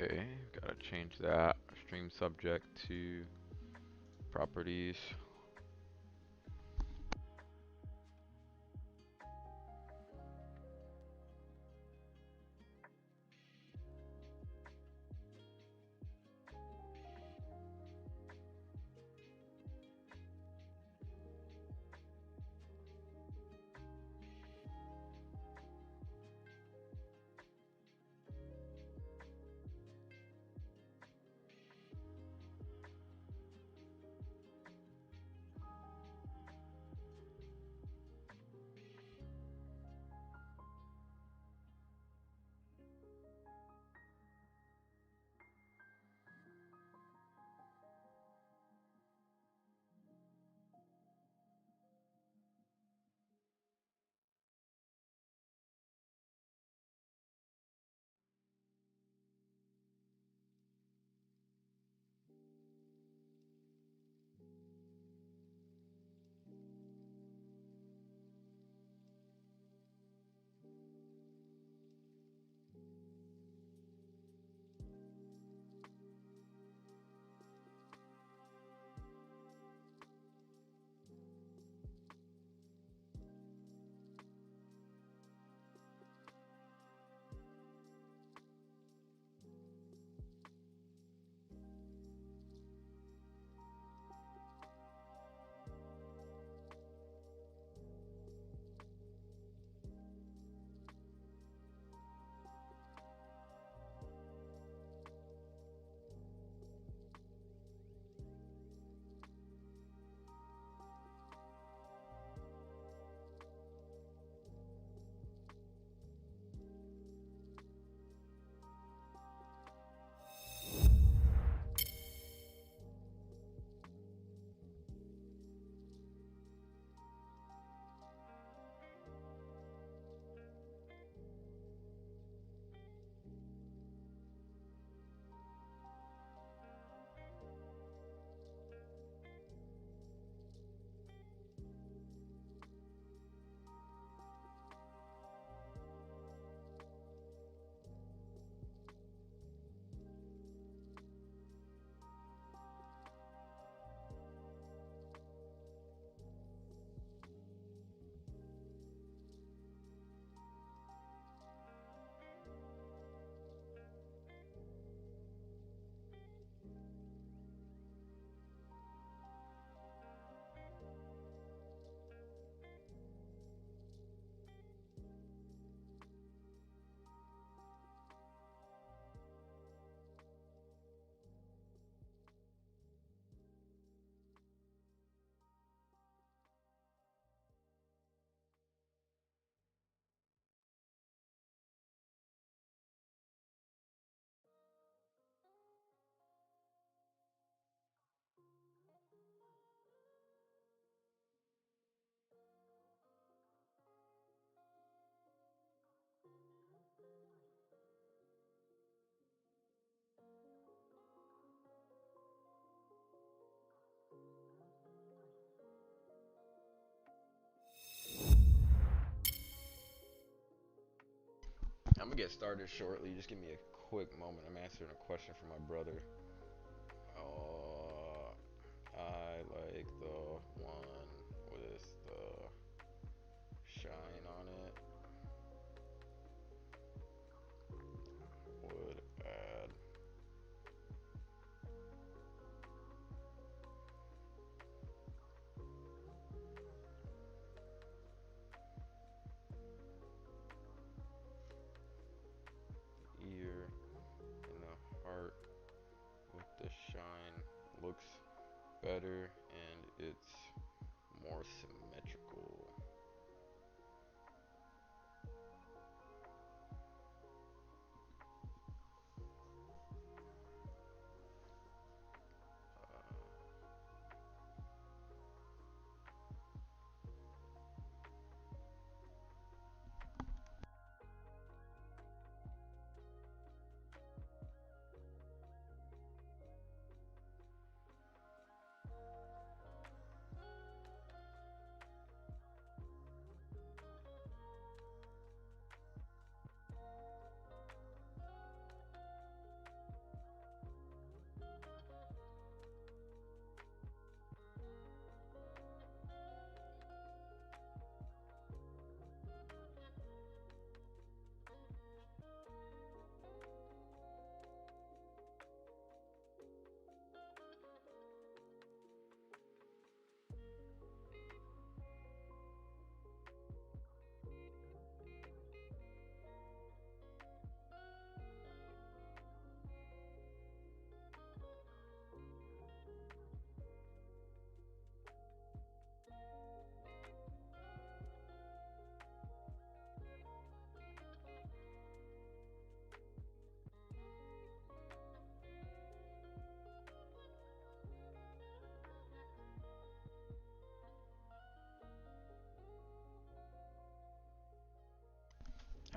Okay, gotta change that. Stream subject to properties. I'm gonna get started shortly. Just give me a quick moment. I'm answering a question from my brother. Uh, I like the one with the shine on it. Would add ear in the heart with the shine. Looks better and it's more symmetrical.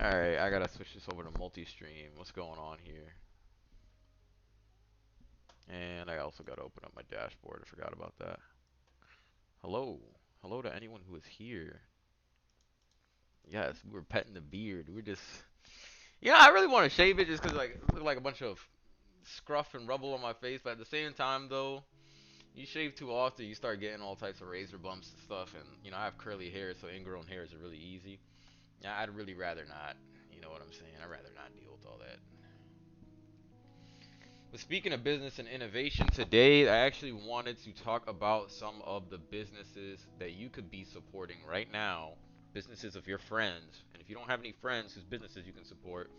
Alright, I gotta switch this over to multi-stream. What's going on here? And I also gotta open up my dashboard. I forgot about that. Hello. Hello to anyone who is here. Yes, we were petting the beard. We're just... Yeah, I really want to shave it just because like, it look like a bunch of scruff and rubble on my face. But at the same time, though, you shave too often, you start getting all types of razor bumps and stuff. And, you know, I have curly hair, so ingrown hairs are really easy. Yeah, I'd really rather not. You know what I'm saying? I'd rather not deal with all that. But speaking of business and innovation, today I actually wanted to talk about some of the businesses that you could be supporting right now. Businesses of your friends. And if you don't have any friends whose businesses you can support,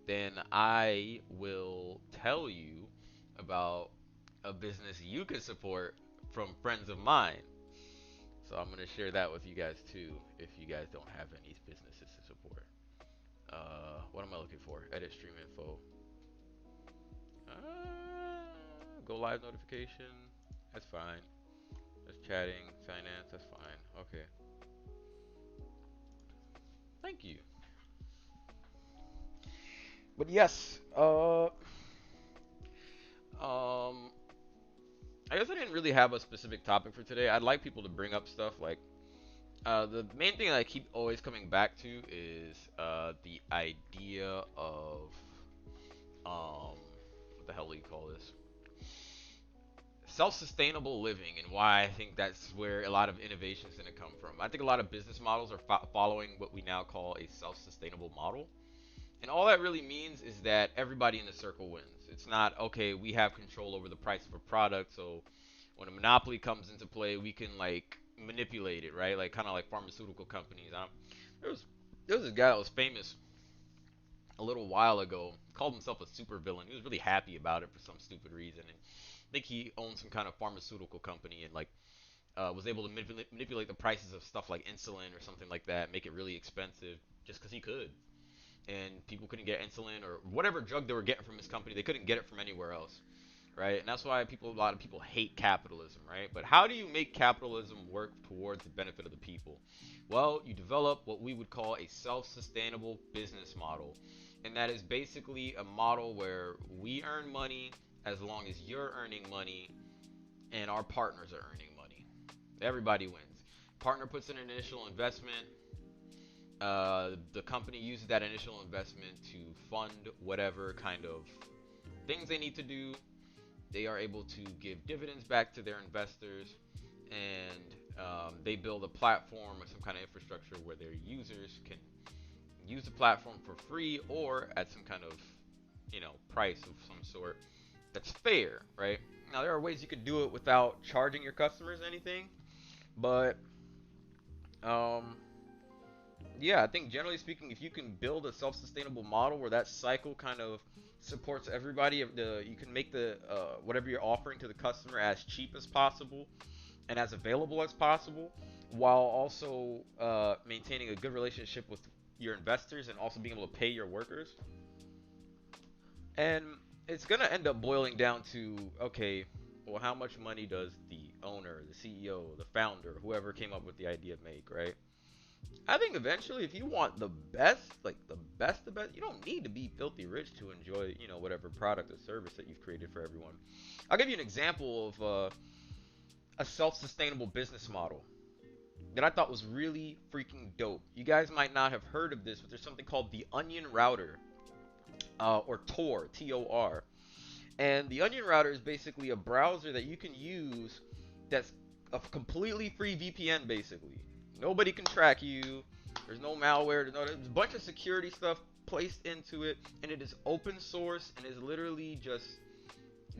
then I will tell you about a business you can support from friends of mine. So I'm going to share that with you guys too if you guys don't have any businesses to support. What am I looking for? Edit stream info. Go live notification. That's fine. Just chatting, finance. That's fine. Okay. Thank you. But yes. Um. I guess I didn't really have a specific topic for today. I'd like people to bring up stuff like the main thing that I keep always coming back to is the idea of what the hell do you call this? Self-sustainable living, and why I think that's where a lot of innovation is going to come from. I think a lot of business models are following what we now call a self-sustainable model. And all that really means is that everybody in the circle wins. It's not, okay, we have control over the price of a product, so when a monopoly comes into play, we can like manipulate it, right? Like kind of like pharmaceutical companies. There was there was a guy that was famous a little while ago, called himself a supervillain. He was really happy about it for some stupid reason, and I think he owned some kind of pharmaceutical company and like was able to manipulate the prices of stuff like insulin or something like that, make it really expensive just because he could. And people couldn't get insulin or whatever drug they were getting from his company, they couldn't get it from anywhere else, right? And that's why a lot of people hate capitalism, right? But how do you make capitalism work towards the benefit of the people? Well, you develop what we would call a self-sustainable business model, and that is basically a model where we earn money as long as you're earning money and our partners are earning money. Everybody wins. Partner puts in an initial investment. The company uses that initial investment to fund whatever kind of things they need to do. They are able to give dividends back to their investors, and they build a platform or some kind of infrastructure where their users can use the platform for free or at some kind of price of some sort that's fair, right? Now there are ways you could do it without charging your customers anything, but um, yeah, I think generally speaking, if you can build a self-sustainable model where that cycle kind of supports everybody, you can make the whatever you're offering to the customer as cheap as possible and as available as possible, while also maintaining a good relationship with your investors and also being able to pay your workers. And it's gonna end up boiling down to, okay, well, how much money does the owner, the CEO, the founder, whoever came up with the idea make, right? I think eventually, if you want the best, like the best, you don't need to be filthy rich to enjoy, whatever product or service that you've created for everyone. I'll give you an example of a self-sustainable business model that I thought was really freaking dope. You guys might not have heard of this, but there's something called the Onion Router, or Tor, Tor. And the Onion Router is basically a browser that you can use that's a completely free VPN, basically. Nobody can track you. There's no malware. There's a bunch of security stuff placed into it, and it is open source and is literally just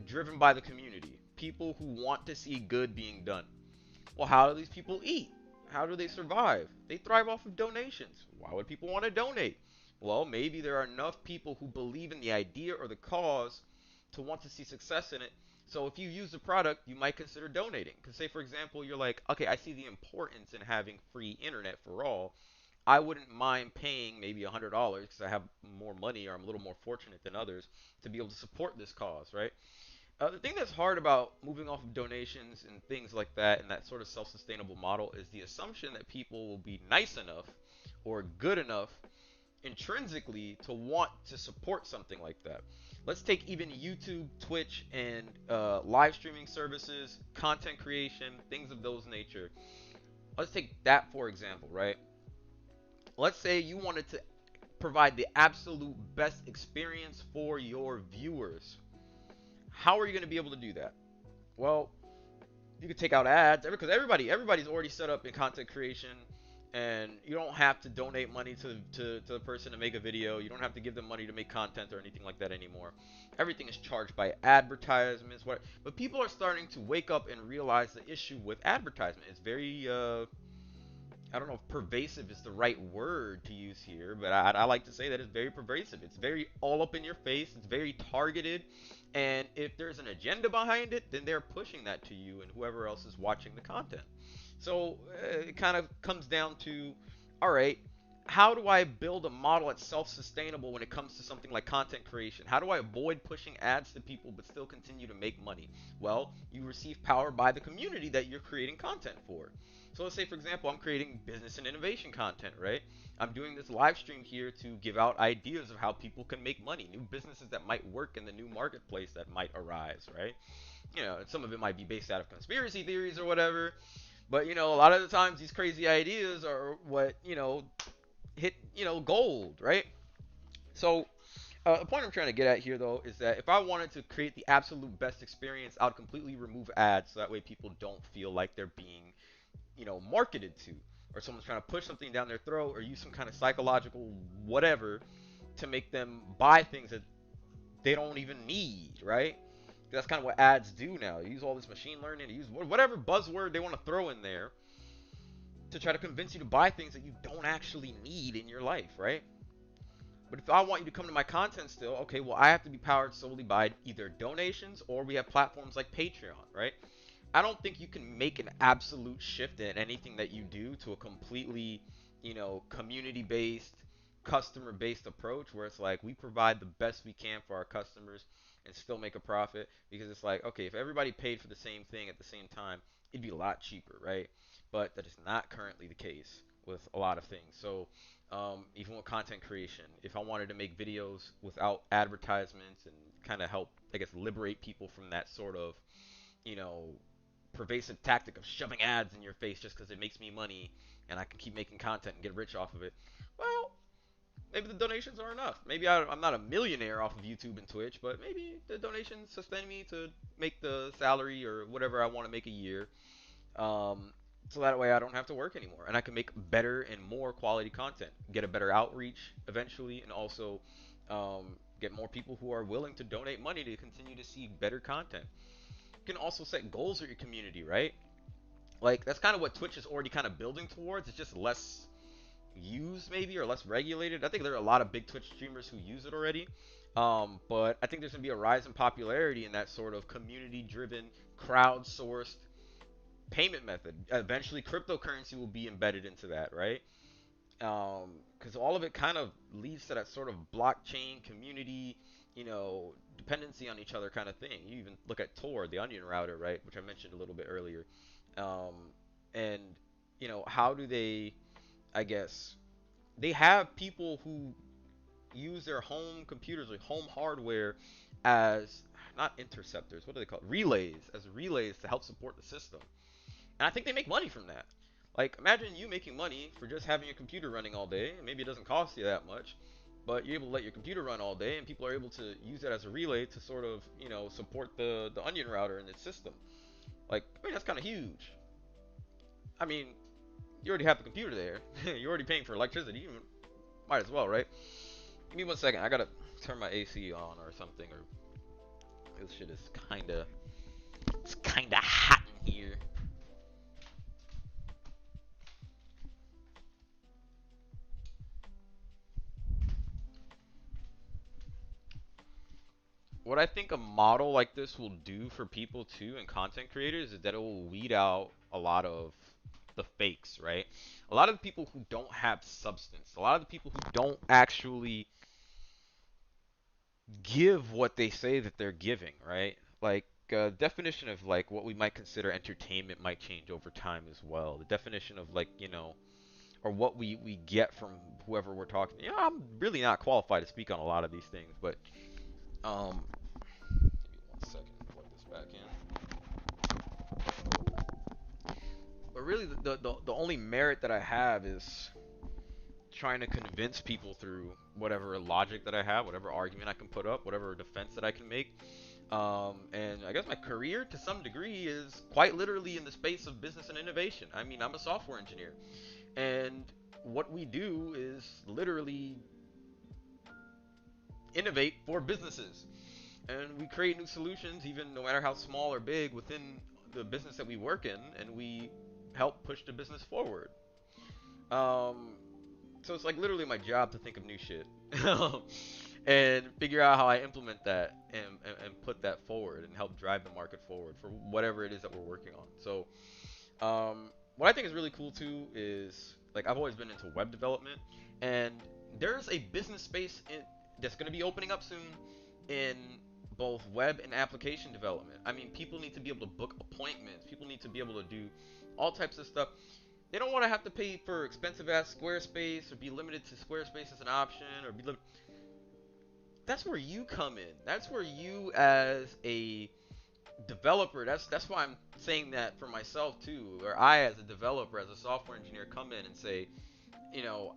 driven by the community. People who want to see good being done. Well, how do these people eat? How do they survive? They thrive off of donations. Why would people want to donate? Well, maybe there are enough people who believe in the idea or the cause to want to see success in it. So if you use the product, you might consider donating. Because say, for example, you're like, okay, I see the importance in having free internet for all. I wouldn't mind paying maybe $100 because I have more money or I'm a little more fortunate than others to be able to support this cause, right? The thing that's hard about moving off of donations and things like that and that sort of self-sustainable model is the assumption that people will be nice enough or good enough intrinsically to want to support something like that. Let's take even YouTube, Twitch, and live streaming services, content creation, things of those nature. Let's take that for example, right? Let's say you wanted to provide the absolute best experience for your viewers. How are you going to be able to do that? Well, you could take out ads because everybody's already set up in content creation, and you don't have to donate money to the person to make a video. You don't have to give them money to make content or anything like that anymore. Everything is charged by advertisements. But people are starting to wake up and realize the issue with advertisement. It's very I don't know if pervasive is the right word to use here, but I like to say that it's very pervasive. It's very all up in your face. It's very targeted. And if there's an agenda behind it, then they're pushing that to you and whoever else is watching the content. So it kind of comes down to, all right, how do I build a model that's self-sustainable when it comes to something like content creation? How do I avoid pushing ads to people but still continue to make money? Well, you receive power by the community that you're creating content for. So let's say, for example, I'm creating business and innovation content, right? I'm doing this live stream here to give out ideas of how people can make money, new businesses that might work in the new marketplace that might arise, right? Some of it might be based out of conspiracy theories or whatever, but a lot of the times these crazy ideas are what hit gold, right? So the point I'm trying to get at here, though, is that if I wanted to create the absolute best experience, I would completely remove ads so that way people don't feel like they're being marketed to, or someone's trying to push something down their throat or use some kind of psychological whatever to make them buy things that they don't even need, right? That's kind of what ads do now. They use all this machine learning, to use whatever buzzword they want to throw in there to try to convince you to buy things that you don't actually need in your life, right? But if I want you to come to my content still, okay, well, I have to be powered solely by either donations or we have platforms like Patreon, right? I don't think you can make an absolute shift in anything that you do to a completely, community-based, customer-based approach where it's like we provide the best we can for our customers and still make a profit, because it's like, okay, if everybody paid for the same thing at the same time, it'd be a lot cheaper, right? But that is not currently the case with a lot of things. So even with content creation, if I wanted to make videos without advertisements and kind of help, I guess, liberate people from that sort of, you know, pervasive tactic of shoving ads in your face just because it makes me money and I can keep making content and get rich off of it. Well, maybe the donations are enough. Maybe I'm not a millionaire off of YouTube and Twitch, but maybe the donations sustain me to make the salary or whatever I want to make a year. So that way I don't have to work anymore and I can make better and more quality content, get a better outreach eventually, and also get more people who are willing to donate money to continue to see better content. You can also set goals with your community, right? Like that's kind of what Twitch is already kind of building towards. It's just less used maybe or less regulated. I think there are a lot of big Twitch streamers who use it already. But I think there's gonna be a rise in popularity in that sort of community-driven, crowd-sourced payment method. Eventually, cryptocurrency will be embedded into that, right? Because all of it kind of leads to that sort of blockchain community, dependency on each other kind of thing. You even look at Tor, the onion router, right, which I mentioned a little bit earlier. Um, and how do they? I guess they have people who use their home computers or home hardware as not interceptors. What do they call it? Relays, as relays to help support the system. And I think they make money from that. Like, imagine you making money for just having your computer running all day. Maybe it doesn't cost you that much, but you're able to let your computer run all day, and people are able to use that as a relay to sort of, support the onion router in its system. Like, I mean, that's kind of huge. I mean, you already have the computer there. You're already paying for electricity. You might as well, right? Give me 1 second. I gotta turn my AC on or something, or this shit is it's kinda hot in here. What I think a model like this will do for people too and content creators is that it will weed out a lot of the fakes, right? A lot of the people who don't have substance, a lot of the people who don't actually give what they say that they're giving, right? Like definition of like what we might consider entertainment might change over time as well. The definition of like, or what we get from whoever we're talking. You know, I'm really not qualified to speak on a lot of these things, but give me 1 second, plug this back in. But really, the only merit that I have is trying to convince people through whatever logic that I have, whatever argument I can put up, whatever defense that I can make. And I guess my career, to some degree, is quite literally in the space of business and innovation. I mean, I'm a software engineer, and what we do is literally innovate for businesses. And we create new solutions, even no matter how small or big, within the business that we work in, and we help push the business forward. Um, so it's like literally my job to think of new shit and figure out how I implement that and put that forward and help drive the market forward for whatever it is that we're working on. So what I think is really cool too is like I've always been into web development, and there's a business space that's going to be opening up soon in both web and application development. I mean, people need to be able to book appointments. People need to be able to do all types of stuff. They don't want to have to pay for expensive ass Squarespace or be limited to Squarespace as an option or be limited. That's where you come in. That's where you as a developer, that's why I'm saying that for myself too, where I as a developer, as a software engineer come in and say,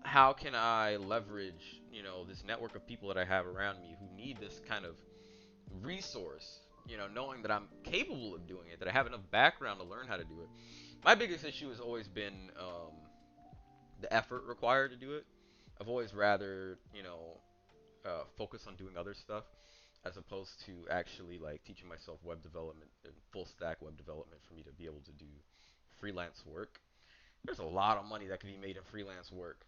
how can I leverage, this network of people that I have around me who need this kind of resource, knowing that I'm capable of doing it, that I have enough background to learn how to do it. My biggest issue has always been the effort required to do it. I've always rather, focus on doing other stuff as opposed to actually like teaching myself web development and full stack web development for me to be able to do freelance work. There's a lot of money that can be made in freelance work.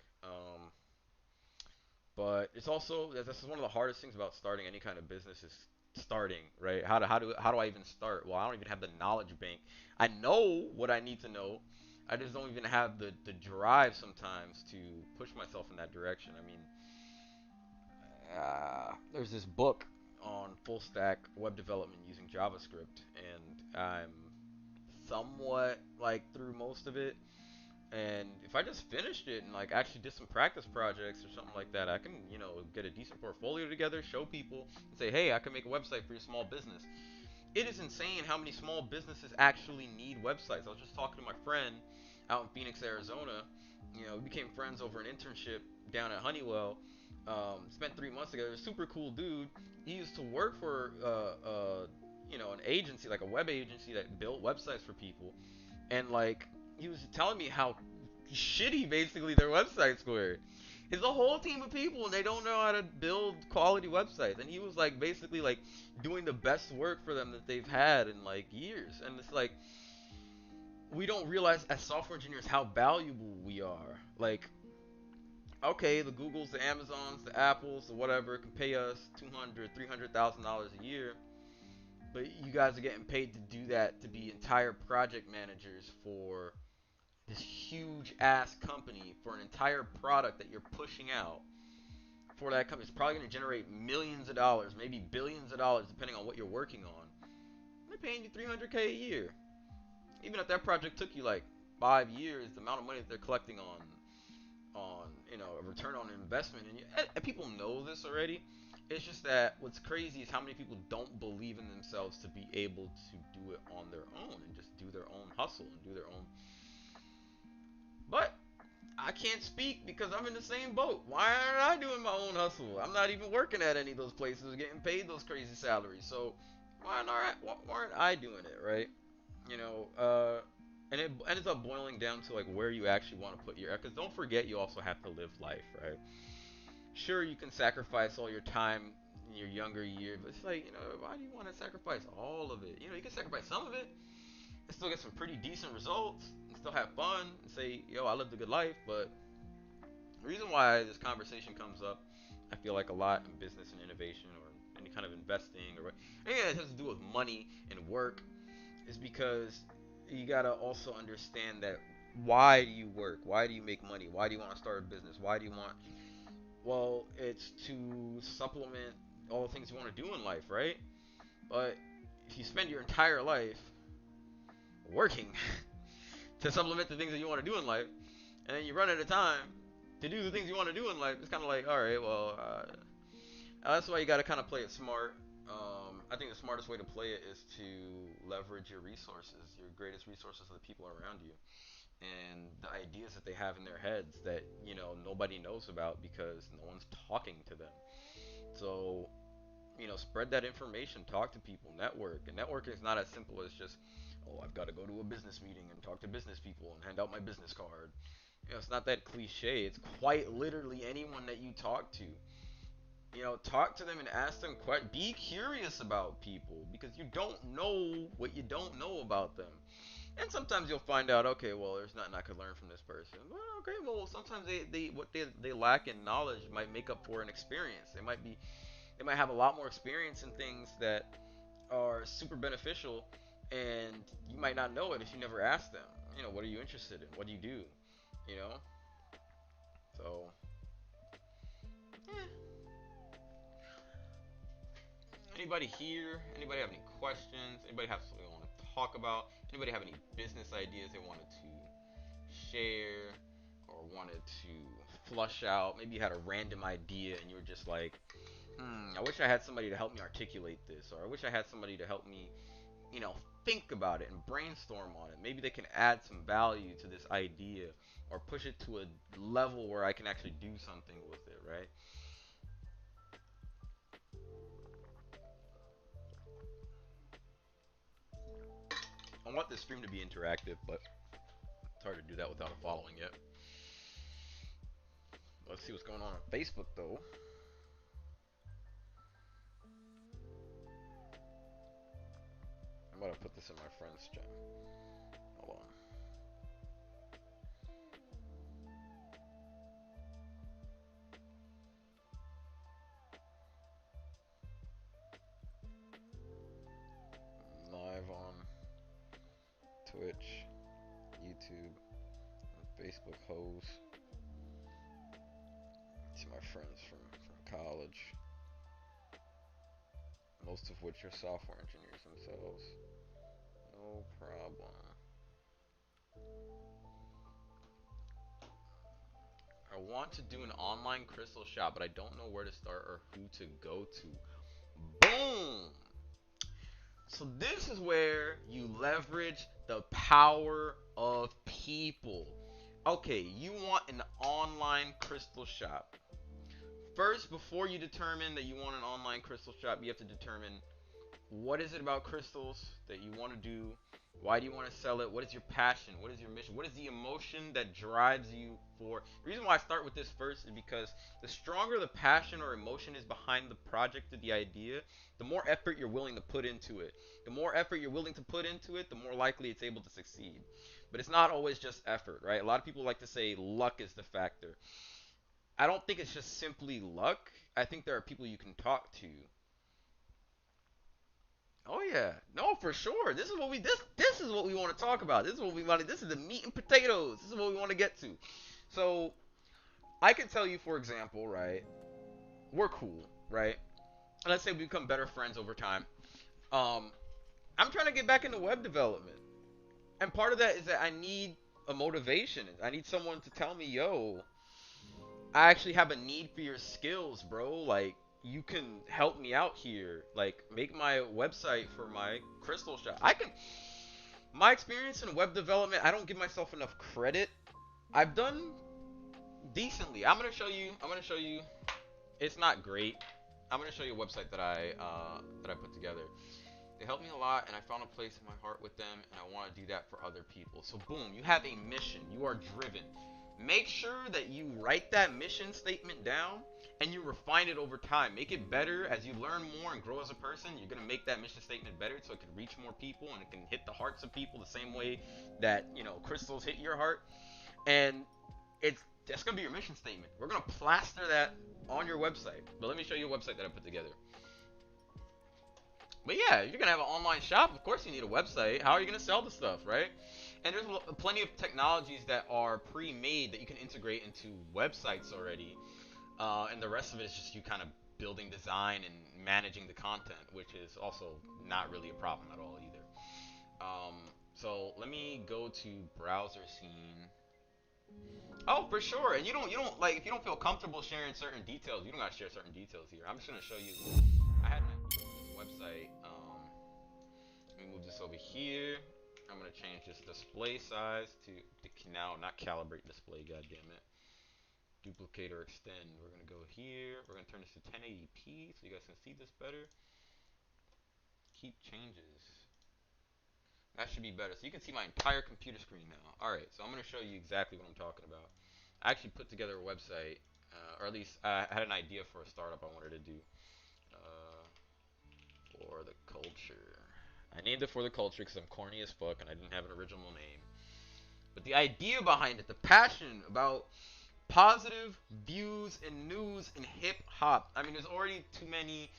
But it's also this is one of the hardest things about starting any kind of business is starting, right? How do I even start? Well, I don't even have the knowledge bank. I know what I need to know. I just don't even have the drive sometimes to push myself in that direction. I mean, there's this book on full stack web development using JavaScript, and I'm somewhat like through most of it. And if I just finished it and like actually did some practice projects or something like that, I can, get a decent portfolio together, show people, and say, hey, I can make a website for your small business. It is insane how many small businesses actually need websites. I was just talking to my friend out in Phoenix, Arizona. We became friends over an internship down at Honeywell. Spent 3 months together. Super cool dude. He used to work for, an agency, like a web agency that built websites for people. And like, he was telling me how shitty basically their websites were. It's a whole team of people and they don't know how to build quality websites. And he was like basically like doing the best work for them that they've had in like years. And it's like we don't realize as software engineers how valuable we are. Like, okay, the Googles, the Amazons, the Apples, the whatever can pay us $200,000, $300,000 a year, but you guys are getting paid to do that, to be entire project managers for this huge ass company for an entire product that you're pushing out for that company. It's probably going to generate millions of dollars, maybe billions of dollars, depending on what you're working on. They're paying you 300K a year. Even if that project took you like 5 years, the amount of money that they're collecting on a return on investment, and people know this already. It's just that what's crazy is how many people don't believe in themselves to be able to do it on their own and just do their own hustle and do their own. But I can't speak because I'm in the same boat. Why aren't I doing my own hustle? I'm not even working at any of those places, getting paid those crazy salaries. So why aren't I doing it, right? You know, and it ends up boiling down to like where you actually want to put your. Because don't forget, you also have to live life, right? Sure, you can sacrifice all your time in your younger years, but it's like, why do you want to sacrifice all of it? You can sacrifice some of it and still get some pretty decent results and still have fun and say, yo, I lived a good life. But the reason why this conversation comes up, I feel like a lot in business and innovation or any kind of investing or anything that has to do with money and work is because you gotta also understand that why do you work? Why do you make money? Why do you want to start a business? Why do you want? Well, it's to supplement all the things you want to do in life, right? But if you spend your entire life working to supplement the things that you want to do in life, and then you run out of time to do the things you want to do in life. It's kind of like, all right, well, that's why you got to kind of play it smart. I think the smartest way to play it is to leverage your resources. Your greatest resources are the people around you and the ideas that they have in their heads that nobody knows about because no one's talking to them. So spread that information, talk to people, network. And networking is not as simple as just, oh, I've got to go to a business meeting and talk to business people and hand out my business card. It's not that cliche. It's quite literally anyone that you talk to. Talk to them and ask them questions. Be curious about people because you don't know what you don't know about them. And sometimes you'll find out, okay, well, there's nothing I could learn from this person. Well, okay, well, sometimes they lack in knowledge might make up for an experience. They might have a lot more experience in things that are super beneficial, and you might not know it if you never ask them. What are you interested in? What do you do? You know. So, eh. Anybody here? Anybody have any questions? Anybody have something they want to talk about? Anybody have any business ideas they wanted to share or wanted to flush out? Maybe you had a random idea and you were just like, I wish I had somebody to help me articulate this, or I wish I had somebody to help me, think about it and brainstorm on it. Maybe they can add some value to this idea or push it to a level where I can actually do something with it, right? I want this stream to be interactive, but it's hard to do that without a following yet. Let's see what's going on Facebook, though. I'm gonna put this in my friend's chat. Hold on. Live on Twitch, YouTube, and Facebook host. To my friends from college, most of which are software engineers themselves. No problem. I want to do an online crystal shop, but I don't know where to start or who to go to. Boom! So this is where you leverage the power of people. Okay, you want an online crystal shop. First, before you determine that you want an online crystal shop, you have to determine what is it about crystals that you want to do? Why do you want to sell it? What is your passion? What is your mission? What is the emotion that drives you for? The reason why I start with this first is because the stronger the passion or emotion is behind the project or the idea, the more effort you're willing to put into it. The more effort you're willing to put into it, the more likely it's able to succeed. But it's not always just effort, right? A lot of people like to say luck is the factor. I don't think it's just simply luck. I think there are people you can talk to. Oh yeah, no, for sure. This is what we want to talk about. This is what we want. This is the meat and potatoes. This is what we want to get to. So I can tell you, for example, right? We're cool, right? And let's say we become better friends over time. Um, I'm trying to get back into web development, and part of that is that I need a motivation. I need someone to tell me, yo, I actually have a need for your skills, bro. Like, you can help me out here. Like, make my website for my crystal shop. My experience in web development, I don't give myself enough credit. I've done decently. I'm gonna show you. It's not great. I'm gonna show you a website that I put together. They helped me a lot, and I found a place in my heart with them, and I want to do that for other people. So boom, you have a mission. You are driven. Make sure that you write that mission statement down and you refine it over time. Make it better as you learn more and grow as a person. You're going to make that mission statement better so it can reach more people and it can hit the hearts of people the same way that, crystals hit your heart. And that's going to be your mission statement. We're going to plaster that on your website. But let me show you a website that I put together. But yeah, if you're gonna have an online shop, of course you need a website. How are you gonna sell the stuff, right? And there's plenty of technologies that are pre-made that you can integrate into websites already. And the rest of it is just you kind of building design and managing the content, which is also not really a problem at all either. So let me go to browser scene Oh, for sure. And you don't like if you don't feel comfortable sharing certain details, you don't gotta share certain details here. I'm just gonna show you. I had an idea for this website. Let me move this over here. I'm gonna change this display size to the now not calibrate display. God damn it. Duplicate or extend. We're gonna go here. We're gonna turn this to 1080p so you guys can see this better. Keep changes. That should be better. So you can see my entire computer screen now. Alright, so I'm going to show you exactly what I'm talking about. I actually put together a website, or at least I had an idea for a startup I wanted to do uh, for the culture. I named it for the culture because I'm corny as fuck and I didn't have an original name. But the idea behind it, the passion about positive views and news in hip hop. I mean, there's already too many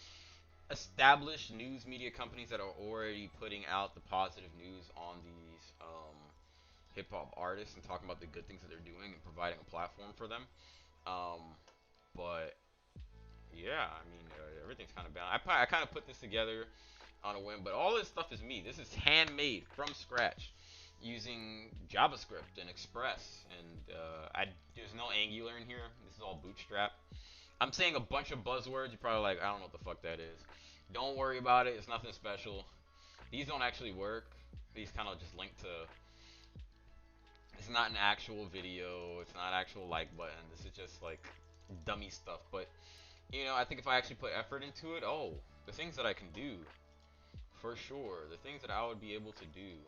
established news media companies that are already putting out the positive news on these hip hop artists and talking about the good things that they're doing and providing a platform for them. Um, but yeah, I mean, everything's kind of bound. I kind of put this together on a whim, but all this stuff is me. This is handmade from scratch using JavaScript and Express, and there's no Angular in here. This is all Bootstrap. I'm saying a bunch of buzzwords. You're probably like, I don't know what the fuck that is. Don't worry about it. It's nothing special. These don't actually work. These kind of just link to. It's not an actual video. It's not actual like button. This is just like dummy stuff. But I think if I actually put effort into it, oh, the things that I can do, for sure, the things that I would be able to do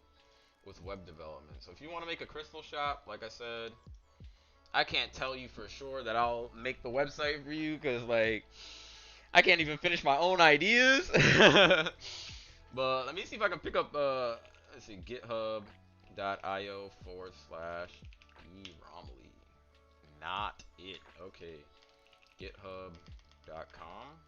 with web development. So if you want to make a crystal shop, like I said, I can't tell you for sure that I'll make the website for you because like I can't even finish my own ideas. But let me see if I can pick up let's see, github.io/eRomley. Not it. Okay. github.com.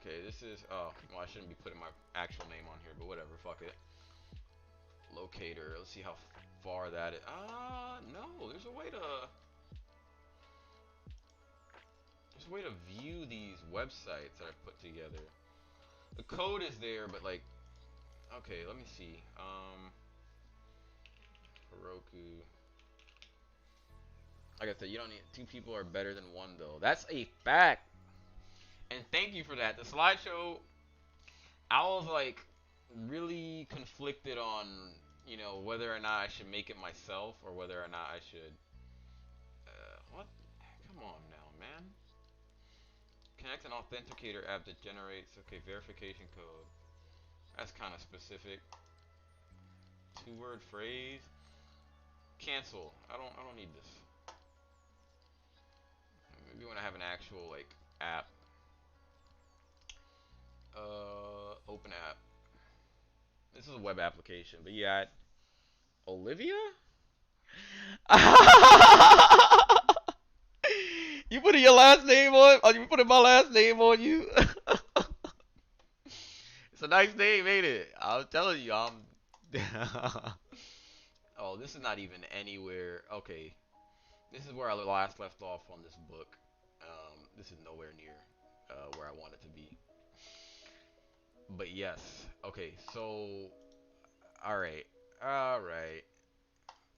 Okay, this is well, I shouldn't be putting my actual name on here, but whatever, fuck it. Locator. Let's see how far that is. No, there's a way to view these websites that I've put together. The code is there, but like, okay, let me see. Heroku. Like I said, you don't need two people are better than one though. That's a fact. And thank you for that. The slideshow, I was like really conflicted on, whether or not I should make it myself or whether or not I should. What? Come on now, man. Connect an authenticator app that generates verification code. That's kind of specific. Two-word phrase. Cancel. I don't need this. Maybe when I have an actual like app. Open app. This is a web application, but yeah, Olivia? You putting your last name on? Oh, you putting my last name on you? It's a nice name, ain't it? I was telling you, I'm. Oh, this is not even anywhere. Okay, this is where I last left off on this book. This is nowhere near where I want it to be. But yes. Okay, so all right.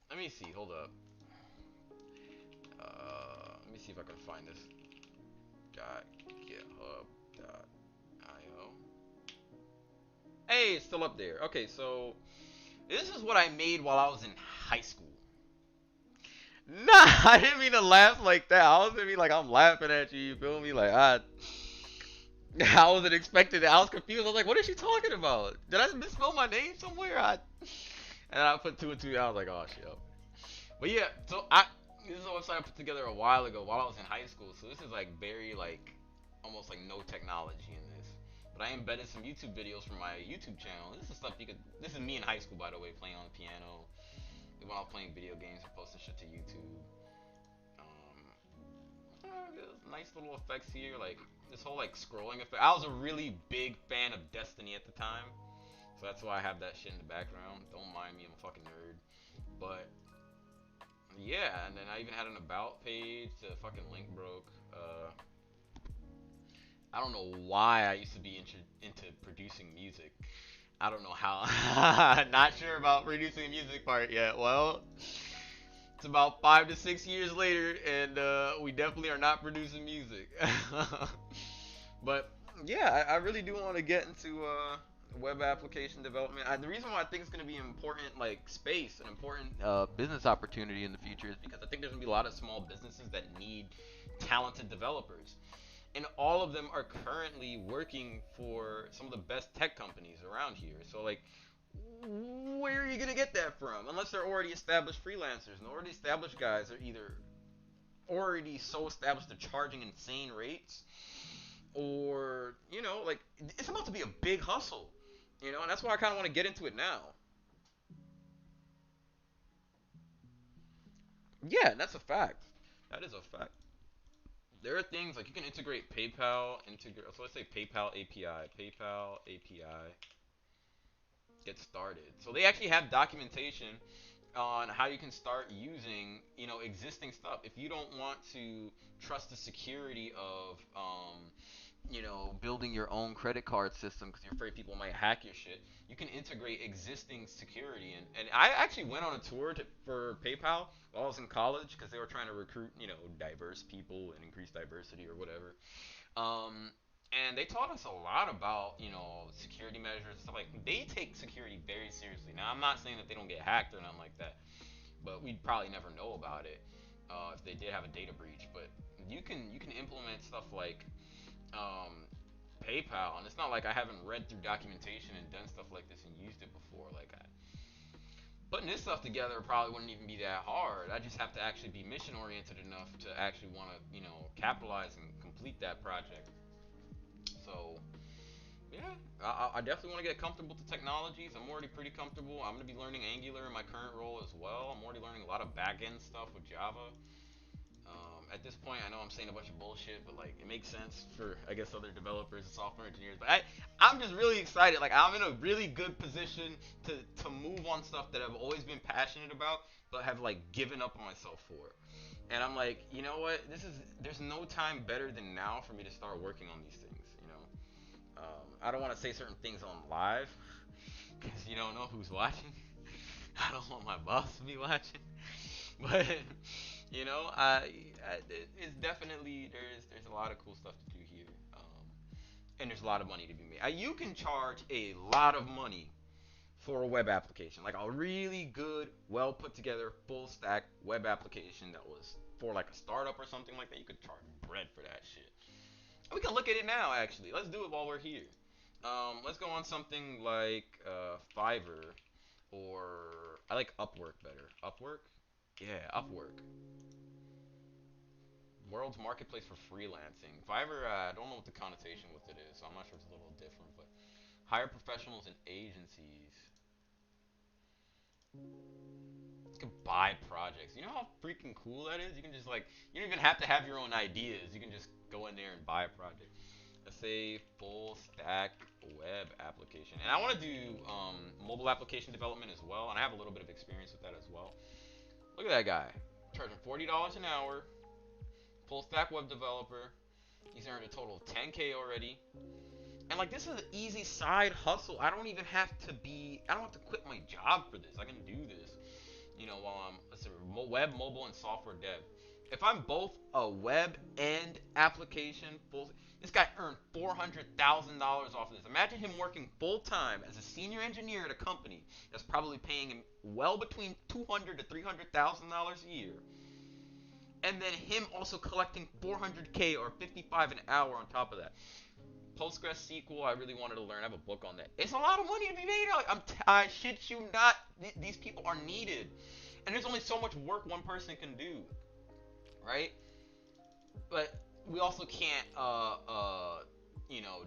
Let me see. Hold up. Let me see if I can find this. .github.io. Hey, it's still up there. Okay, so this is what I made while I was in high school. Nah, I didn't mean to laugh like that. I was mean like I'm laughing at you. You feel me? Like I wasn't expecting it. I was confused. I was like, what is she talking about? Did I misspell my name somewhere? And I put two and two. I was like, oh shit. But yeah, so this is a website I put together a while ago while I was in high school. So this is like very like almost like no technology in this. But I embedded some YouTube videos from my YouTube channel. This is stuff you could. This is me in high school, by the way, playing on the piano. When I was playing video games and posting shit to YouTube. There's nice little effects here, like this whole like scrolling effect. I was a really big fan of Destiny at the time, so that's why I have that shit in the background. Don't mind me, I'm a fucking nerd. But yeah, and then I even had an about page. The fucking link broke. I don't know why I used to be into producing music. I don't know how. Not sure about producing the music part yet. Well, it's about 5 to 6 years later, and we definitely are not producing music. But yeah, I really do want to get into web application development. The reason why I think it's going to be an important like space, an important business opportunity in the future is because I think there's going to be a lot of small businesses that need talented developers. And all of them are currently working for some of the best tech companies around here. So like, where are you gonna get that from? Unless they're already established freelancers, and already established guys are either already so established they're charging insane rates, or like it's about to be a big hustle. And that's why I kind of want to get into it now. Yeah, that's a fact. That is a fact. There are things like you can integrate PayPal, integrate. So let's say PayPal API, get started. So they actually have documentation on how you can start using, existing stuff. If you don't want to trust the security of, building your own credit card system because you're afraid people might hack your shit, you can integrate existing security. And I actually went on a tour for PayPal while I was in college because they were trying to recruit, diverse people and increase diversity or whatever. Um, and they taught us a lot about, security measures and stuff like. They take security very seriously. Now, I'm not saying that they don't get hacked or nothing like that, but we'd probably never know about it if they did have a data breach. But you can implement stuff like PayPal, and it's not like I haven't read through documentation and done stuff like this and used it before. Like putting this stuff together probably wouldn't even be that hard. I just have to actually be mission oriented enough to actually want to, capitalize and complete that project. So yeah, I definitely want to get comfortable with the technologies. I'm already pretty comfortable. I'm going to be learning Angular in my current role as well. I'm already learning a lot of back end stuff with Java. At this point, I know I'm saying a bunch of bullshit, but like it makes sense for I guess other developers and software engineers. But I'm just really excited. Like I'm in a really good position to move on stuff that I've always been passionate about, but have like given up on myself for. And I'm like, you know what? There's no time better than now for me to start working on these things. I don't want to say certain things on live because you don't know who's watching. I don't want my boss to be watching, but it's definitely there's a lot of cool stuff to do here, and there's a lot of money to be made. You can charge a lot of money for a web application, like a really good, well put together, full stack web application that was for like a startup or something like that. You could charge bread for that shit. We can look at it now, actually. Let's do it while we're here. Let's go on something like Fiverr, or I like Upwork better. Upwork? Yeah, Upwork. World's marketplace for freelancing. Fiverr, I don't know what the connotation with it is, so I'm not sure if it's a little different, but hire professionals and agencies. You can buy projects. You know how freaking cool that is? You can just like, you don't even have to have your own ideas. You can just go in there and buy a project. Let's say full stack web application. And I want to do mobile application development as well, and I have a little bit of experience with that as well. Look at that guy, charging $40 an hour, full stack web developer. He's earned a total of 10K already. And like this is an easy side hustle. I don't have to quit my job for this. I can do this, while I'm let's say web, mobile, and software dev. If I'm both a web and application full, this guy earned $400,000 off of this. Imagine him working full time as a senior engineer at a company that's probably paying him well between $200,000 to $300,000 a year, and then him also collecting 400K or 55 an hour on top of that. PostgreSQL, I really wanted to learn. I have a book on that. It's a lot of money to be made. Like, I shit you not. These people are needed, and there's only so much work one person can do, right? But we also can't,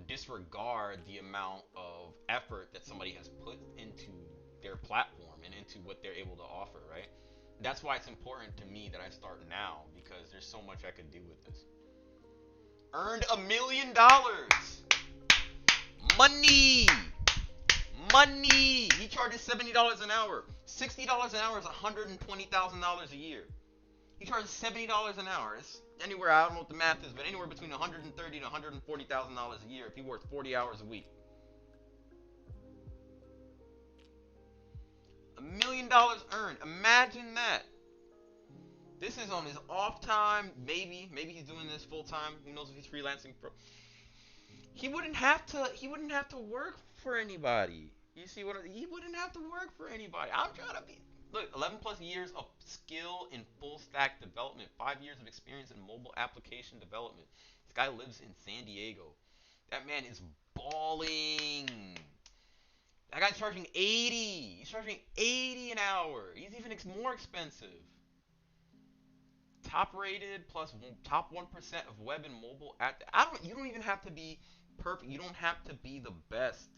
disregard the amount of effort that somebody has put into their platform and into what they're able to offer, right? That's why it's important to me that I start now because there's so much I could do with this. Earned $1 million. Money! Money! He charges $70 an hour. $60 an hour is $120,000 a year. He charges $70 an hour. It's anywhere, I don't know what the math is, but anywhere between $130,000 to $140,000 a year if he works 40 hours a week. $1 million earned. Imagine that. This is on his off time. Maybe he's doing this full time. Who knows if he's freelancing? He wouldn't have to. He wouldn't have to work for anybody. You see what? He wouldn't have to work for anybody. I'm trying to be. Look, 11 plus years of skill in full stack development, 5 years of experience in mobile application development. This guy lives in San Diego. That man is balling. That guy's charging 80. He's charging 80 an hour. He's even more expensive. Top rated plus top 1% of web and mobile at I don't you don't even have to be perfect. You don't have to be the best.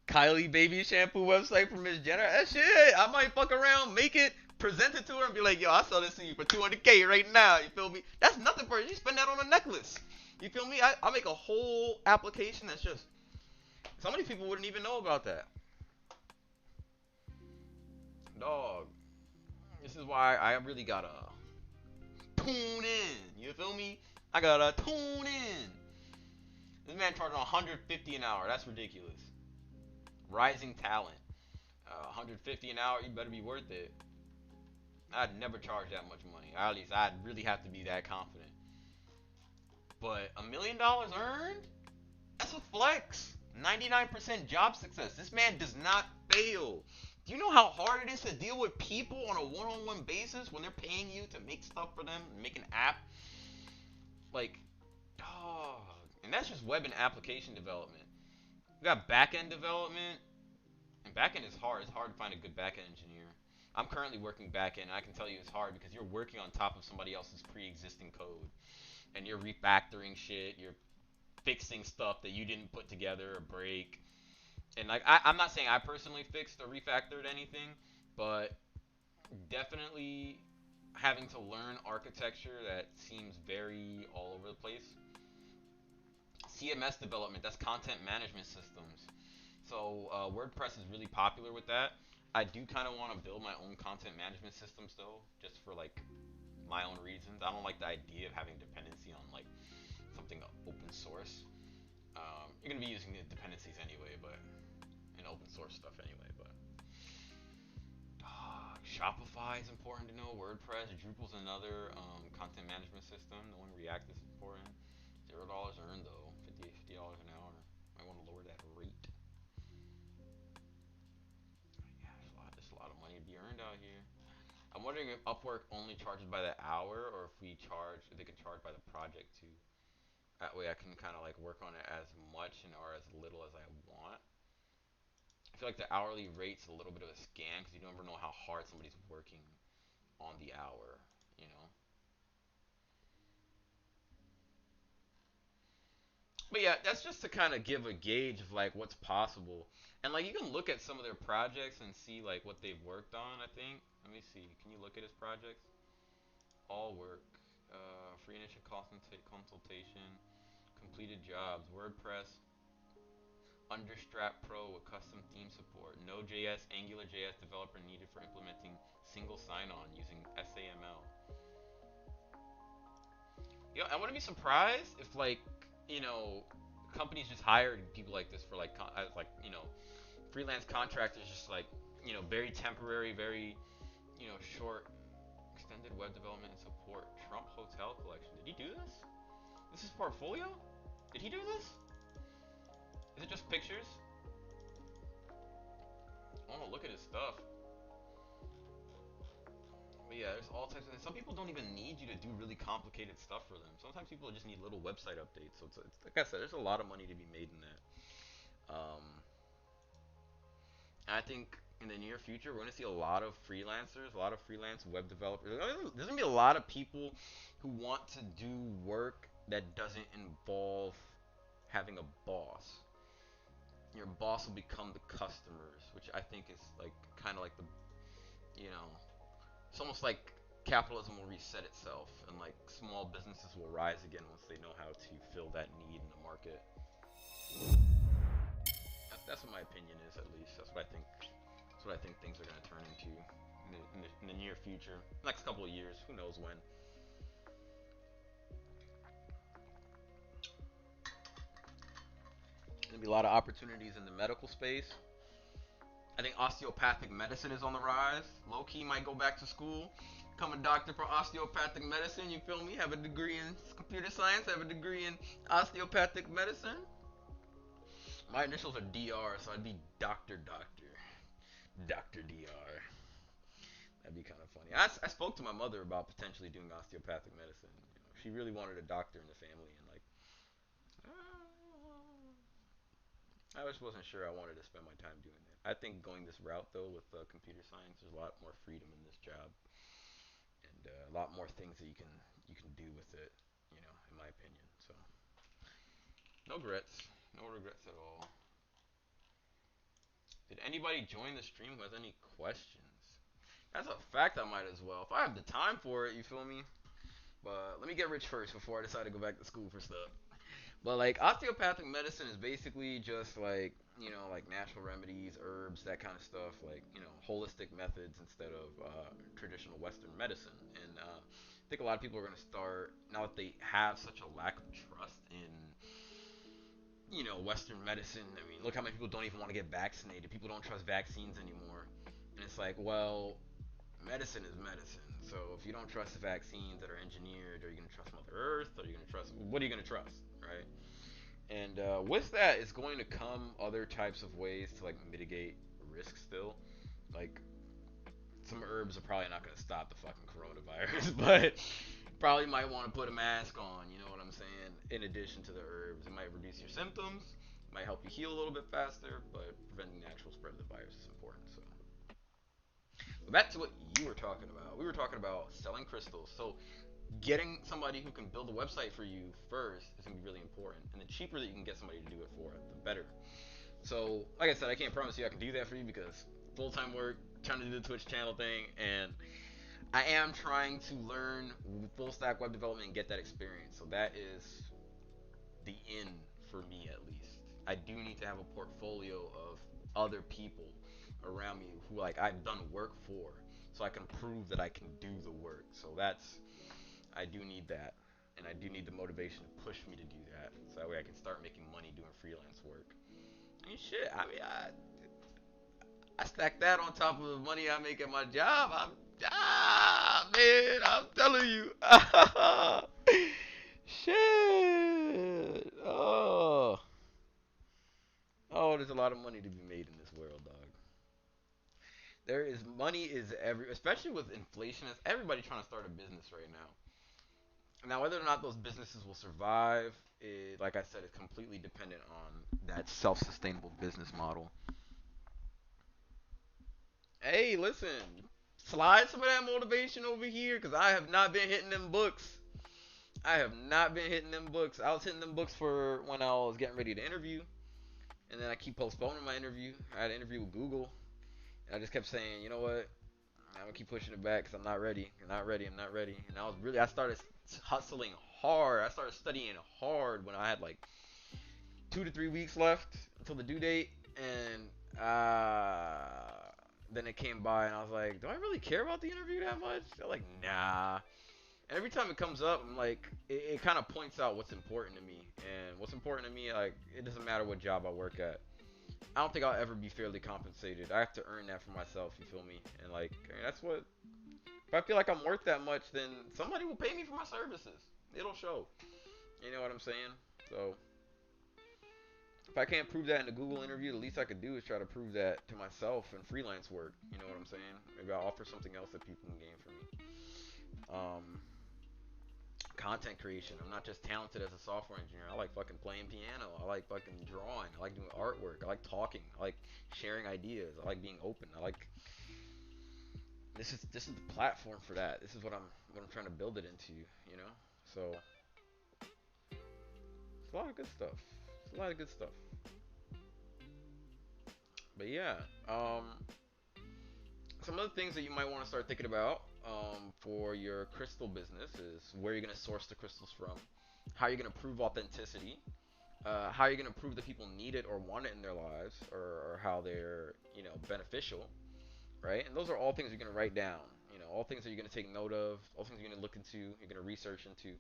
Kylie baby shampoo website for Miss Jenner. That shit, I might fuck around, make it, present it to her, and be like, yo, I sell this to you for 200K right now. You feel me? That's nothing for her. You spend that on a necklace. You feel me? I'll make a whole application that's just. So many people wouldn't even know about that. Dog. This is why I really gotta tune in. You feel me? I gotta tune in. This man charging 150 an hour. That's ridiculous. Rising talent. 150 an hour. You better be worth it. I'd never charge that much money. At least I'd really have to be that confident. But $1 million earned? That's a flex. 99% job success. This man does not fail. Do you know how hard it is to deal with people on a one-on-one basis when they're paying you to make stuff for them, make an app? Like, oh, and that's just web and application development. We got back-end development, and back-end is hard. It's hard to find a good back-end engineer. I'm currently working back-end, and I can tell you it's hard because you're working on top of somebody else's pre-existing code, and you're refactoring shit. You're fixing stuff that you didn't put together or break. And like I'm not saying I personally fixed or refactored anything, but definitely having to learn architecture that seems very all over the place. CMS development, that's content management systems. So WordPress is really popular with that. I do kind of want to build my own content management systems though, just for like my own reasons. I don't like the idea of having dependency on like something open source. You're gonna be using the dependencies anyway, but in open source stuff anyway. But Shopify is important to know. WordPress, Drupal's another content management system. Knowing React is important. $0 earned though. $50 an hour. Might want to lower that rate. Yeah, there's a lot of money to be earned out here. I'm wondering if Upwork only charges by the hour, or if they can charge by the project too. That way I can kind of like work on it as much or as little as I want. I feel like the hourly rate's a little bit of a scam because you never know how hard somebody's working on the hour, you know. But yeah, that's just to kind of give a gauge of like what's possible. And like you can look at some of their projects and see like what they've worked on, I think. Let me see. Can you look at his projects? All work. Free initial consultation. Completed jobs. WordPress. Understrap Pro with custom theme support. Node.js, AngularJS developer needed for implementing single sign-on using SAML. You know, I wouldn't be surprised if like, you know, companies just hired people like this for like, freelance contractors, just like, very temporary, very, short, extended web development and support. Trump Hotel Collection. Did he do this? This is portfolio? Did he do this? Is it just pictures? I want to look at his stuff. But yeah, there's all types of things. Some people don't even need you to do really complicated stuff for them. Sometimes people just need little website updates. So it's like I said, there's a lot of money to be made in that. I think in the near future, we're going to see a lot of freelancers, a lot of freelance web developers. There's going to be a lot of people who want to do work that doesn't involve having a boss. Your boss will become the customers, which I think is like kind of like you know, it's almost like capitalism will reset itself and like small businesses will rise again once they know how to fill that need in the market. That's what my opinion is, at least. That's what I think. That's what I think things are going to turn into in the near future, next couple of years. Who knows when? Gonna be a lot of opportunities in the medical space. I think osteopathic medicine is on the rise. Low key might go back to school, become a doctor for osteopathic medicine. You feel me? Have a degree in computer science, have a degree in osteopathic medicine. My initials are DR, so I'd be Doctor DR. That'd be kind of funny. I spoke to my mother about potentially doing osteopathic medicine. She really wanted a doctor in the family, and like, I just wasn't sure I wanted to spend my time doing that. I think going this route though with computer science, there's a lot more freedom in this job, and a lot more things that you can do with it. In my opinion. So no regrets, no regrets at all. Did anybody join the stream who has any questions? That's a fact. I might as well, if I have the time for it. You feel me? But let me get rich first before I decide to go back to school for stuff. But like osteopathic medicine is basically just like like natural remedies, herbs, that kind of stuff. Like holistic methods instead of traditional Western medicine. And I think a lot of people are gonna start now that they have such a lack of trust in Western medicine. I mean, look how many people don't even want to get vaccinated. People don't trust vaccines anymore. And it's like, well, medicine is medicine. So if you don't trust the vaccines that are engineered, are you going to trust Mother Earth? Are you going to trust? What are you going to trust, right? And with that is going to come other types of ways to like mitigate risk still. Like some herbs are probably not going to stop the fucking coronavirus, but probably might want to put a mask on. You know what I'm saying? In addition to the herbs, it might reduce your symptoms, might help you heal a little bit faster, but preventing the actual spread of the virus is important. So but back to what you were talking about. We were talking about selling crystals. So getting somebody who can build a website for you first is gonna be really important. And the cheaper that you can get somebody to do it for, the better. So, like I said, I can't promise you I can do that for you because full time work, trying to do the Twitch channel thing, and I am trying to learn full stack web development and get that experience. So that is the in for me at least. I do need to have a portfolio of other people around me who like I've done work for, so I can prove that I can do the work. So I do need that, and I do need the motivation to push me to do that, so that way I can start making money doing freelance work. I mean, shit. I mean, I stack that on top of the money I make at my job. Man, I'm telling you. Shit. Oh, there's a lot of money to be made in this world, dog. There is money is especially with inflation. It's everybody trying to start a business right now. Now, whether or not those businesses will survive, like I said, is completely dependent on that self-sustainable business model. Hey, listen, slide some of that motivation over here, cause I have not been hitting them books. I have not been hitting them books. I was hitting them books for when I was getting ready to interview, and then I keep postponing my interview. I had an interview with Google, and I just kept saying, you know what, I'm gonna keep pushing it back because I'm not ready. I'm not ready. I'm not ready. And I started hustling hard. I started studying hard when I had like 2 to 3 weeks left until the due date, and then it came by, and I was like, do I really care about the interview that much? They're like, nah. And every time it comes up, I'm like, it kind of points out what's important to me, and what's important to me, like, it doesn't matter what job I work at. I don't think I'll ever be fairly compensated. I have to earn that for myself. You feel me? And like, I mean, that's what. If I feel like I'm worth that much, then somebody will pay me for my services. It'll show. You know what I'm saying? So if I can't prove that in the Google interview, the least I could do is try to prove that to myself in freelance work. You know what I'm saying? Maybe I'll offer something else that people can gain from me. Content creation. I'm not just talented as a software engineer. I like fucking playing piano. I like fucking drawing. I like doing artwork. I like talking. I like sharing ideas. I like being open. I like this is the platform for that. This is what I'm trying to build it into, you know? So it's a lot of good stuff. It's a lot of good stuff. But yeah, some of the things that you might want to start thinking about for your crystal business is where you're going to source the crystals from, how you're going to prove authenticity, how you're going to prove that people need it or want it in their lives, or how they're beneficial, right? And those are all things you're going to write down. All things that you're going to take note of, all things you're going to look into, you're going to research into.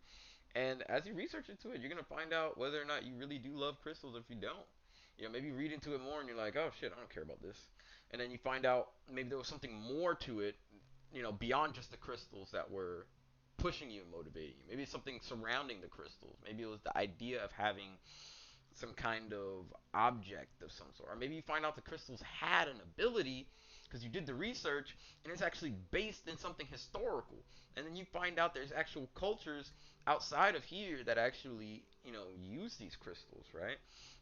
And as you research into it, you're going to find out whether or not you really do love crystals or if you don't. Maybe you read into it more and you're like, oh shit, I don't care about this. And then you find out maybe there was something more to it, beyond just the crystals that were pushing you and motivating you. Maybe it's something surrounding the crystals. Maybe it was the idea of having some kind of object of some sort. Or maybe you find out the crystals had an ability because you did the research and it's actually based in something historical. And then you find out there's actual cultures outside of here that actually, use these crystals, right?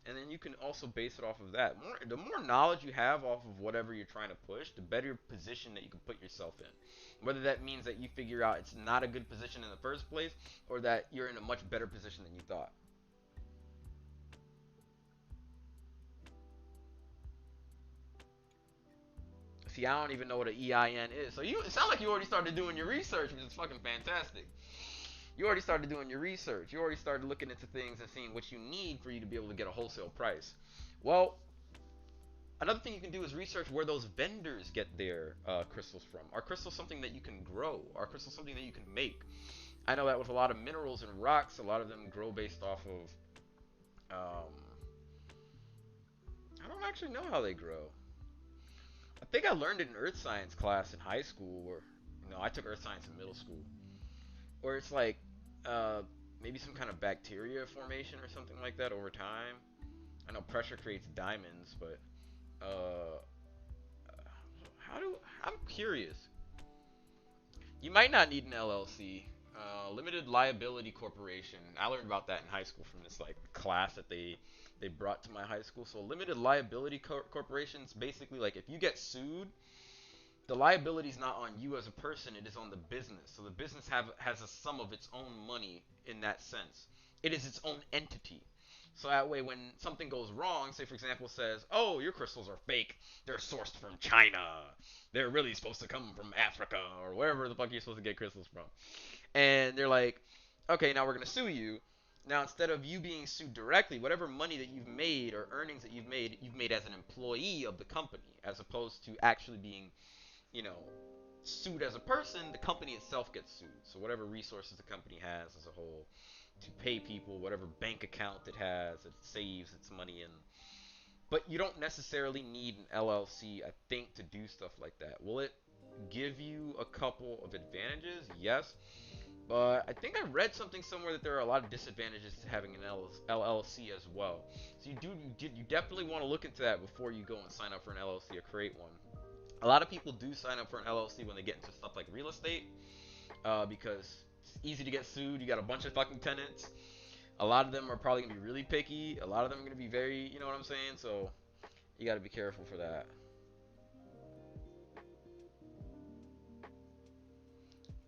And then you can also base it off of that. The more knowledge you have off of whatever you're trying to push, the better position that you can put yourself in. Whether that means that you figure out it's not a good position in the first place or that you're in a much better position than you thought. See, I don't even know what an EIN is. So it sounds like you already started doing your research, which is fucking fantastic. You already started doing your research. You already started looking into things and seeing what you need for you to be able to get a wholesale price. Well, another thing you can do is research where those vendors get their crystals from. Are crystals something that you can grow? Are crystals something that you can make? I know that with a lot of minerals and rocks, a lot of them grow based off of. I don't actually know how they grow. I think I learned it in earth science class in high school, or I took earth science in middle school, where it's like uh, maybe some kind of bacteria formation or something like that over time. I know pressure creates diamonds, but uh, I'm curious. You might not need an LLC. Limited liability corporation. I learned about that in high school from this like class that they brought to my high school. So limited liability corporations basically like if you get sued, the liability is not on you as a person, it is on the business. So the business has a sum of its own money in that sense. It is its own entity. So that way, when something goes wrong, say for example says, "Oh, your crystals are fake. They're sourced from China. They're really supposed to come from Africa or wherever the fuck you're supposed to get crystals from," and they're like, "Okay, now we're gonna sue you." Now instead of you being sued directly, whatever money that you've made or earnings that you've made as an employee of the company, as opposed to actually being you know, sued as a person, the company itself gets sued. So whatever resources the company has as a whole to pay people, whatever bank account it has, it saves its money in. But you don't necessarily need an LLC, I think, to do stuff like that. Will it give you a couple of advantages? Yes. But I think I read something somewhere that there are a lot of disadvantages to having an LLC as well. So you definitely want to look into that before you go and sign up for an LLC or create one. A lot of people do sign up for an LLC when they get into stuff like real estate, because it's easy to get sued. You got a bunch of fucking tenants. A lot of them are probably gonna be really picky. A lot of them are gonna be very, you know what I'm saying? So you got to be careful for that.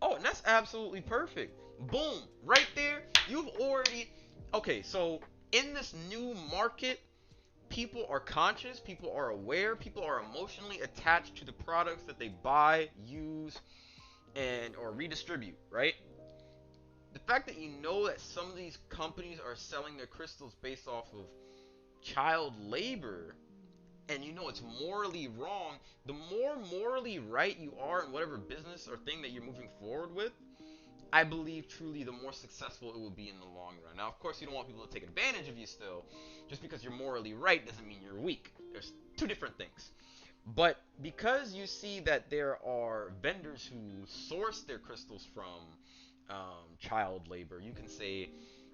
Oh, and that's absolutely perfect. Boom, right there. You've already. Okay, so in this new market, people are conscious, people are aware, people are emotionally attached to the products that they buy, use, and or redistribute, right? The fact that you know that some of these companies are selling their crystals based off of child labor and you know it's morally wrong, the more morally right you are in whatever business or thing that you're moving forward with, I believe truly the more successful it will be in the long run. Now, of course, you don't want people to take advantage of you still. Just because you're morally right doesn't mean you're weak. There's two different things. But because you see that there are vendors who source their crystals from child labor, you can say,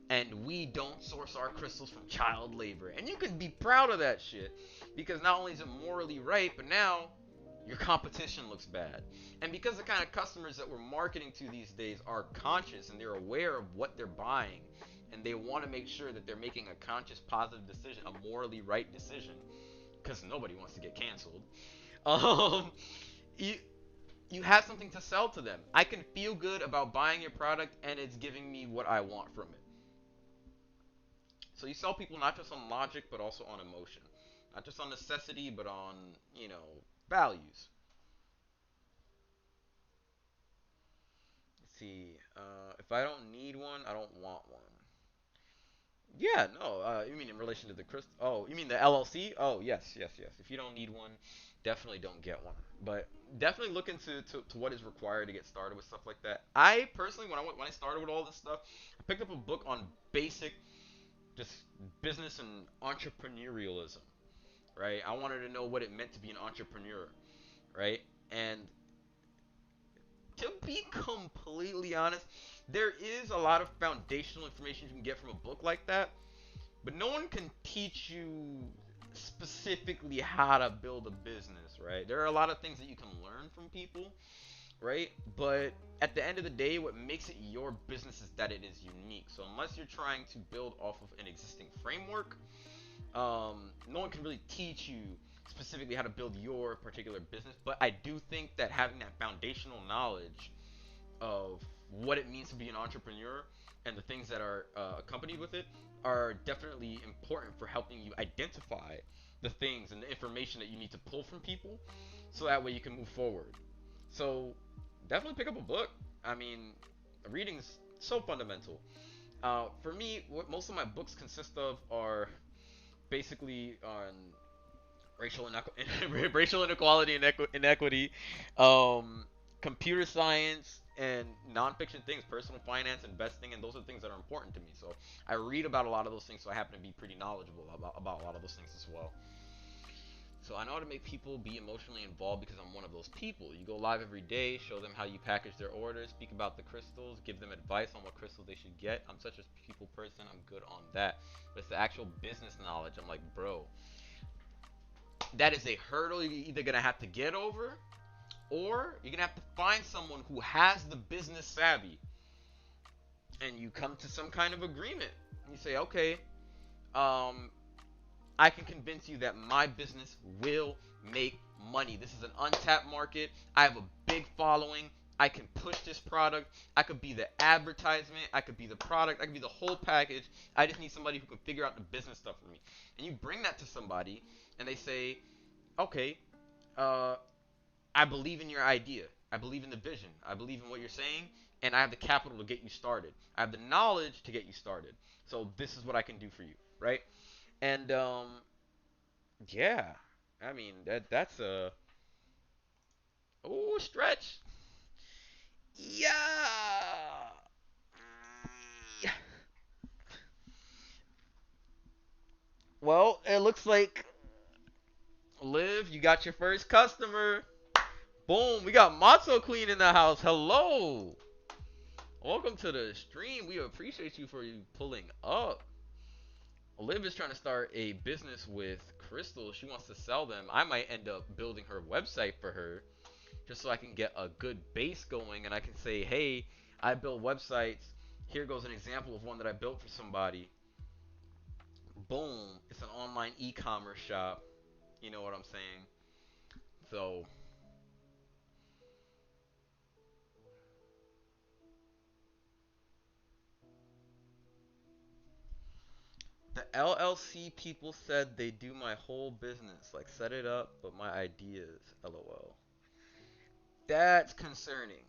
and we don't source our crystals from child labor. And you can be proud of that shit because not only is it morally right, but now your competition looks bad. And because the kind of customers that we're marketing to these days are conscious and they're aware of what they're buying and they want to make sure that they're making a conscious positive decision, a morally right decision, because nobody wants to get canceled. Um, you you have something to sell to them. I can feel good about buying your product and it's giving me what I want from it. So you sell people not just on logic but also on emotion. Not just on necessity but on, values. Let's see. If I don't need one, I don't want one. Yeah, no. You mean in relation to the crystal? Oh, you mean the LLC? Oh, yes, yes, yes. If you don't need one, definitely don't get one. But definitely look into to what is required to get started with stuff like that. I personally, when I started with all this stuff, I picked up a book on basic just business and entrepreneurialism, right? I wanted to know what it meant to be an entrepreneur, right? And to be completely honest, there is a lot of foundational information you can get from a book like that, but no one can teach you specifically how to build a business, right? There are a lot of things that you can learn from people, right? But at the end of the day, what makes it your business is that it is unique. So unless you're trying to build off of an existing framework, no one can really teach you specifically how to build your particular business. But I do think that having that foundational knowledge of what it means to be an entrepreneur and the things that are accompanied with it are definitely important for helping you identify the things and the information that you need to pull from people so that way you can move forward. So definitely pick up a book. I mean, reading's so fundamental. For me, what most of my books consist of are basically on racial inequality and inequity, um, computer science, and nonfiction things, personal finance, investing, and those are things that are important to me. So I read about a lot of those things, so I happen to be pretty knowledgeable about a lot of those things as well. So I know how to make people be emotionally involved because I'm one of those people. You go live every day, show them how you package their orders, speak about the crystals, give them advice on what crystals they should get. I'm such a people person, I'm good on that. But it's the actual business knowledge. I'm like, bro, that is a hurdle you're either gonna have to get over, or you're gonna have to find someone who has the business savvy, and you come to some kind of agreement. You say, okay, um, I can convince you that my business will make money. This is an untapped market. I have a big following. I can push this product. I could be the advertisement. I could be the product. I could be the whole package. I just need somebody who can figure out the business stuff for me. And you bring that to somebody, and they say, okay, uh, I believe in your idea. I believe in the vision. I believe in what you're saying, and I have the capital to get you started. I have the knowledge to get you started. So this is what I can do for you, right? And yeah, I mean that's a stretch. Yeah. Yeah. Well, it looks like Liv, you got your first customer. Boom, we got Matzo Queen in the house. Hello. Welcome to the stream. We appreciate you for you pulling up. Liv is trying to start a business with crystals. She wants to sell them. I might end up building her website for her just so I can get a good base going and I can say, hey, I build websites. Here goes an example of one that I built for somebody. Boom. It's an online e-commerce shop. You know what I'm saying? So the LLC people said they do my whole business, like set it up, but my ideas, LOL. That's concerning.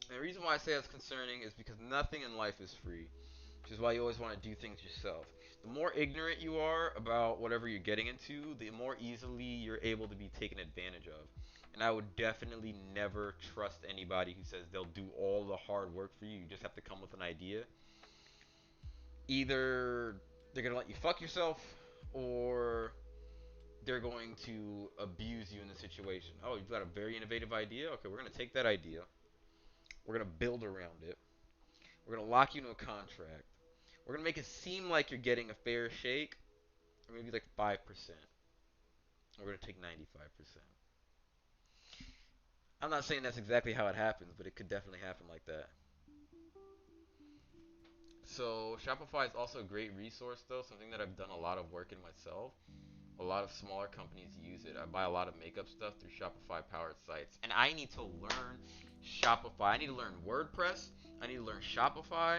And the reason why I say that's concerning is because nothing in life is free, which is why you always want to do things yourself. The more ignorant you are about whatever you're getting into, the more easily you're able to be taken advantage of. And I would definitely never trust anybody who says they'll do all the hard work for you. You just have to come with an idea. Either they're going to let you fuck yourself, or they're going to abuse you in the situation. Oh, you've got a very innovative idea? Okay, we're going to take that idea. We're going to build around it. We're going to lock you into a contract. We're going to make it seem like you're getting a fair shake, or maybe like 5%. We're going to take 95%. I'm not saying that's exactly how it happens, but it could definitely happen like that. So Shopify is also a great resource, though, something that I've done a lot of work in myself. A lot of smaller companies use it. I buy a lot of makeup stuff through Shopify powered sites. And I need to learn Shopify. I need to learn WordPress. I need to learn Shopify.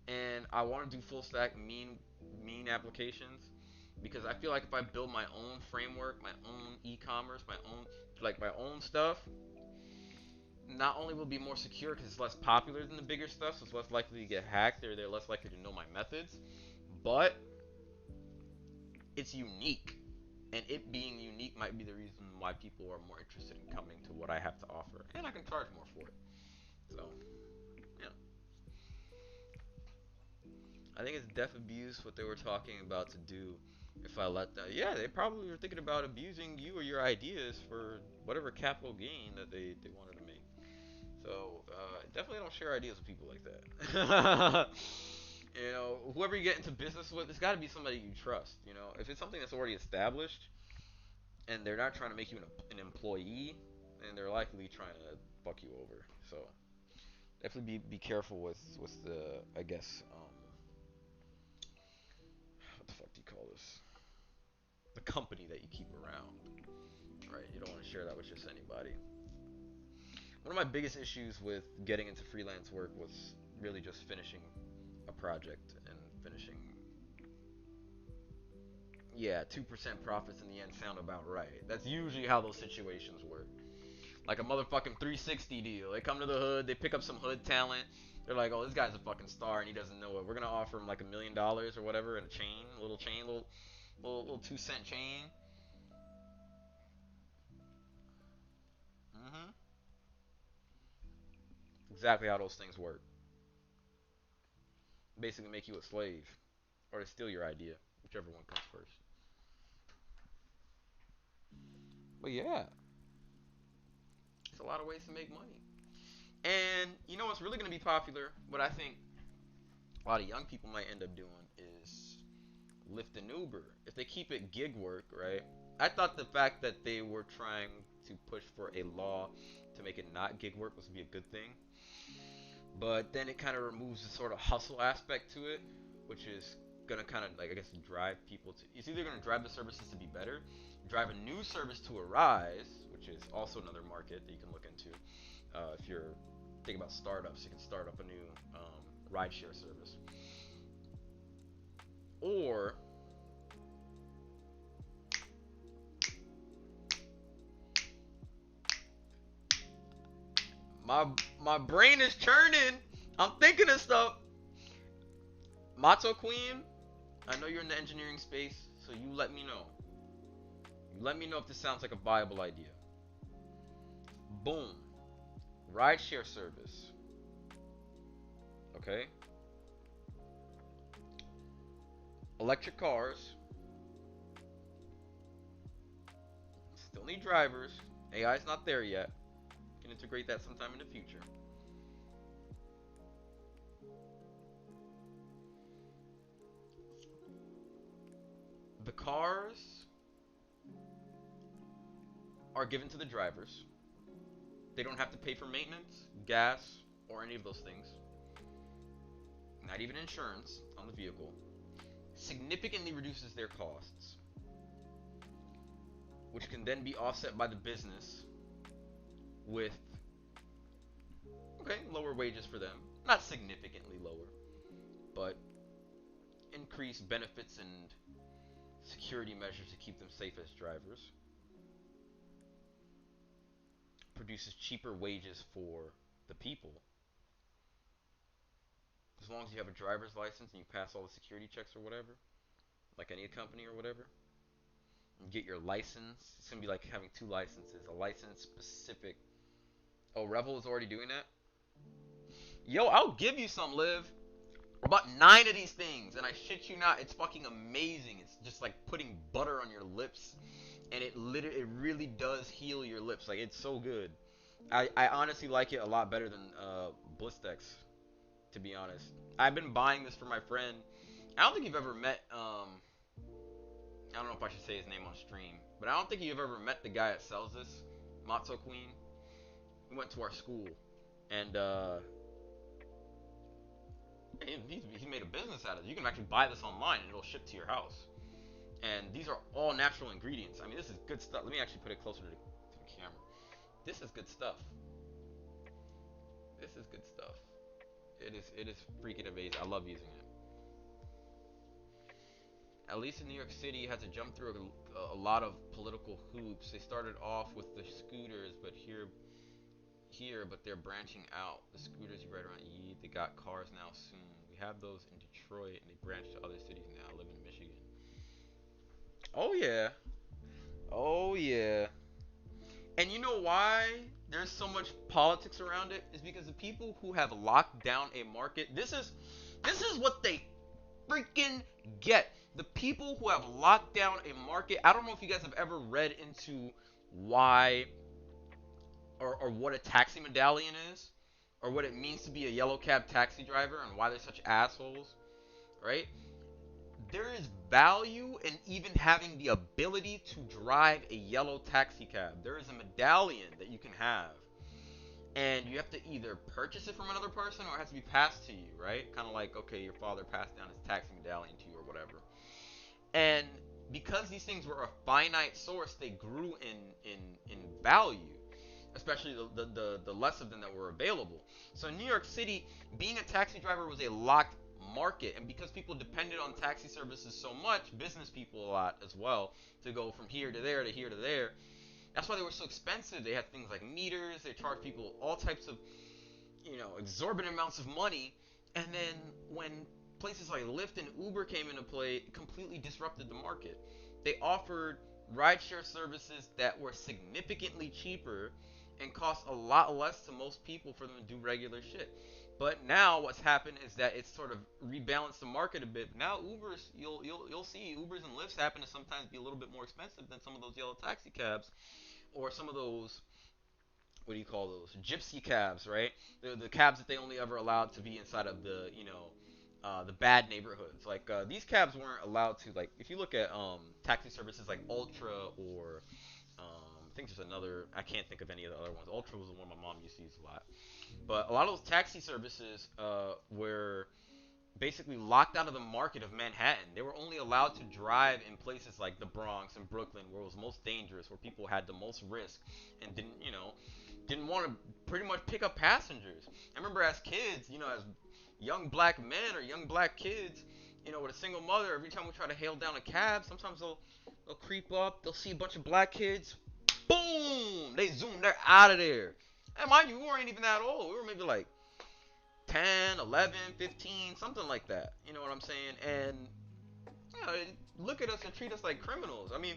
And I want to do full stack mean applications because I feel like if I build my own framework, my own e-commerce, my own stuff, not only will it be more secure because it's less popular than the bigger stuff, so it's less likely to get hacked, or they're less likely to know my methods, but it's unique. And it being unique might be the reason why people are more interested in coming to what I have to offer. And I can charge more for it. So, yeah. I think it's death abuse what they were talking about to do if I let them. Yeah, they probably were thinking about abusing you or your ideas for whatever capital gain that they wanted to make. So definitely don't share ideas with people like that. You know, whoever you get into business with, it's got to be somebody you trust. You know, if it's something that's already established and they're not trying to make you an employee, then they're likely trying to fuck you over. So definitely be careful with the, I guess, what the fuck do you call this? The company that you keep around, right? You don't want to share that with just anybody. One of my biggest issues with getting into freelance work was really just finishing a project and finishing. Yeah, 2% profits in the end sound about right. That's usually how those situations work. Like a motherfucking 360 deal. They come to the hood, they pick up some hood talent. They're like, oh, this guy's a fucking star and he doesn't know it. We're gonna offer him like $1 million or whatever in a chain, little chain, little 2 cent chain. Hmm. Exactly how those things work. Basically, make you a slave or to steal your idea, whichever one comes first. But yeah, it's a lot of ways to make money. And you know what's really gonna be popular? What I think a lot of young people might end up doing is Lyft and Uber. If they keep it gig work, right? I thought the fact that they were trying to push for a law to make it not gig work was to be a good thing. But then it kind of removes the sort of hustle aspect to it, which is gonna kind of like I guess drive people to. It's either gonna drive the services to be better, drive a new service to arise, which is also another market that you can look into. If you're thinking about startups, you can start up a new rideshare service, or my my brain is churning. I'm thinking of stuff. Mato Queen, I know you're in the engineering space, so you let me know. You let me know if this sounds like a viable idea. Boom. Rideshare service. Okay. Electric cars. Still need drivers. AI is not there yet. Can integrate that sometime in the future. The cars are given to the drivers. They don't have to pay for maintenance, gas, or any of those things. Not even insurance on the vehicle. Significantly reduces their costs, which can then be offset by the business with, okay, lower wages for them. Not significantly lower, but increased benefits and security measures to keep them safe as drivers. Produces cheaper wages for the people. As long as you have a driver's license and you pass all the security checks or whatever, like any company or whatever, and get your license. It's gonna be like having two licenses. A license specific. Oh, Revel is already doing that? Yo, I'll give you some, Liv. About 9 of these things, and I shit you not, it's fucking amazing. It's just like putting butter on your lips, and it really does heal your lips. Like it's so good. I honestly like it a lot better than Blistex, to be honest. I've been buying this for my friend. I don't think you've ever met I don't know if I should say his name on stream, but I don't think you've ever met the guy that sells this, Matzo Queen. He went to our school, and he made a business out of it. You can actually buy this online, and it'll ship to your house. And these are all natural ingredients. I mean, this is good stuff. Let me actually put it closer to the camera. This is good stuff. This is good stuff. It is freaking amazing. I love using it. At least in New York City, you had to jump through a lot of political hoops. They started off with the scooters, but but they're branching out. The scooters you ride around, they got cars now soon. We have those in Detroit, and they branch to other cities now. I live in Michigan. Oh yeah, oh yeah. And you know why there's so much politics around it is because the people who have locked down a market. This is what they freaking get. The people who have locked down a market. I don't know if you guys have ever read into why or what a taxi medallion is, or what it means to be a yellow cab taxi driver, and why they're such assholes, right? There is value in even having the ability to drive a yellow taxi cab. There is a medallion that you can have, and you have to either purchase it from another person or it has to be passed to you, right? Kind of like, okay, your father passed down his taxi medallion to you or whatever. And because these things were a finite source, they grew in value, especially the less of them that were available. So in New York City, being a taxi driver was a locked market, and because people depended on taxi services so much, business people a lot as well, to go from here to there to here to there. That's why they were so expensive. They had things like meters. They charged people all types of, exorbitant amounts of money. And then when places like Lyft and Uber came into play, it completely disrupted the market. They offered rideshare services that were significantly cheaper and cost a lot less to most people for them to do regular shit. But now what's happened is that it's sort of rebalanced the market a bit. Now Ubers, you'll see Ubers and Lyfts happen to sometimes be a little bit more expensive than some of those yellow taxi cabs, or some of those, what do you call those, gypsy cabs, right? The cabs that they only ever allowed to be inside of the bad neighborhoods. Like these cabs weren't allowed to, like, if you look at taxi services like Ultra, or I think there's another, I can't think of any of the other ones. Ultra was the one my mom used to use a lot. But a lot of those taxi services were basically locked out of the market of Manhattan. They were only allowed to drive in places like the Bronx and Brooklyn, where it was most dangerous, where people had the most risk and didn't want to pretty much pick up passengers. I remember as kids, as young black men or young black kids, with a single mother, every time we try to hail down a cab, sometimes they'll creep up, they'll see a bunch of black kids, boom, they zoom, they're out of there. And mind you, we weren't even that old. We were maybe like 10, 11, 15, something like that. You know what I'm saying? And look at us and treat us like criminals. I mean,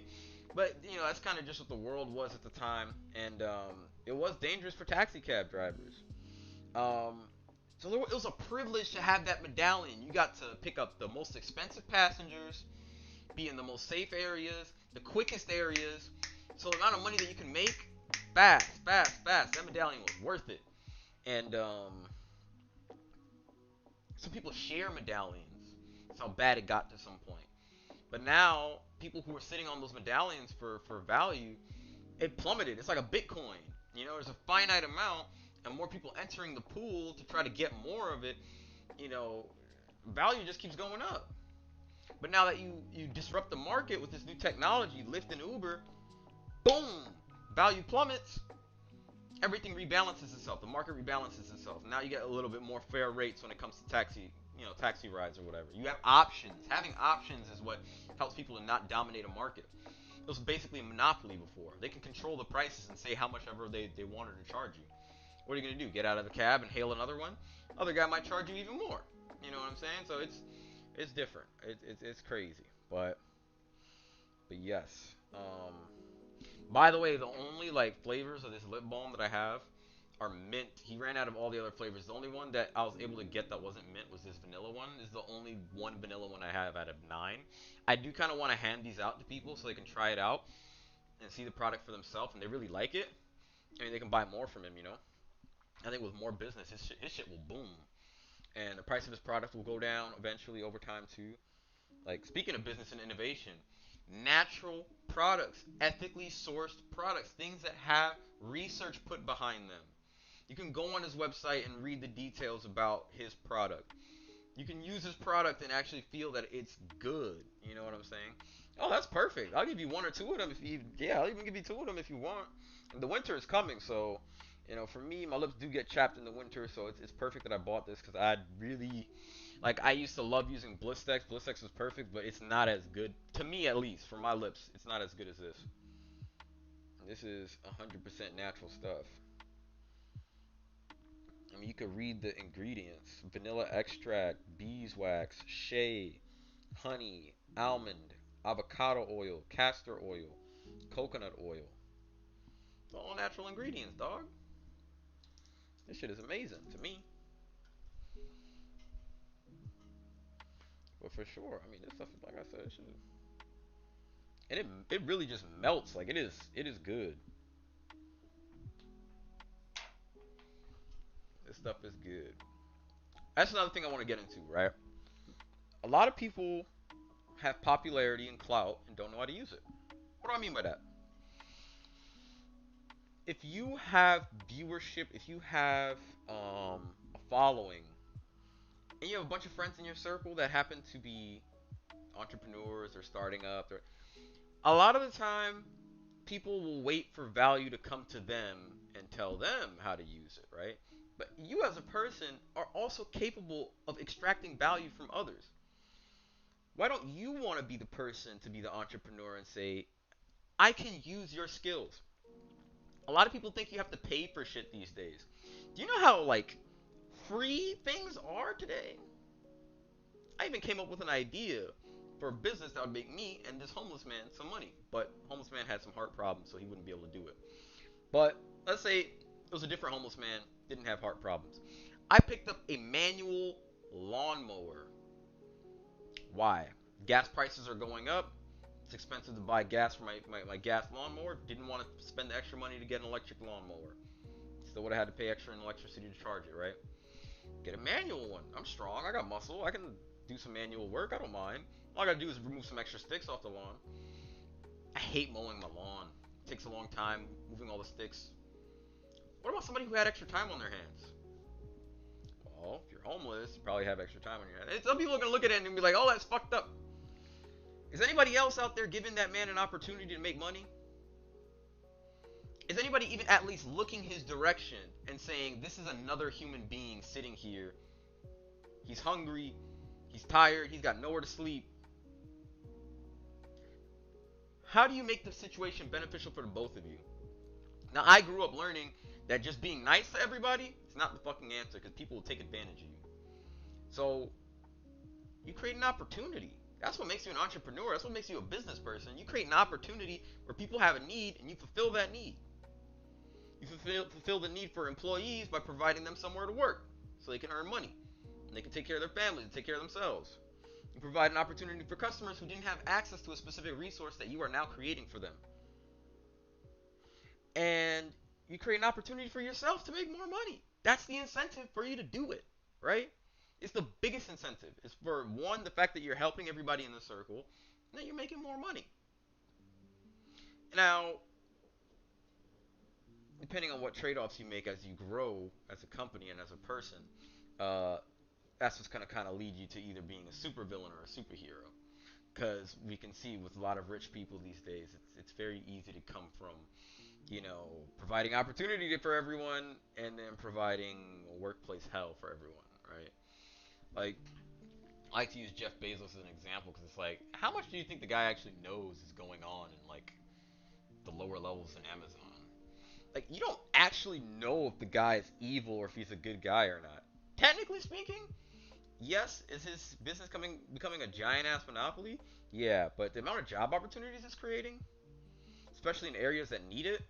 but that's kind of just what the world was at the time, and it was dangerous for taxi cab drivers. Um, so it was a privilege to have that medallion. You got to pick up the most expensive passengers, be in the most safe areas, the quickest areas. So the amount of money that you can make, fast, fast, fast. That medallion was worth it. And some people share medallions. That's how bad it got to some point. But now, people who are sitting on those medallions for value, it plummeted. It's like a Bitcoin. There's a finite amount, and more people entering the pool to try to get more of it, you know, value just keeps going up. But now that you disrupt the market with this new technology, Lyft and Uber, boom, value plummets. Everything rebalances itself. The market rebalances itself. Now you get a little bit more fair rates when it comes to taxi rides or whatever. You have options. Having options is what helps people to not dominate a market. It was basically a monopoly before. They can control the prices and say how much ever they wanted to charge you. What are you gonna do? Get out of the cab and hail another one? Other guy might charge you even more. You know what I'm saying? So it's different. It's crazy. But yes. By the way, the only like flavors of this lip balm that I have are mint. He ran out of all the other flavors. The only one that I was able to get that wasn't mint was this vanilla one. This is the only one vanilla one I have out of 9. I do kind of want to hand these out to people so they can try it out and see the product for themselves, and they really like it. I mean, they can buy more from him. I think with more business, his shit will boom, and the price of his product will go down eventually over time too. Like, speaking of business and innovation, natural products, ethically sourced products, things that have research put behind them. You can go on his website and read the details about his product. You can use his product and actually feel that it's good. You know what I'm saying? Oh, that's perfect. I'll give you one or two of them if you. Yeah, I'll even give you two of them if you want. And the winter is coming, so for me, my lips do get chapped in the winter, so it's perfect that I bought this because I really like. I used to love using Blistex. Blistex was perfect, but it's not as good to me, at least for my lips. It's not as good as this. This is 100% natural stuff. I mean, you could read the ingredients: vanilla extract, beeswax, shea, honey, almond, avocado oil, castor oil, coconut oil. It's all natural ingredients, dog. This shit is amazing to me. But for sure, I mean, this stuff, like I said, shit, and it really just melts. Like it is good. This stuff is good. That's another thing I want to get into, right? A lot of people have popularity and clout and don't know how to use it. What do I mean by that? If you have viewership, if you have a following, and you have a bunch of friends in your circle that happen to be entrepreneurs or starting up, or a lot of the time people will wait for value to come to them and tell them how to use it, right? But you as a person are also capable of extracting value from others. Why don't you want to be the person to be the entrepreneur and say, I can use your skills? A lot of people think you have to pay for shit these days. Do you know how like free things are today? I even came up with an idea for a business that would make me and this homeless man some money. But homeless man had some heart problems, so he wouldn't be able to do it. But let's say it was a different homeless man, didn't have heart problems. I picked up a manual lawnmower. Why? Gas prices are going up. It's expensive to buy gas for my gas lawnmower. Didn't want to spend the extra money to get an electric lawnmower. Still would have had to pay extra in electricity to charge it, right? Get a manual one. I'm strong. I got muscle. I can do some manual work. I don't mind. All I gotta do is remove some extra sticks off the lawn. I hate mowing my lawn. It takes a long time moving all the sticks. What about somebody who had extra time on their hands? Well, if you're homeless, you probably have extra time on your hands. And some people are gonna look at it and be like, "Oh, that's fucked up." Is anybody else out there giving that man an opportunity to make money? Is anybody even at least looking his direction and saying, "This is another human being sitting here. He's hungry. He's tired. He's got nowhere to sleep." How do you make the situation beneficial for the both of you? Now, I grew up learning that just being nice to everybody is not the fucking answer because people will take advantage of you. So, you create an opportunity. That's what makes you an entrepreneur. That's what makes you a business person. You create an opportunity where people have a need and you fulfill that need. You fulfill the need for employees by providing them somewhere to work so they can earn money and they can take care of their families and take care of themselves. You provide an opportunity for customers who didn't have access to a specific resource that you are now creating for them. And you create an opportunity for yourself to make more money. That's the incentive for you to do it, right? It's the biggest incentive. It's for one, the fact that you're helping everybody in the circle, and that you're making more money. Now, depending on what trade-offs you make as you grow as a company and as a person, uh, that's what's gonna kind of lead you to either being a supervillain or a superhero. Because we can see with a lot of rich people these days, it's very easy to come from, providing opportunity for everyone and then providing workplace hell for everyone, right? Like, I like to use Jeff Bezos as an example because it's like, how much do you think the guy actually knows is going on in like the lower levels in Amazon? Like, you don't actually know if the guy is evil or if he's a good guy or not. Technically speaking, yes, is his business becoming a giant ass monopoly? Yeah, but the amount of job opportunities it's creating, especially in areas that need it,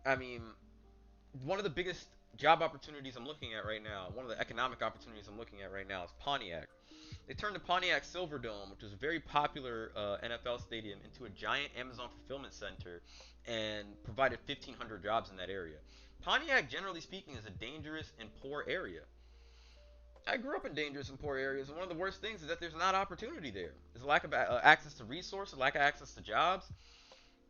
I mean, one of the biggest job opportunities I'm looking at right now, one of the economic opportunities I'm looking at right now is Pontiac. They turned the Pontiac Silverdome, which was a very popular NFL stadium, into a giant Amazon fulfillment center and provided 1,500 jobs in that area. Pontiac, generally speaking, is a dangerous and poor area. I grew up in dangerous and poor areas, and one of the worst things is that there's not opportunity there. There's a lack of access to resources, lack of access to jobs.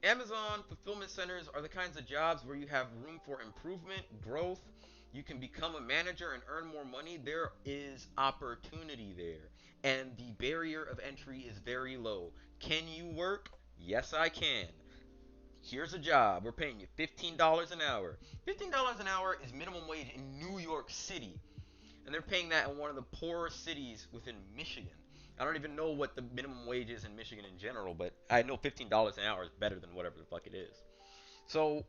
Amazon fulfillment centers are the kinds of jobs where you have room for improvement, growth. You can become a manager and earn more money. There is opportunity there. And the barrier of entry is very low. Can you work? Yes, I can. Here's a job. We're paying you $15 an hour. $15 an hour is minimum wage in New York City. And they're paying that in one of the poorest cities within Michigan. I don't even know what the minimum wage is in Michigan in general, but I know $15 an hour is better than whatever the fuck it is. So,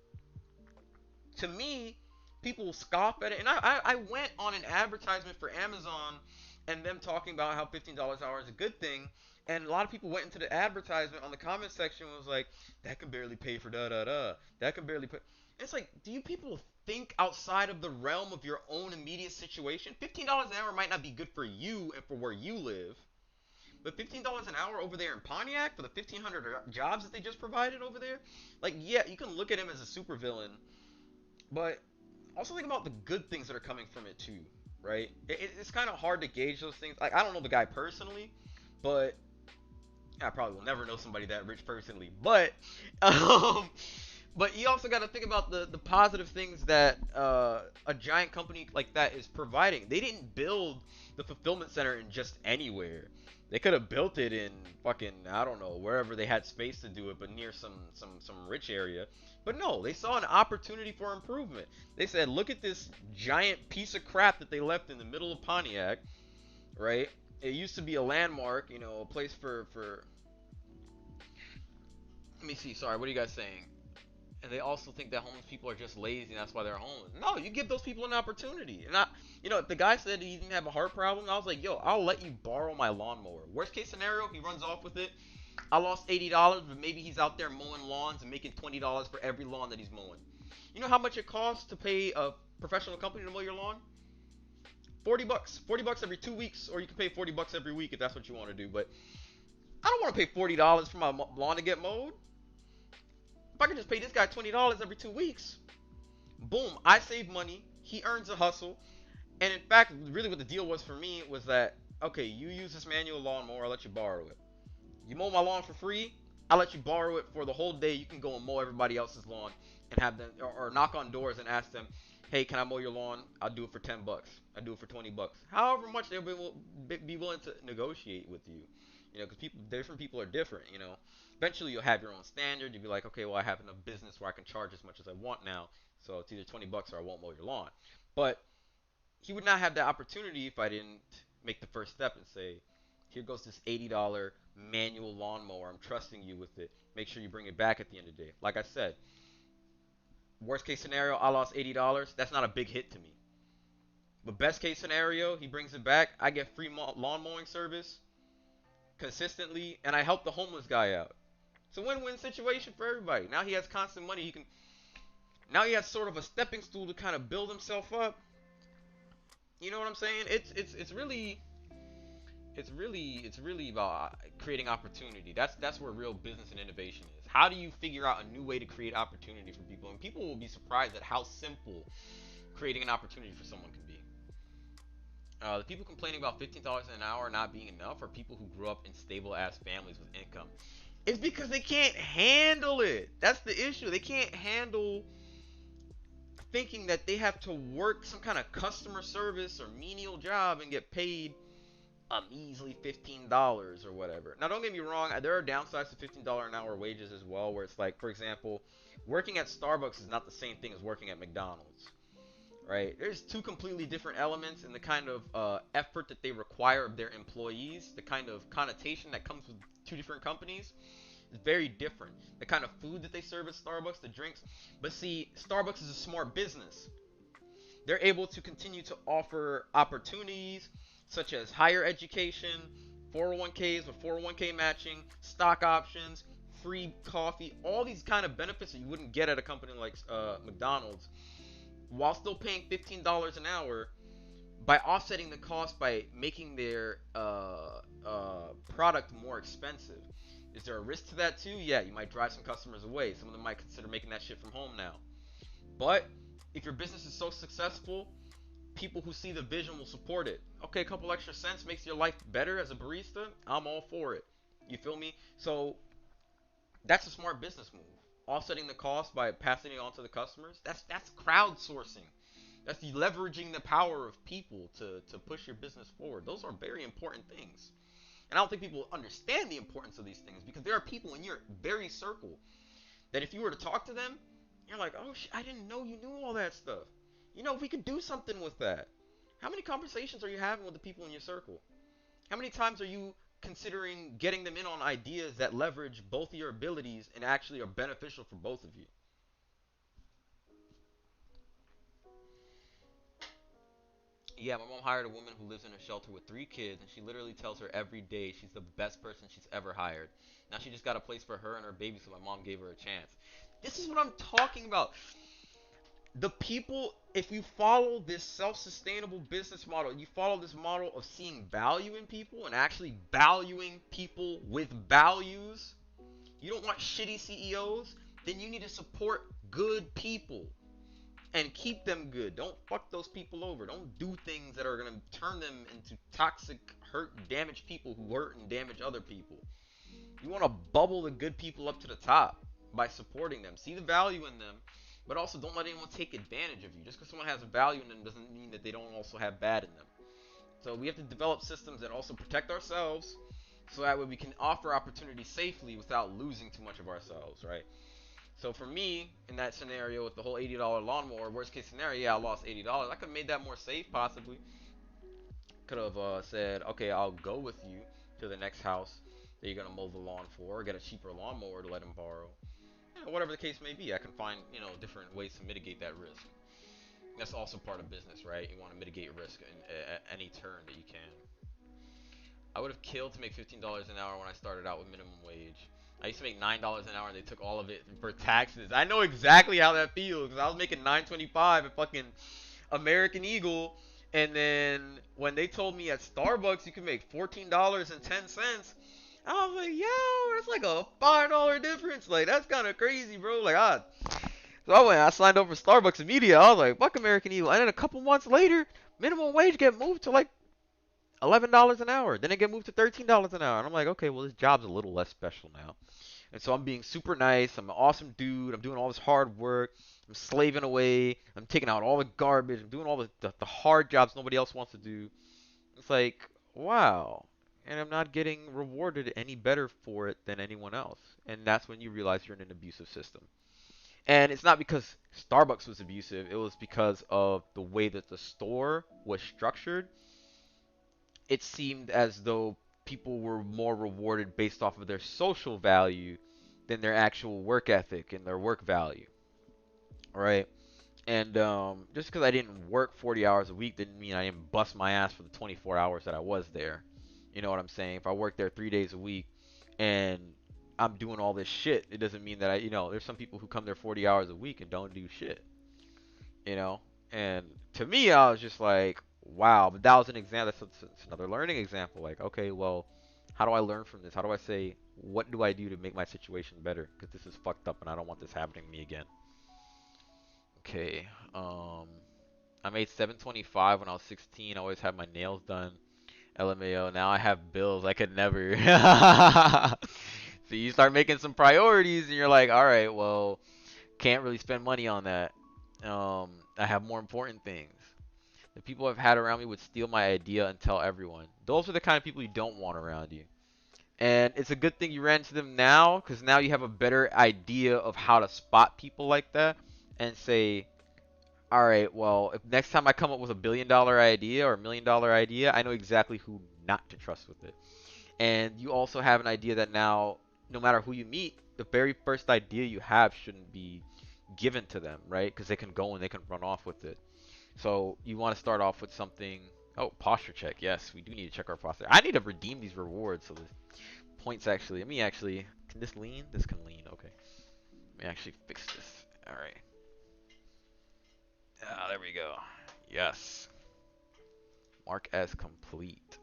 to me, people scoff at it. And I went on an advertisement for Amazon and them talking about how $15 an hour is a good thing. And a lot of people went into the advertisement on the comment section and was like, that can barely pay for da da da. That can barely pay. It's like, do you people think outside of the realm of your own immediate situation? $15 an hour might not be good for you and for where you live. But $15 an hour over there in Pontiac for the 1,500 jobs that they just provided over there, like yeah, you can look at him as a supervillain, but also think about the good things that are coming from it too, right? It's kind of hard to gauge those things. Like I don't know the guy personally, but I probably will never know somebody that rich personally. Um, but you also got to think about the positive things that a giant company like that is providing. They didn't build the fulfillment center in just anywhere. They could have built it in fucking I don't know wherever they had space to do it, but near some rich area. But no, they saw an opportunity for improvement. They said, look at this giant piece of crap that they left in the middle of Pontiac, right? It used to be a landmark, you know, a place for. Let me see. Sorry, what are you guys saying? And they also think that homeless people are just lazy and that's why they're homeless. No, you give those people an opportunity. And if the guy said he didn't have a heart problem, I was like, yo, I'll let you borrow my lawnmower. Worst case scenario, he runs off with it. I lost $80, but maybe he's out there mowing lawns and making $20 for every lawn that he's mowing. You know how much it costs to pay a professional company to mow your lawn? $40. $40 every 2 weeks, or you can pay $40 every week if that's what you want to do. But I don't want to pay $40 for my lawn to get mowed. If I could just pay this guy $20 every 2 weeks, boom, I save money. He earns a hustle. And in fact, really what the deal was for me was that, okay, you use this manual lawnmower, I'll let you borrow it. You mow my lawn for free, I'll let you borrow it for the whole day. You can go and mow everybody else's lawn and have them, or knock on doors and ask them, hey, can I mow your lawn? I'll do it for $10. I'll do it for $20. However much they'll be willing to negotiate with you. Because different people are different. Eventually you'll have your own standard. You'll be like, okay, well, I have enough business where I can charge as much as I want now. So it's either $20 or I won't mow your lawn. But he would not have the opportunity if I didn't make the first step and say, here goes this $80 manual lawnmower. I'm trusting you with it. Make sure you bring it back at the end of the day. Like I said, worst case scenario, I lost $80. That's not a big hit to me. But best case scenario, he brings it back. I get free lawn mowing service consistently, and I help the homeless guy out. It's a win-win situation for everybody. Now he has constant money. Now he has sort of a stepping stool to kind of build himself up. You know what I'm saying? It's really about creating opportunity. That's where real business and innovation is. How do you figure out a new way to create opportunity for people? And people will be surprised at how simple creating an opportunity for someone can be. The people complaining about $15 an hour not being enough are people who grew up in stable ass families with income. It's because they can't handle it. That's the issue. They can't handle thinking that they have to work some kind of customer service or menial job and get paid a measly $15 or whatever. Now, don't get me wrong, there are downsides to $15 an hour wages as well, where it's like, for example, working at Starbucks is not the same thing as working at McDonald's, right? There's two completely different elements in the kind of effort that they require of their employees, the kind of connotation that comes with two different companies. Is very different. The kind of food that they serve at Starbucks, the drinks. But see, Starbucks is a smart business. They're able to continue to offer opportunities such as higher education, 401ks with 401k matching, stock options, free coffee, all these kind of benefits that you wouldn't get at a company like McDonald's, while still paying $15 an hour by offsetting the cost by making their product more expensive. Is there a risk to that too? Yeah, you might drive some customers away. Some of them might consider making that shit from home now. But if your business is so successful, people who see the vision will support it. Okay, a couple extra cents makes your life better as a barista. I'm all for it. You feel me? So that's a smart business move. Offsetting the cost by passing it on to the customers. That's crowdsourcing. That's the leveraging the power of people to push your business forward. Those are very important things. And I don't think people understand the importance of these things because there are people in your very circle that if you were to talk to them, you're like, oh, I didn't know you knew all that stuff. We could do something with that. How many conversations are you having with the people in your circle? How many times are you considering getting them in on ideas that leverage both of your abilities and actually are beneficial for both of you? Yeah, my mom hired a woman who lives in a shelter with 3 kids, and she literally tells her every day she's the best person she's ever hired. Now she just got a place for her and her baby, so my mom gave her a chance. This is what I'm talking about. The people, if you follow this self-sustainable business model, you follow this model of seeing value in people and actually valuing people with values, you don't want shitty CEOs, then you need to support good people and keep them good. Don't fuck those people over. Don't do things that are going to turn them into toxic, hurt, damaged people who hurt and damage other people. You want to bubble the good people up to the top by supporting them. See the value in them, but also don't let anyone take advantage of you. Just because someone has a value in them doesn't mean that they don't also have bad in them. So we have to develop systems that also protect ourselves, so that way we can offer opportunity safely without losing too much of ourselves, right? So for me, in that scenario with the whole $80 lawnmower, worst case scenario, yeah, I lost $80. I could have made that more safe, possibly. Could have said, okay, I'll go with you to the next house that you're gonna mow the lawn for, or get a cheaper lawnmower to let him borrow. Whatever the case may be, I can find different ways to mitigate that risk. That's also part of business, right? You want to mitigate risk at any turn that you can. I would have killed to make $15 an hour when I started out with minimum wage. I used to make $9 an hour and they took all of it for taxes. I know exactly how that feels because I was making 9.25 at fucking American Eagle, and then when they told me at Starbucks you could make $14.10, I was like, yo, that's like a $5 difference. Like that's kind of crazy, bro. So I signed up for Starbucks immediately. I was like, fuck American Eagle. And then a couple months later, minimum wage get moved to like $11 an hour. Then it get moved to $13 an hour. And I'm like, okay, well this job's a little less special now. And so I'm being super nice. I'm an awesome dude. I'm doing all this hard work. I'm slaving away. I'm taking out all the garbage. I'm doing all the hard jobs nobody else wants to do. It's like, wow. And I'm not getting rewarded any better for it than anyone else. And that's when you realize you're in an abusive system. And it's not because Starbucks was abusive, it was because of the way that the store was structured. It seemed as though people were more rewarded based off of their social value than their actual work ethic and their work value, right? And just because I didn't work 40 hours a week didn't mean I didn't bust my ass for the 24 hours that I was there. You know what I'm saying? If I worked there 3 days a week and I'm doing all this shit, it doesn't mean that there's some people who come there 40 hours a week and don't do shit, you know? And to me, I was just like, wow, but that was an example. That's another learning example. Like, okay, well, how do I learn from this? How do I say, what do I do to make my situation better? Because this is fucked up and I don't want this happening to me again. Okay, I made 725 when I was 16. I always had my nails done. LMAO. Now I have bills. I could never. So you start making some priorities, and you're like, all right, well, can't really spend money on that. I have more important things. The people I've had around me would steal my idea and tell everyone. Those are the kind of people you don't want around you. And it's a good thing you ran into them now, because now you have a better idea of how to spot people like that and say, all right, well, if next time I come up with a $1 billion idea or $1 million idea, I know exactly who not to trust with it. And you also have an idea that now, no matter who you meet, the very first idea you have shouldn't be given to them, right? Because they can go and they can run off with it. So you want to start off with something. Oh, posture check. Yes, we do need to check our posture. I need to redeem these rewards. So the points actually. Let me actually. Can this lean? This can lean. Okay. Let me actually fix this. All right. Ah, there we go. Yes. Mark as complete.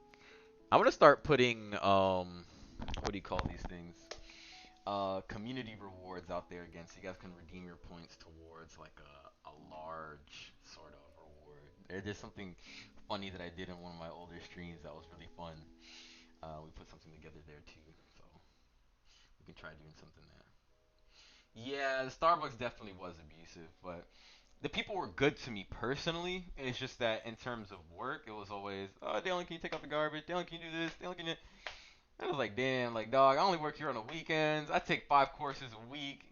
I'm gonna start putting what do you call these things? Community rewards out there again, so you guys can redeem your points towards like a large sort of reward. There's something funny that I did in one of my older streams that was really fun. We put something together there too, so we can try doing something there. Yeah, the Starbucks definitely was abusive, but the people were good to me personally. It's just that in terms of work, it was always, oh, Dylan, can you take out the garbage? Dylan, can you do this? Dylan, can you? I was like, damn, like, dog, I only work here on the weekends. I take 5 courses a week.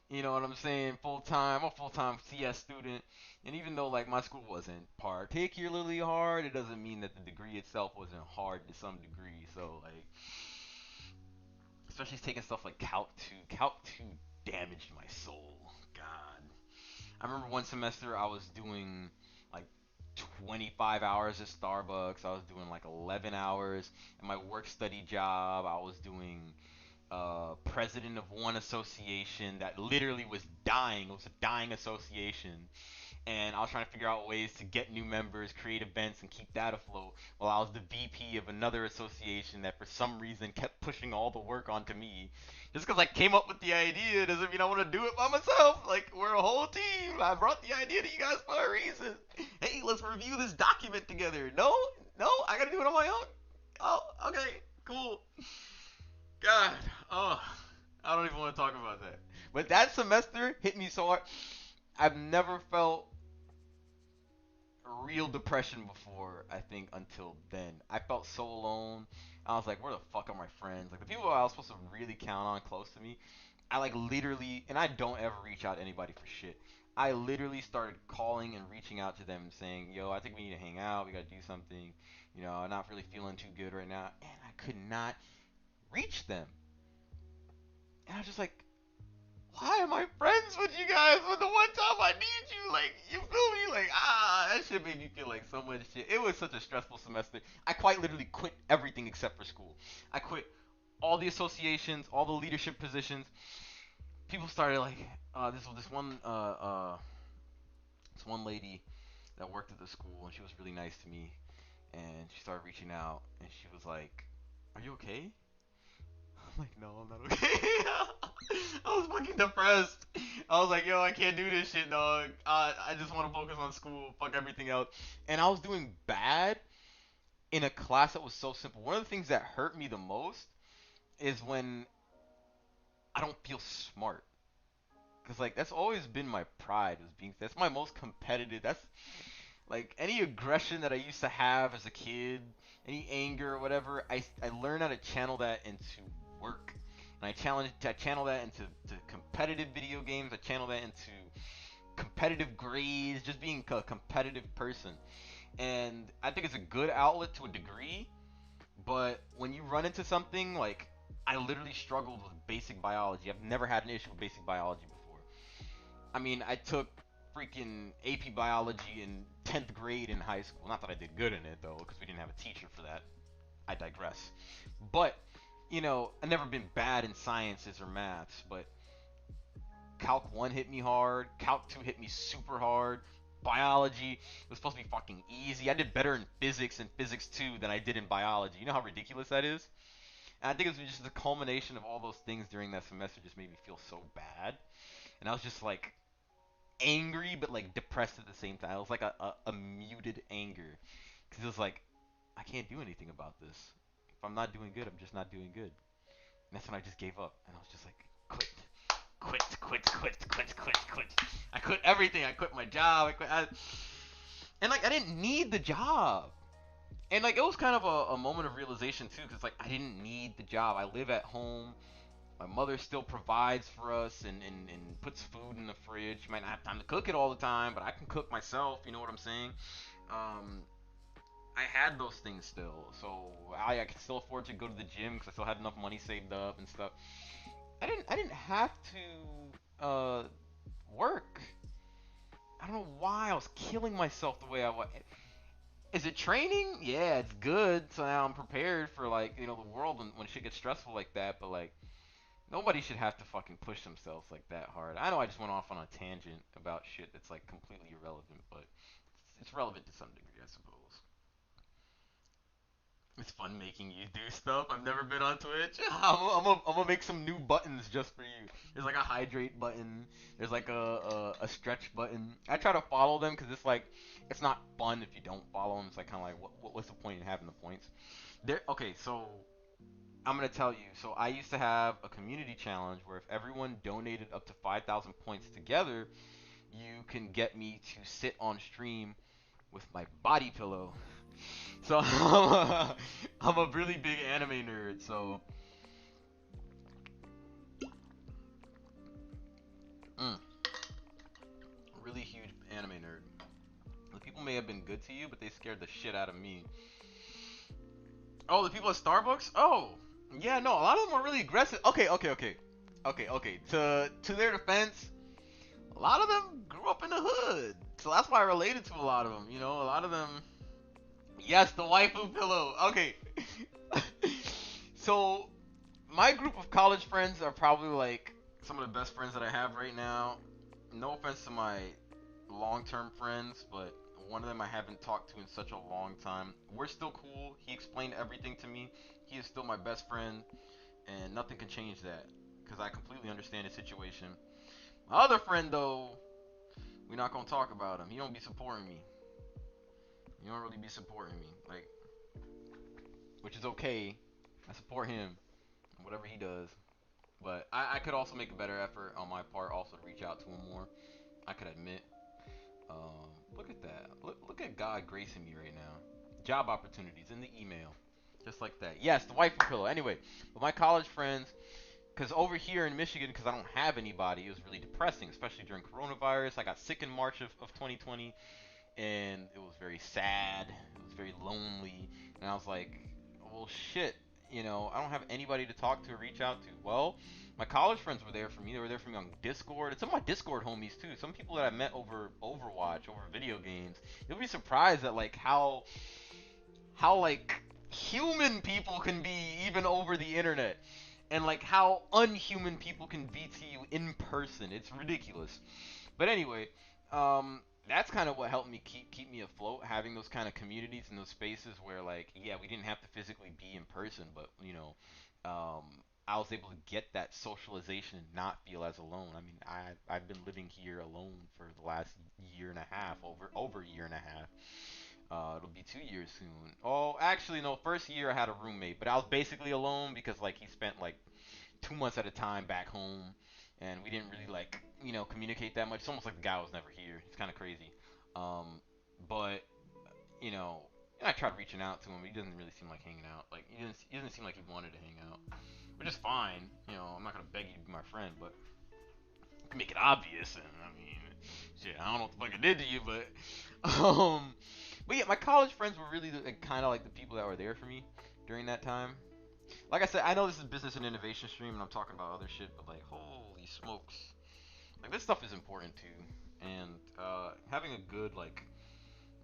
You know what I'm saying? Full time. I'm a full time CS student. And even though, like, my school wasn't particularly hard, it doesn't mean that the degree itself wasn't hard to some degree. So, like, especially taking stuff like Calc 2. Calc 2 damaged my soul. God. I remember one semester I was doing like 25 hours at Starbucks. I was doing like 11 hours at my work study job. I was doing president of one association that literally was dying. It was a dying association. and I was trying to figure out ways to get new members, create events, and keep that afloat. While I was the VP of another association that for some reason kept pushing all the work onto me. Just because I came up with the idea doesn't mean I want to do it by myself. Like, we're a whole team. I brought the idea to you guys for a reason. Hey, let's review this document together. No, no, I gotta do it on my own. Oh, okay, cool. God, oh, I don't even want to talk about that. But that semester hit me so hard. I've never felt real depression before, I think, until then. I felt so alone. I was like, where the fuck are my friends? Like, the people I was supposed to really count on close to me, I like literally, and I don't ever reach out to anybody for shit. I literally started calling and reaching out to them saying, yo, I think we need to hang out. We gotta do something. You know, I'm not really feeling too good right now. And I could not reach them. And I was just like, why am I friends with you guys when the one time I need you? Like, you feel me? Like, that shit made me feel like so much shit. It was such a stressful semester. I quite literally quit everything except for school. I quit all the associations, all the leadership positions. People started like, this one lady that worked at the school, and she was really nice to me. And she started reaching out, and she was like, "Are you okay?" I'm like, no, I'm not okay. I was fucking depressed. I was like, yo, I can't do this shit, dog. I just want to focus on school. Fuck everything else. And I was doing bad in a class that was so simple. One of the things that hurt me the most is when I don't feel smart. Cause like that's always been my pride was being that's my most competitive. That's like any aggression that I used to have as a kid, any anger or whatever, I learned how to channel that into work. And I channel that into competitive video games. I channel that into competitive grades, just being a competitive person. And I think it's a good outlet to a degree, but when you run into something like I literally struggled with basic biology. I've never had an issue with basic biology before. I mean, I took freaking AP biology in 10th grade in high school. Not that I did good in it though, because we didn't have a teacher for that. I digress. But, you know, I've never been bad in sciences or maths, but Calc 1 hit me hard, Calc 2 hit me super hard. Biology was supposed to be fucking easy. I did better in physics and physics 2 than I did in biology. You know how ridiculous that is? And I think it was just the culmination of all those things during that semester just made me feel so bad. And I was just like, angry but like depressed at the same time. It was like a muted anger because it was like I can't do anything about this. If I'm not doing good, I'm just not doing good. And that's when I just gave up and I was just like quit. I quit everything. I quit my job. And like I didn't need the job. And like it was kind of a moment of realization too, because like I didn't need the job. I live at home. My mother still provides for us and puts food in the fridge. She might not have time to cook it all the time, but I can cook myself. You know what I'm saying? Um, I had those things still, so I could still afford to go to the gym because I still had enough money saved up and stuff. I didn't have to work. I don't know why I was killing myself the way I was. Is it training? Yeah, it's good. So now I'm prepared for like the world when shit gets stressful like that. But like nobody should have to fucking push themselves like that hard. I know I just went off on a tangent about shit that's like completely irrelevant, but it's relevant to some degree, I suppose. It's fun making you do stuff. I've never been on Twitch. I'm gonna make some new buttons just for you. There's like a hydrate button. There's like a stretch button. I try to follow them because it's like it's not fun if you don't follow them. It's like kind of like what's the point in having the points? There. Okay, so I'm gonna tell you. So I used to have a community challenge where if everyone donated up to 5,000 points together, you can get me to sit on stream with my body pillow. So I'm a really big anime nerd. So mm, really huge anime nerd. The people may have been good to you, but they scared the shit out of me. Oh, the people at Starbucks? Oh, yeah, no, a lot of them are really aggressive. Okay. To their defense, a lot of them grew up in the hood, so that's why I related to a lot of them. You know, a lot of them. Yes, the waifu pillow. Okay. So my group of college friends are probably like some of the best friends that I have right now. No offense to my long-term friends, but one of them I haven't talked to in such a long time. We're still cool. He explained everything to me. He is still my best friend, and nothing can change that because I completely understand his situation. My other friend, though, we're not gonna talk about him. He don't be supporting me. He don't really be supporting me, like, which is okay. I support him, whatever he does. But I could also make a better effort on my part, also to reach out to him more. I could admit. Look at that. Look at God gracing me right now. Job opportunities in the email, just like that. Yes, the waifu pillow. Anyway, with my college friends, because over here in Michigan, because I don't have anybody, it was really depressing, especially during coronavirus. I got sick in March of 2020, and it was very sad. It was very lonely, and I was like, well, shit. I don't have anybody to talk to or reach out to. Well, my college friends were there for me. They were there for me on Discord. And some of my Discord homies too. Some people that I met over Overwatch, over video games. You'll be surprised at like how like human people can be even over the internet, and like how unhuman people can be to you in person. It's ridiculous. But anyway, that's kind of what helped me keep me afloat, having those kind of communities and those spaces where, like, yeah, we didn't have to physically be in person, but I was able to get that socialization and not feel as alone. I mean, I've been living here alone for the last year and a half, over a year and a half. It'll be 2 years soon. Oh, actually, no. First year I had a roommate, but I was basically alone because like he spent like 2 months at a time back home, and we didn't really like communicate that much. It's almost like the guy was never here. It's kind of crazy. But you know, I tried reaching out to him. He doesn't really seem like hanging out. Like he doesn't seem like he wanted to hang out, which is fine. I'm not gonna beg you to be my friend, but you can make it obvious. And I mean, shit, I don't know what the fuck I did to you, but um, but yeah, my college friends were really kind of like the people that were there for me during that time. Like I said, I know this is business and innovation stream, and I'm talking about other shit, but like, holy smokes, like this stuff is important too. And having a good like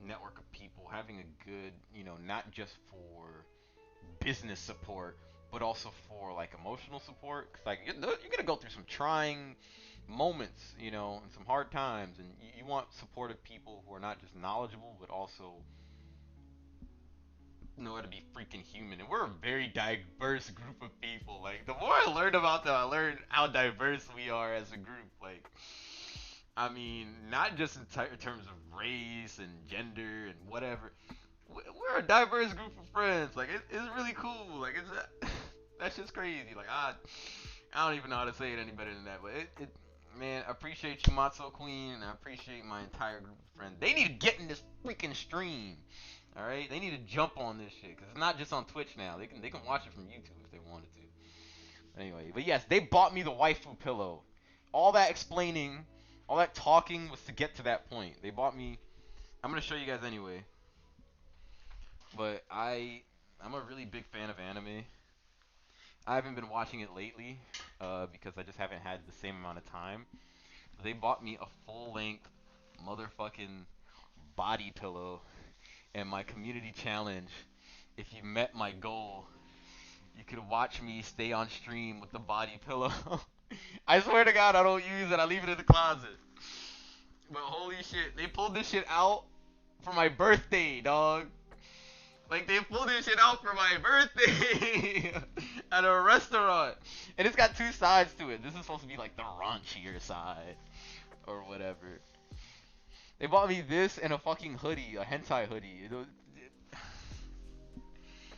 network of people, having a good, not just for business support, but also for like emotional support. Cause like you're gonna go through some trying moments, and some hard times, and you want supportive people who are not just knowledgeable, but also know how to be freaking human. And we're a very diverse group of people. Like the more I learned about them, I learned how diverse we are as a group. Like, I mean, not just in terms of race and gender and whatever. We're a diverse group of friends. Like it's really cool. Like it's that's just crazy. Like I don't even know how to say it any better than that. But man, I appreciate you, Matzo Queen, and I appreciate my entire group of friends. They need to get in this freaking stream. All right, they need to jump on this shit because it's not just on Twitch now. They can watch it from YouTube if they wanted to. Anyway, but yes, they bought me the waifu pillow. All that explaining, all that talking was to get to that point. They bought me. I'm gonna show you guys anyway. But I'm a really big fan of anime. I haven't been watching it lately because I just haven't had the same amount of time. They bought me a full length motherfucking body pillow, and my community challenge. If you met my goal, you could watch me stay on stream with the body pillow. I swear to God, I don't use it. I leave it in the closet. But holy shit, they pulled this shit out for my birthday, dog. Like they pulled this shit out for my birthday at a restaurant, and it's got two sides to it. This is supposed to be like the raunchier side or whatever. They bought me this and a fucking hoodie, a hentai hoodie.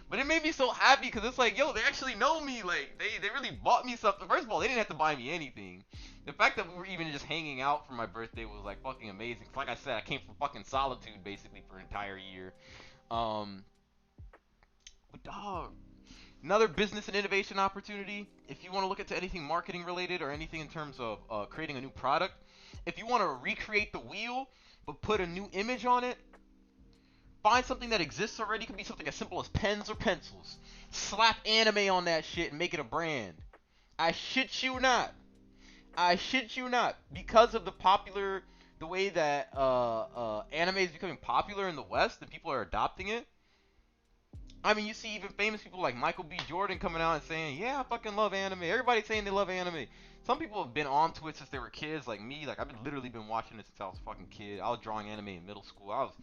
But it made me so happy because it's like, yo, they actually know me. Like, they really bought me something. First of all, they didn't have to buy me anything. The fact that we were even just hanging out for my birthday was like fucking amazing. Like I said, I came from fucking solitude basically for an entire year. Um, but dog, another business and innovation opportunity. If you want to look into anything marketing related or anything in terms of creating a new product, if you want to recreate the wheel but put a new image on it, find something that exists already. It could be something as simple as pens or pencils. Slap anime on that shit and make it a brand. I shit you not. I shit you not. Because of the way that anime is becoming popular in the West and people are adopting it, I mean, you see even famous people like Michael B. Jordan coming out and saying, "Yeah, I fucking love anime." Everybody's saying they love anime. Some people have been onto it since they were kids, like me. Like literally been watching it since I was a fucking kid. I was drawing anime in middle school. I was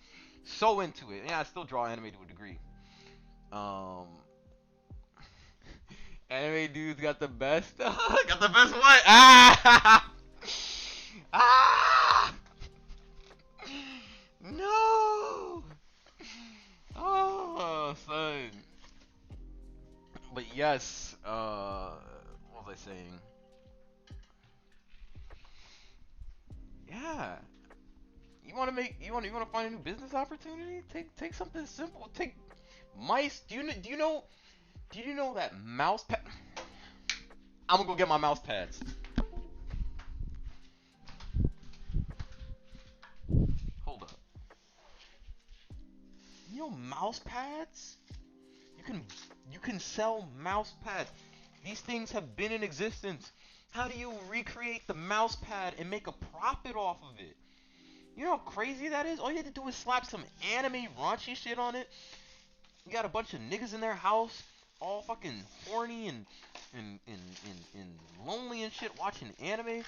so into it. Yeah, I still draw anime to a degree. Um, Anime dudes got the best. Got the best what? Ah! Ah! No! Oh, son. But yes, what was I saying? Yeah. You wanna find a new business opportunity? Take something simple. Take mice. Do you know that mouse pad? I'm gonna go get my mouse pads. Hold up. You know mouse pads? You can you can sell mouse pads. These things have been in existence. How do you recreate the mouse pad and make a profit off of it? You know how crazy that is? All you had to do is slap some anime raunchy shit on it. You got a bunch of niggas in their house, all fucking horny and lonely and shit watching anime.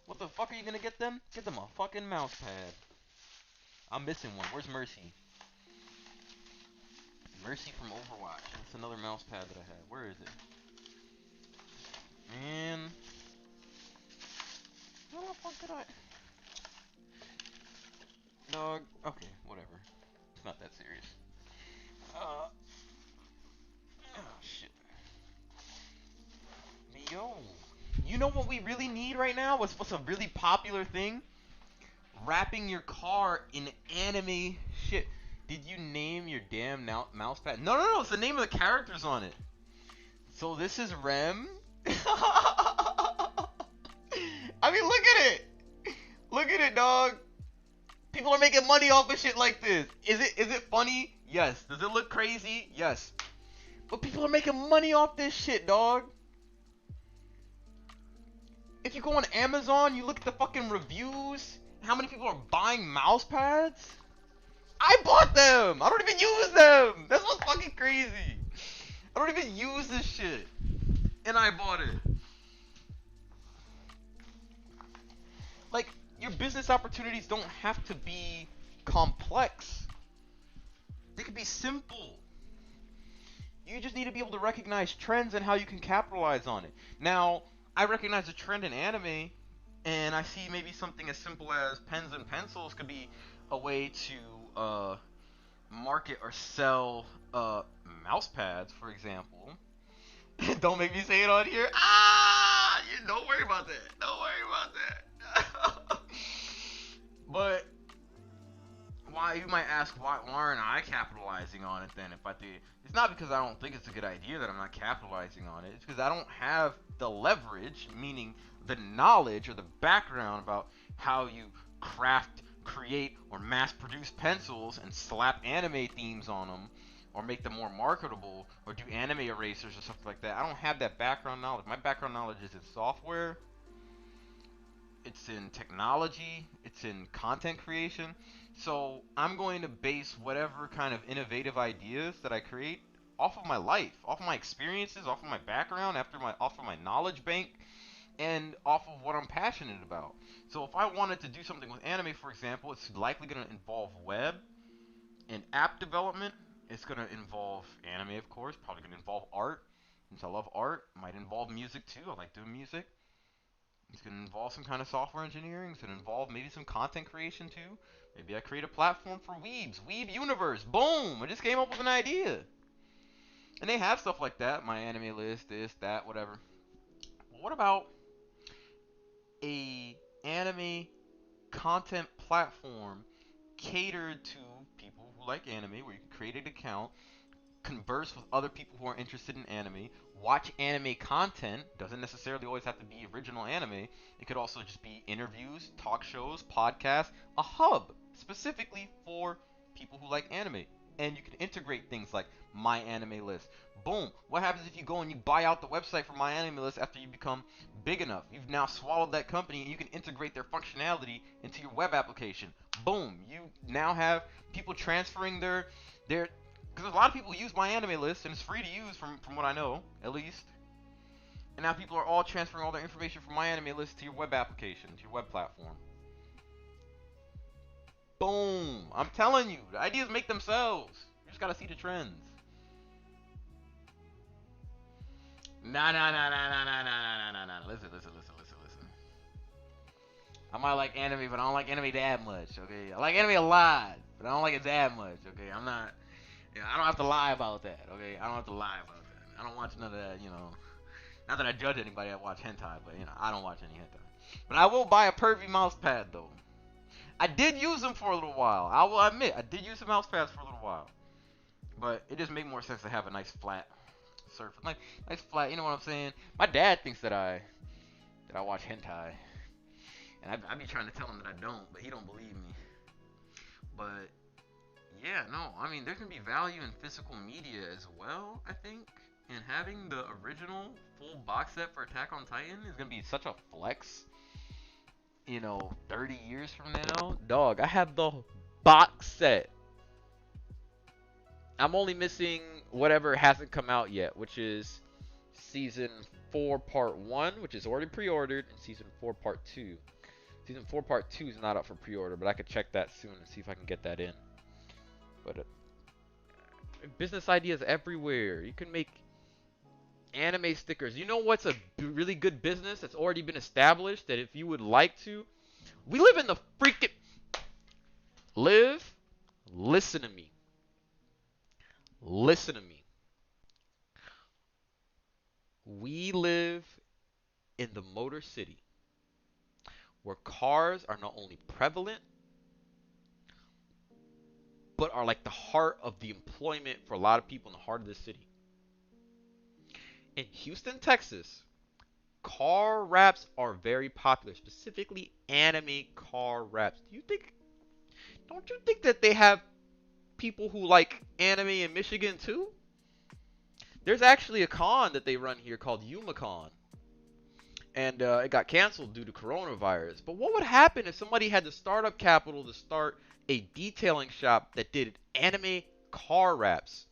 What the fuck are you gonna get them? Get them a fucking mouse pad. I'm missing one. Where's Mercy? Mercy from Overwatch. That's another mouse pad that I had. Where is it? Man. How the fuck did I... Dog. Okay, whatever. It's not that serious. Oh, shit. But yo. You know what we really need right now? What's a really popular thing? Wrapping your car in anime shit. Did you name your damn mouse pad? No, no, no. It's the name of the characters on it. So this is Rem. I mean, look at it. Look at it, dog. People are making money off of shit like this. Is it funny? Yes. Does it look crazy? Yes. But people are making money off this shit, dog. If you go on Amazon, you look at the fucking reviews. How many people are buying mouse pads? I bought them. I don't even use them. That's what's fucking crazy. I don't even use this shit, and I bought it. Like, your business opportunities don't have to be complex. They could be simple. You just need to be able to recognize trends and how you can capitalize on it. Now, I recognize a trend in anime, and I see maybe something as simple as pens and pencils could be a way to market or sell mouse pads, for example. Don't make me say it on here. Ah, don't worry about that. Don't worry about that. But why, you might ask, why aren't I capitalizing on it then? If I did, it's not because I don't think it's a good idea that I'm not capitalizing on it. It's because I don't have the leverage, meaning the knowledge or the background about how you craft, create, or mass produce pencils and slap anime themes on them, or make them more marketable, or do anime erasers or something like that. I don't have that background knowledge. My background knowledge is in software, it's in technology, it's in content creation. So I'm going to base whatever kind of innovative ideas that I create off of my life, off of my experiences, off of my background, off of my knowledge bank, and off of what I'm passionate about. So if I wanted to do something with anime, for example, it's likely going to involve web and app development. It's going to involve anime, of course, probably going to involve art. Since I love art, it might involve music too. I like doing music. It's going to involve some kind of software engineering. It's going to involve maybe some content creation too. Maybe I create a platform for weebs. Weeb Universe. Boom! I just came up with an idea. And they have stuff like that. My anime list, this, that, whatever. But what about a anime content platform catered to people who like anime, where you can create an account, converse with other people who are interested in anime, watch anime content. Doesn't necessarily always have to be original anime. It could also just be interviews, talk shows, podcasts, a hub specifically for people who like anime. And you can integrate things like My Anime List. Boom. What happens if you go and you buy out the website for My Anime List after you become big enough? You've now swallowed that company and you can integrate their functionality into your web application. Boom. You now have people transferring their Because there's a lot of people who use my anime list, and it's free to use from what I know, at least. And now people are all transferring all their information from my anime list to your web application, to your web platform. Boom! I'm telling you, the ideas make themselves. You just gotta see the trends. Nah. Listen. I might like anime, but I don't like anime that much, okay? I like anime a lot, but I don't like it that much, okay? I'm not, I don't have to lie about that, okay? I don't have to lie about that. I don't watch none of that, Not that I judge anybody that watch hentai, but, I don't watch any hentai. But I will buy a pervy mouse pad, though. I did use them for a little while. I will admit, I did use the mouse pads for a little while. But it just made more sense to have a nice flat surface. Nice flat, you know what I'm saying? My dad thinks that I watch hentai. And I be trying to tell him that I don't, but he don't believe me. But yeah, no, I mean there's gonna be value in physical media as well, I think. And having the original full box set for Attack on Titan is gonna be such a flex. 30 years from now, dog, I have the box set. I'm only missing whatever hasn't come out yet, which is season 4 part 1, which is already pre-ordered, and season 4 part 2. Season 4 part 2 is not up for pre-order, but I could check that soon and see if I can get that in. But business ideas everywhere. You can make anime stickers. You know what's a really good business that's already been established that if you would like to? We live in the freaking... Listen to me. Listen to me. We live in the Motor City, where cars are not only prevalent, but are like the heart of the employment for a lot of people in the heart of the city. In Houston, Texas, car wraps are very popular, specifically anime car wraps. Don't you think that they have people who like anime in Michigan too? There's actually a con that they run here called YumaCon. And it got canceled due to coronavirus. But what would happen if somebody had the startup capital to start a detailing shop that did anime car wraps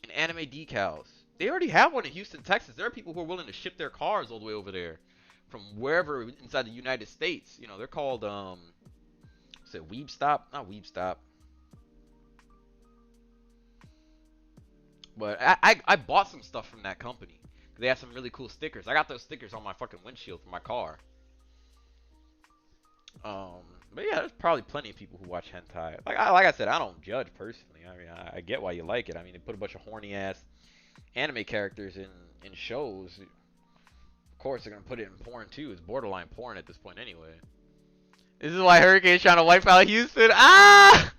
and anime decals? They already have one in Houston, Texas. There are people who are willing to ship their cars all the way over there from wherever inside the United States. They're called, is it Weebstop? Not Weebstop. But I bought some stuff from that company. They have some really cool stickers. I got those stickers on my fucking windshield for my car. But yeah, there's probably plenty of people who watch hentai. Like I said, I don't judge personally. I mean, I get why you like it. I mean, they put a bunch of horny ass anime characters in shows. Of course, they're gonna put it in porn too. It's borderline porn at this point anyway. This is why Hurricane's trying to wipe out Houston. Ah!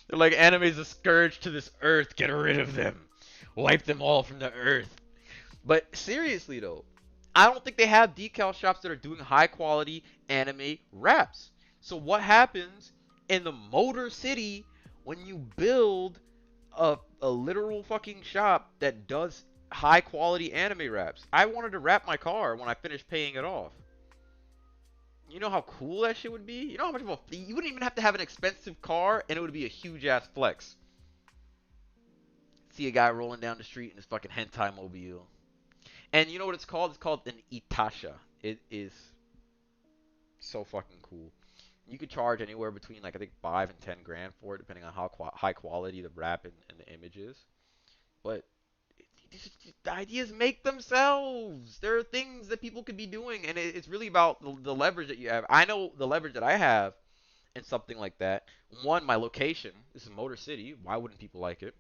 They're like, anime's a scourge to this earth. Get rid of them. Wipe them all from the earth. But seriously though, I don't think they have decal shops that are doing high quality anime wraps. So what happens in the Motor City when you build a literal fucking shop that does high quality anime wraps? I wanted to wrap my car when I finished paying it off. You know how cool that shit would be? You know how much of you wouldn't even have to have an expensive car and it would be a huge ass flex. See a guy rolling down the street in his fucking hentai mobile. And you know what it's called? It's called an Itasha. It is so fucking cool. You could charge anywhere between like I think 5 and 10 grand for it, depending on how high quality the wrap and the image is. But the ideas make themselves. There are things that people could be doing, and it's really about the leverage that you have. I know the leverage that I have in something like that. One, my location. This is Motor City. Why wouldn't people like it?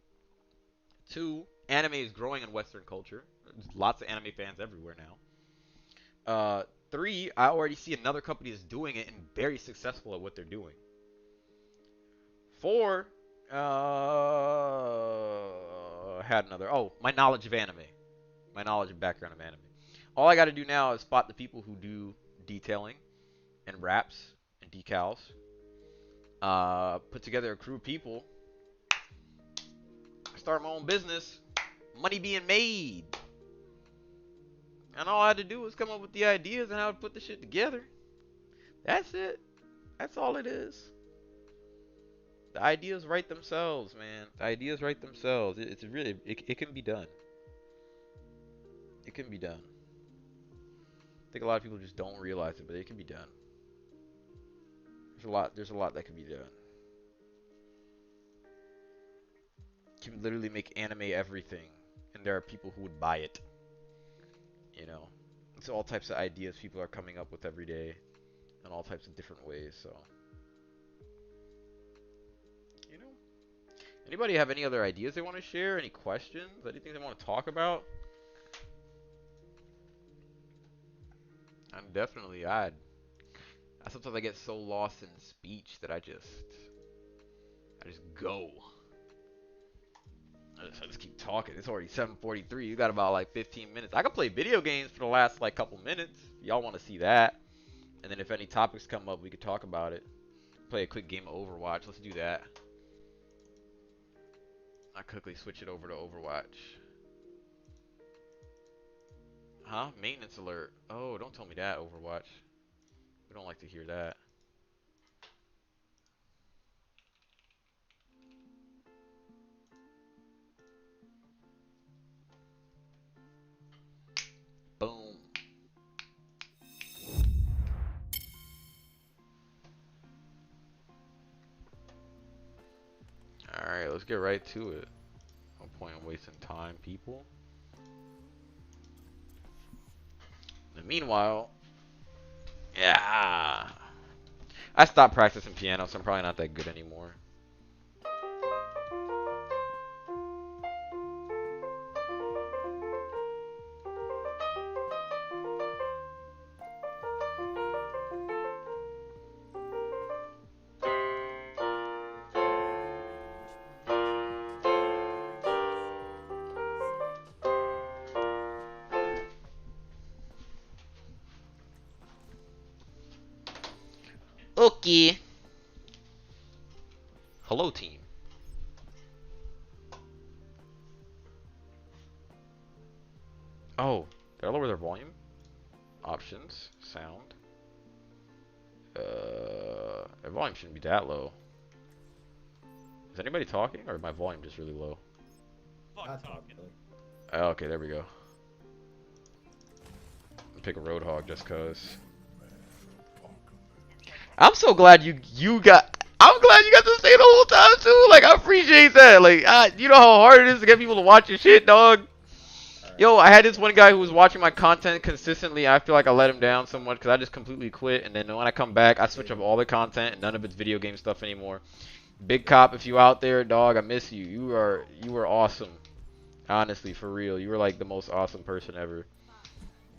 Two, anime is growing in Western culture. There's lots of anime fans everywhere now. Three, I already see another company that's doing it and very successful at what they're doing. Four, had another. Oh, my knowledge of anime. My knowledge and background of anime. All I got to do now is spot the people who do detailing and wraps and decals. Put together a crew of people. Start my own business. Money being made. And all I had to do was come up with the ideas and how to put the shit together. That's it. That's all it is. The ideas write themselves, man. The ideas write themselves. It's really it can be done. It can be done. I think a lot of people just don't realize it, but it can be done. There's a lot that can be done. You can literally make anime everything, and there are people who would buy it. You know, it's all types of ideas people are coming up with every day, in all types of different ways. So, you know, anybody have any other ideas they want to share? Any questions? Anything they want to talk about? I'm definitely. Sometimes I get so lost in speech that I just go. I just keep talking. It's already 7:43. You got about like 15 minutes. I can play video games for the last like couple minutes. Y'all want to see that? And then if any topics come up, we could talk about it. Play a quick game of Overwatch. Let's do that. I quickly switch it over to Overwatch. Huh? Maintenance alert. Oh, don't tell me that, Overwatch. We don't like to hear that. Boom. Alright, let's get right to it. No point in wasting time, people. And meanwhile, yeah. I stopped practicing piano, so I'm probably not that good anymore. Okay. Hello, team. Oh, did I lower their volume? Options, sound. Their volume shouldn't be that low. Is anybody talking, or my volume just really low? Fuck talking. Oh, okay, there we go. Pick a Roadhog just cause. I'm so glad you got. I'm glad you got to stay the whole time too. Like I appreciate that. Like you know how hard it is to get people to watch your shit, dog. Yo, I had this one guy who was watching my content consistently. I feel like I let him down so much because I just completely quit. And then when I come back, I switch up all the content and none of it's video game stuff anymore. Big Cop, if you out there, dog, I miss you. You were awesome. Honestly, for real, you were like the most awesome person ever.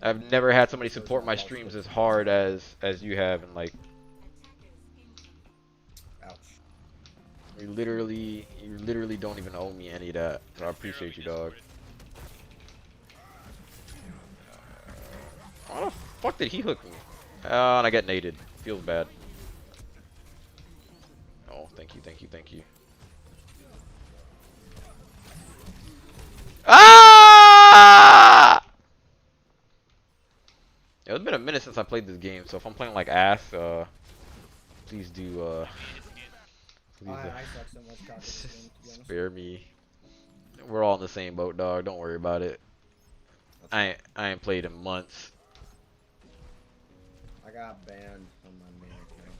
I've never had somebody support my streams as hard as you have, and like. You literally don't even owe me any of that. So I appreciate you, dog. Why the fuck did he hook me? Oh, and I get naded. Feels bad. Oh, thank you. Ah! Yeah, it's been a minute since I played this game, so if I'm playing like ass, please do, I suck so much cock at this game, to be honest. spare me. We're all in the same boat, dog. Don't worry about it. I ain't played in months. I got banned from my main account.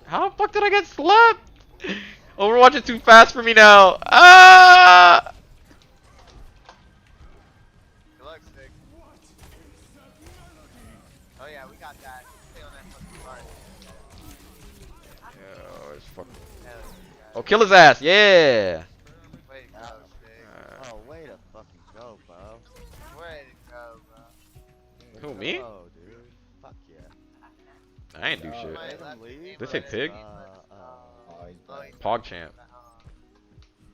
How the fuck did I get slapped? Overwatch is too fast for me now. Ah! Good luck, Sig. Oh yeah, we got that. Stay on that fucking part. Oh, it's fucking. Hell yeah. Oh, kill his ass. Yeah. Way to go, Sig. Oh, way to fucking go, bro. Way to go, bro. Who, me? Oh, dude. Fuck yeah. I ain't do Oh, shit. Somebody Let left him the leave. game Did they say already. pig? Oh, he's Oh, bad. he's PogChamp.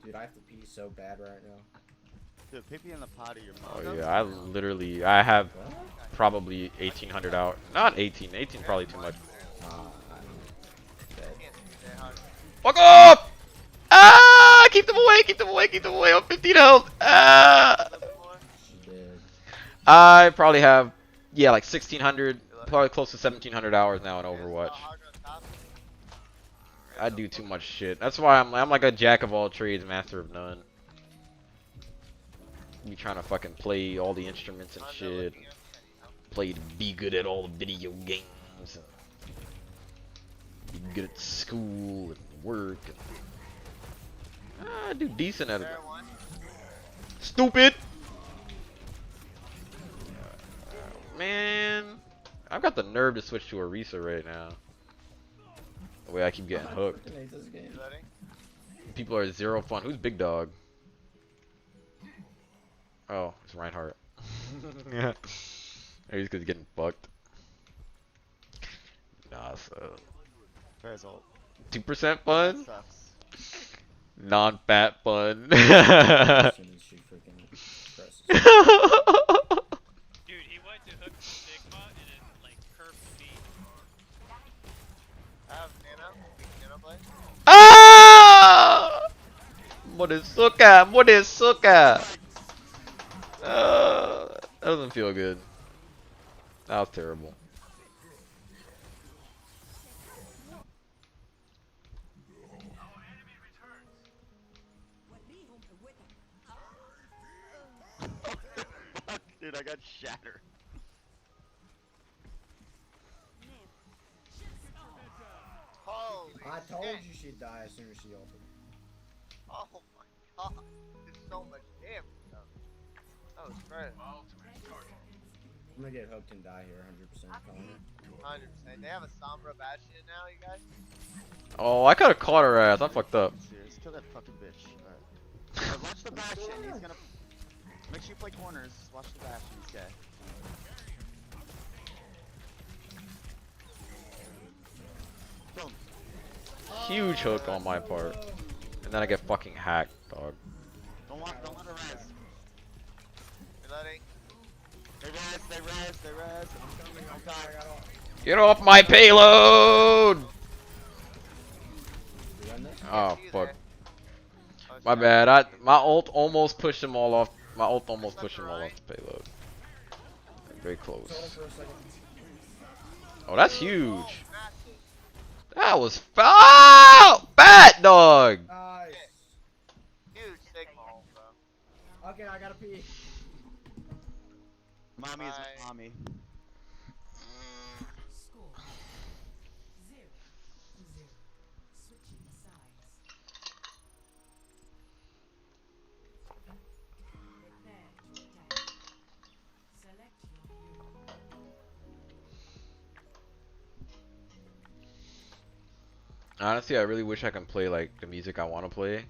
Dude, I have to pee so bad right now. Dude, pee in the pot of your Oh mouth. yeah, I have probably 1,800 out. Not 18. 18 probably too much. Can't see that hard. Fuck off! Ah! Keep them away. I'm 15 health. Ah! Level 4. She did. I probably have, yeah, like 1,600. Good probably close to 1,700 hours now in It's Overwatch. so hard on top. I do too much shit. That's why I'm like a jack of all trades, master of none. Be trying to fucking play all the instruments and Under shit. looking at me, Play to be good at all the video games. And be good at school and work. And, I do decent at it. Fair one. Stupid! Man, I've got the nerve to switch to Orisa right now. The way I keep getting hooked. Fucking hate this game. Reloading. People are zero fun. Who's Big Dog? Oh, it's Reinhardt. Yeah. Maybe because he's getting fucked. Nah, so. Fair's ult. 2% fun? Sucks. Non-fat fun. As soon as she freaking presses. Dude, he went to hook Sigma and it like curved me. I have Nano. Nano play. Ah! Morizuka! Morizuka! That doesn't feel good. That was terrible. Dude, I got shattered. Holy I told shit. you she'd die as soon as she opened. Oh my god. There's so much damage though. That was crazy. I'm gonna get hooked and die here 100% calling it. 100%. They have a Sombra Bastion now, you guys? Oh, I could've caught her ass. I fucked up. Serious, kill that fucking bitch. Alright. Watch the Bastion, he's gonna... Make sure you play corners, watch the Bastion, he's gay. Boom. Huge hook on my part. And then I get fucking hacked, dog. Don't let her res. Reloading. They res. I'm coming. Get off my payload! You run this? Oh, See you fuck. there. Oh, My sorry. bad. My ult almost pushed them all off. My ult almost pushed them all off the payload. Very close. Hold it for a second. Oh, that's Oh, huge. massive. That was fat dog. Nice. Huge Sigma ult, bro. Okay, I gotta pee. Mommy is Bye. mommy. Honestly, I really wish I can play like the music I want to play,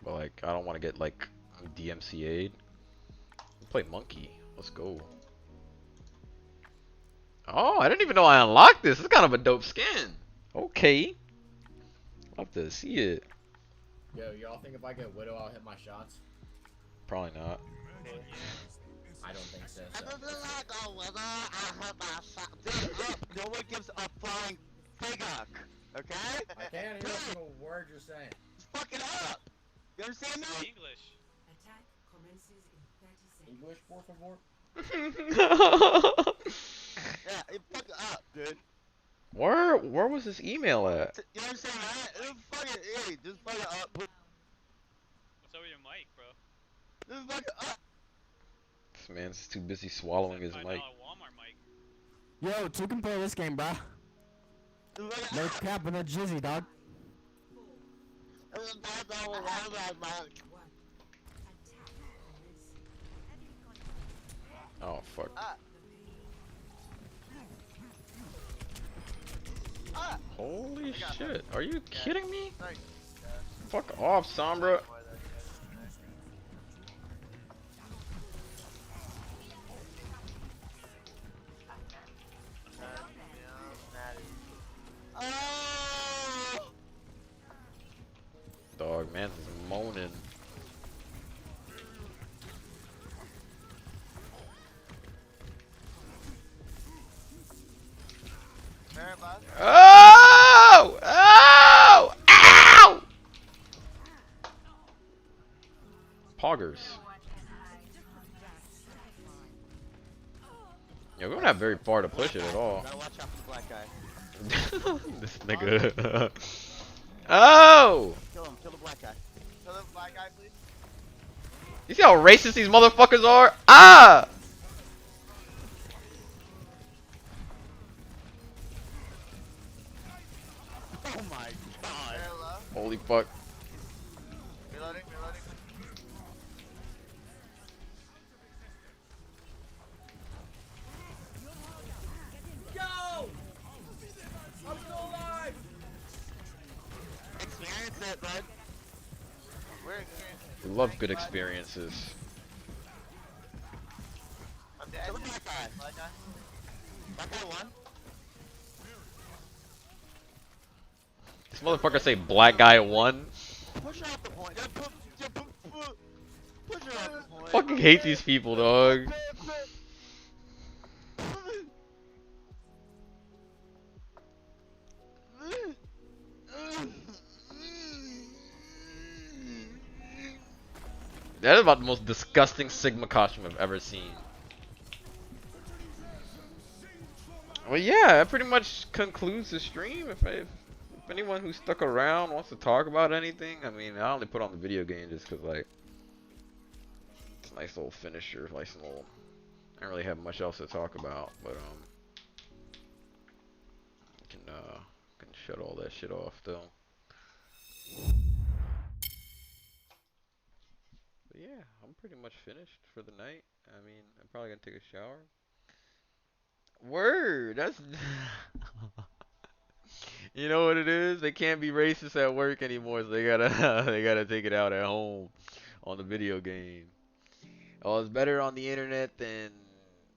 but like I don't want to get like DMCA'd. Play Monkey. Let's go. Oh, I didn't even know I unlocked this. It's kind of a dope skin. Okay. I'll have to see it. Yo, y'all think if I get Widow, I'll hit my shots? Probably not. I don't think so. No one gives a flying figure, okay? I can't hear a single word you're saying. Just fuck it up. You understand me? English. Attack commences in 30 seconds. English, por favor? Yeah, it fuck it up, dude. Where was this email at? You understand that? Just fuck it, hey, just fuck it up. What's up with your mic, bro? Just fuck it up. This man's too busy swallowing his $5 mic. Walmart mic. Yo, two can play this game, bro. Just fuck it No up. cap, no jizzy, dog. Just fuck it up. One. Attack commences. Oh fuck. Ah. Ah! Holy I got shit. Are you kidding me? Nice. Fuck off, Sombra. Oh! Dog, man's is moaning. Oh! Oh! Ow! Poggers. Yeah, we don't have very far to push it at all. Gotta watch out for the black guy. This nigga. Oh! Kill the black guy. Kill the black guy, please. You see how racist these motherfuckers are? Ah! Oh my god. Very low. Holy fuck. Reloading. Experience it, bud. We're experiencing. We love good experiences. I'm dead. Kill the black guy. Black guy. Black guy won. This motherfucker say black guy won. Push her off the point. Push her off the point. Fucking hate these people, dog. That is about the most disgusting Sigma costume I've ever seen. Well, yeah, that pretty much concludes the stream. If anyone who stuck around wants to talk about anything, I mean, I only put on the video game just because, like, it's a nice little finisher, nice little. I don't really have much else to talk about, but can shut all that shit off though. But yeah, I'm pretty much finished for the night. I mean, I'm probably gonna take a shower. Word, that's. You know what it is? They can't be racist at work anymore, so they gotta they gotta take it out at home on the video game. Oh, it's better on the internet than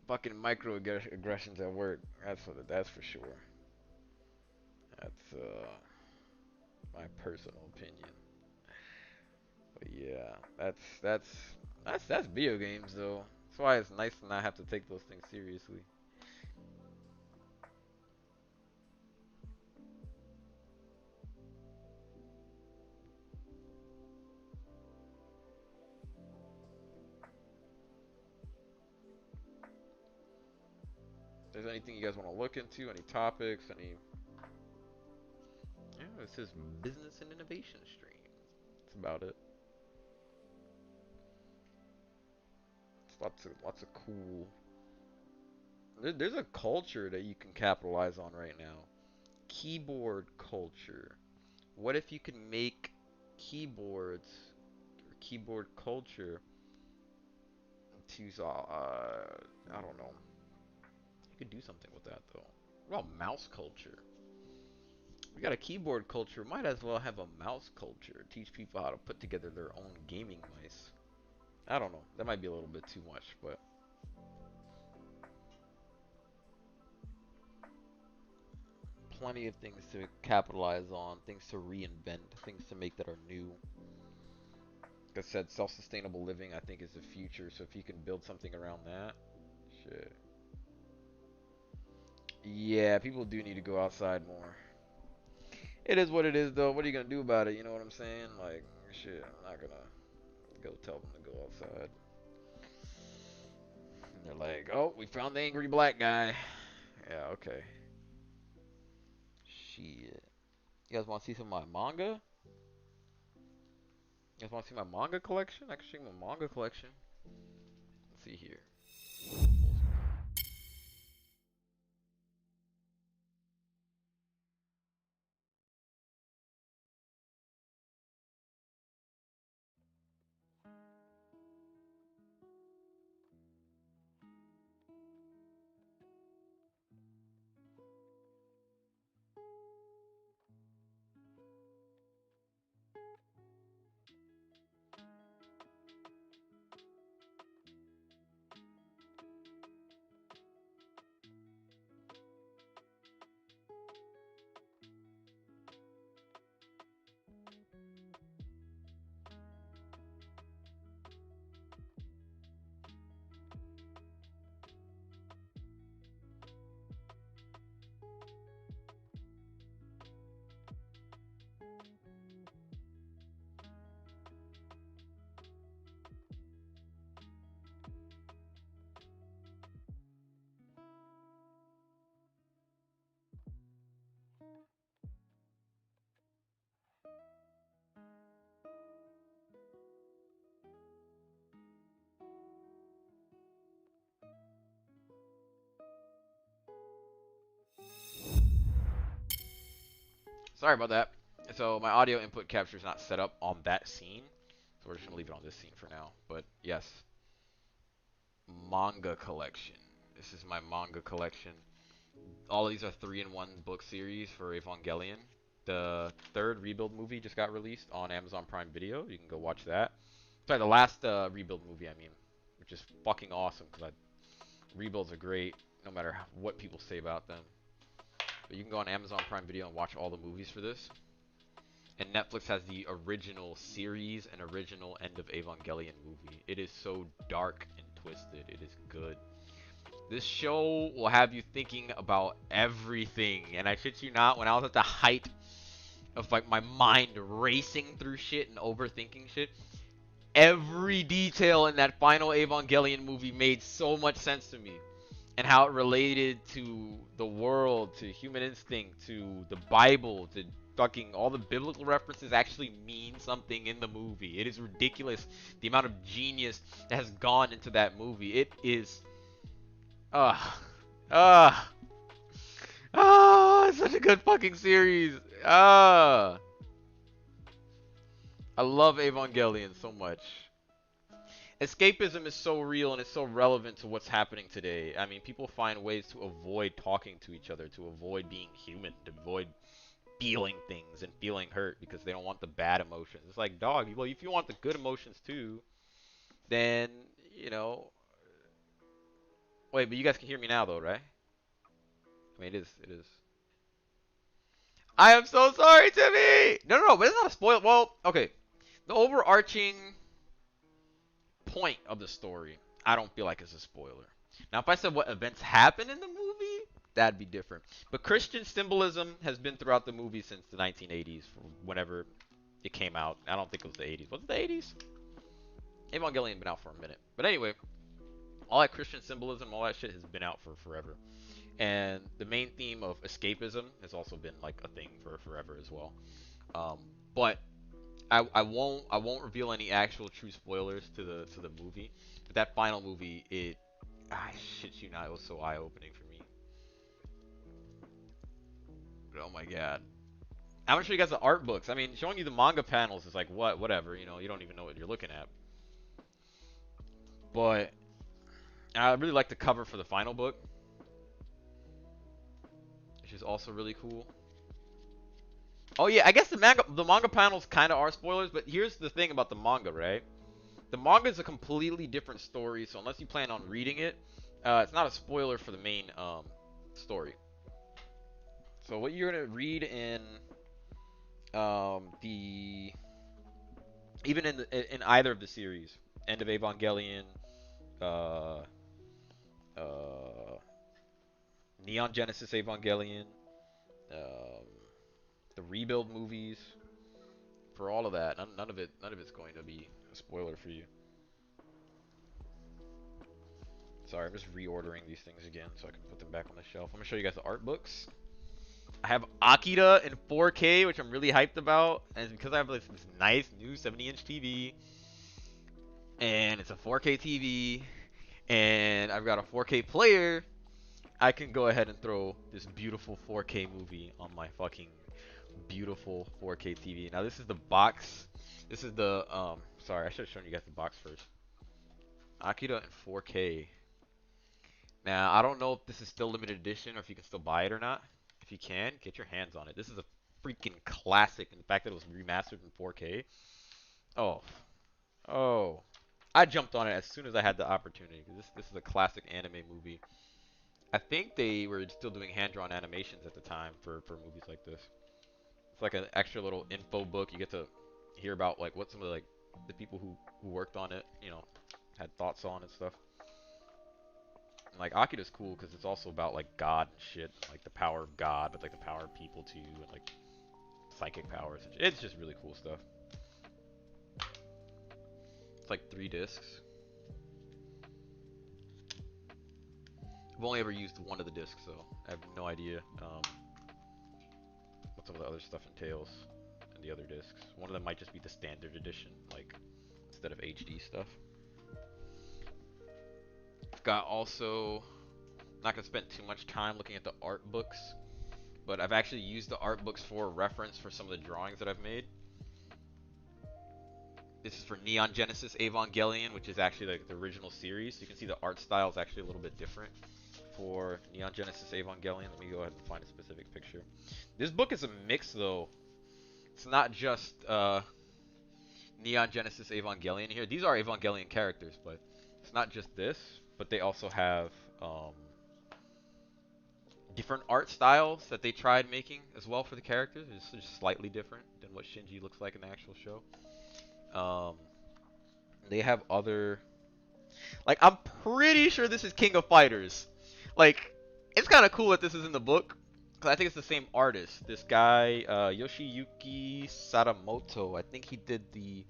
fucking microaggressions at work. That's for sure. That's my personal opinion. But yeah, that's video games though. That's why it's nice to not have to take those things seriously. If there's anything you guys want to look into, any topics, any. Yeah, this is business and innovation stream. That's about it. It's lots of cool. There's a culture that you can capitalize on right now. Keyboard culture. What if you could make keyboards or keyboard culture to I don't know. You could do something with that though. What about mouse culture? We got a keyboard culture. Might as well have a mouse culture. Teach people how to put together their own gaming mice. I don't know. That might be a little bit too much, but plenty of things to capitalize on, things to reinvent, things to make that are new. Like I said, self-sustainable living I think is the future. So if you can build something around that, shit. Yeah, people do need to go outside more. It is what it is though. What are you gonna do about it? You know what I'm saying? Like, shit, I'm not gonna go tell them to go outside. And they're like, oh, we found the angry black guy. Yeah, okay. Shit. You guys want to see some of my manga? You guys want to see my manga collection? I can show you my manga collection. Let's see here. Sorry about that. So my audio input capture is not set up on that scene, so we're just gonna leave it on this scene for now. But yes, manga collection. This is my manga collection. All of these are 3-in-1 book series for Evangelion. The third Rebuild movie just got released on Amazon Prime Video. You can go watch that. Sorry, the last Rebuild movie, I mean, which is fucking awesome because Rebuilds are great, no matter what people say about them. But you can go on Amazon Prime Video and watch all the movies for this. And Netflix has the original series and original End of Evangelion movie. It is so dark and twisted. It is good. This show will have you thinking about everything. And I shit you not, when I was at the height of like my mind racing through shit and overthinking shit, every detail in that final Evangelion movie made so much sense to me. And how it related to the world, to human instinct, to the Bible, to fucking all the biblical references actually mean something in the movie. It is ridiculous the amount of genius that has gone into that movie. It is it's such a good fucking series. I love Evangelion so much. Escapism is so real and it's so relevant to what's happening today. I mean, people find ways to avoid talking to each other, to avoid being human, to avoid feeling things and feeling hurt because they don't want the bad emotions. It's like, dog, well, if you want the good emotions too, then, you know... Wait, but you guys can hear me now though, right? I mean, it is. I am so sorry, Timmy! No, but it's not a spoil. Well, okay. The overarching point of the story, I don't feel like it's a spoiler. Now, if I said what events happen in the movie, that'd be different. But Christian symbolism has been throughout the movie since the 1980s, whenever it came out. I don't think it was the 80s. Was it the 80s? Evangelion been out for a minute. But anyway, all that Christian symbolism, all that shit has been out for forever. And the main theme of escapism has also been like a thing for forever as well. But I won't reveal any actual true spoilers to the movie. But that final movie, I shit you not, it was so eye-opening for me. But oh my god. I'm gonna show you guys the art books. I mean, showing you the manga panels is like whatever, you know, you don't even know what you're looking at. But I really like the cover for the final book, which is also really cool. Oh yeah, I guess the manga panels kind of are spoilers, but here's the thing about the manga, right? The manga is a completely different story, so unless you plan on reading it, it's not a spoiler for the main story. So what you're gonna read in even in either of the series, End of Evangelion, Neon Genesis Evangelion, the Rebuild movies, for all of that, none of it's going to be a spoiler for you. Sorry, I'm just reordering these things again so I can put them back on the shelf. I'm gonna show you guys the art books. I have Akira in 4K, which I'm really hyped about, and it's because I have this nice new 70-inch TV, and it's a 4K TV, and I've got a 4K player. I can go ahead and throw this beautiful 4K movie on my fucking beautiful 4K TV. Now this is the box. This is the sorry, I should have shown you guys the box first. Akira in 4K. Now I don't know if this is still limited edition or if you can still buy it or not. If you can, get your hands on it. This is a freaking classic, and the fact that it was remastered in 4K. Oh, I jumped on it as soon as I had the opportunity. This is a classic anime movie. I think they were still doing hand-drawn animations at the time for movies like this. It's like an extra little info book. You get to hear about like what some of the people who worked on it, you know, had thoughts on and stuff. And, like Akira's cool because it's also about like God and shit, like the power of God, but like the power of people too, and like psychic powers. And it's just really cool stuff. It's like 3 discs. I've only ever used one of the discs, so I have no idea what some of the other stuff entails in the other discs. One of them might just be the standard edition, like instead of HD stuff. I've got also, not gonna spend too much time looking at the art books, but I've actually used the art books for reference for some of the drawings that I've made. This is for Neon Genesis Evangelion, which is actually like the original series. You can see the art style is actually a little bit different for Neon Genesis Evangelion. Let me go ahead and find a specific picture. This book is a mix though. It's not just Neon Genesis Evangelion here. These are Evangelion characters, but it's not just this, but they also have different art styles that they tried making as well for the characters. It's just slightly different than what Shinji looks like in the actual show. They have other, like, I'm pretty sure this is King of Fighters. Like, it's kind of cool that this is in the book, because I think it's the same artist. This guy, Yoshiyuki Sadamoto, I think he did the,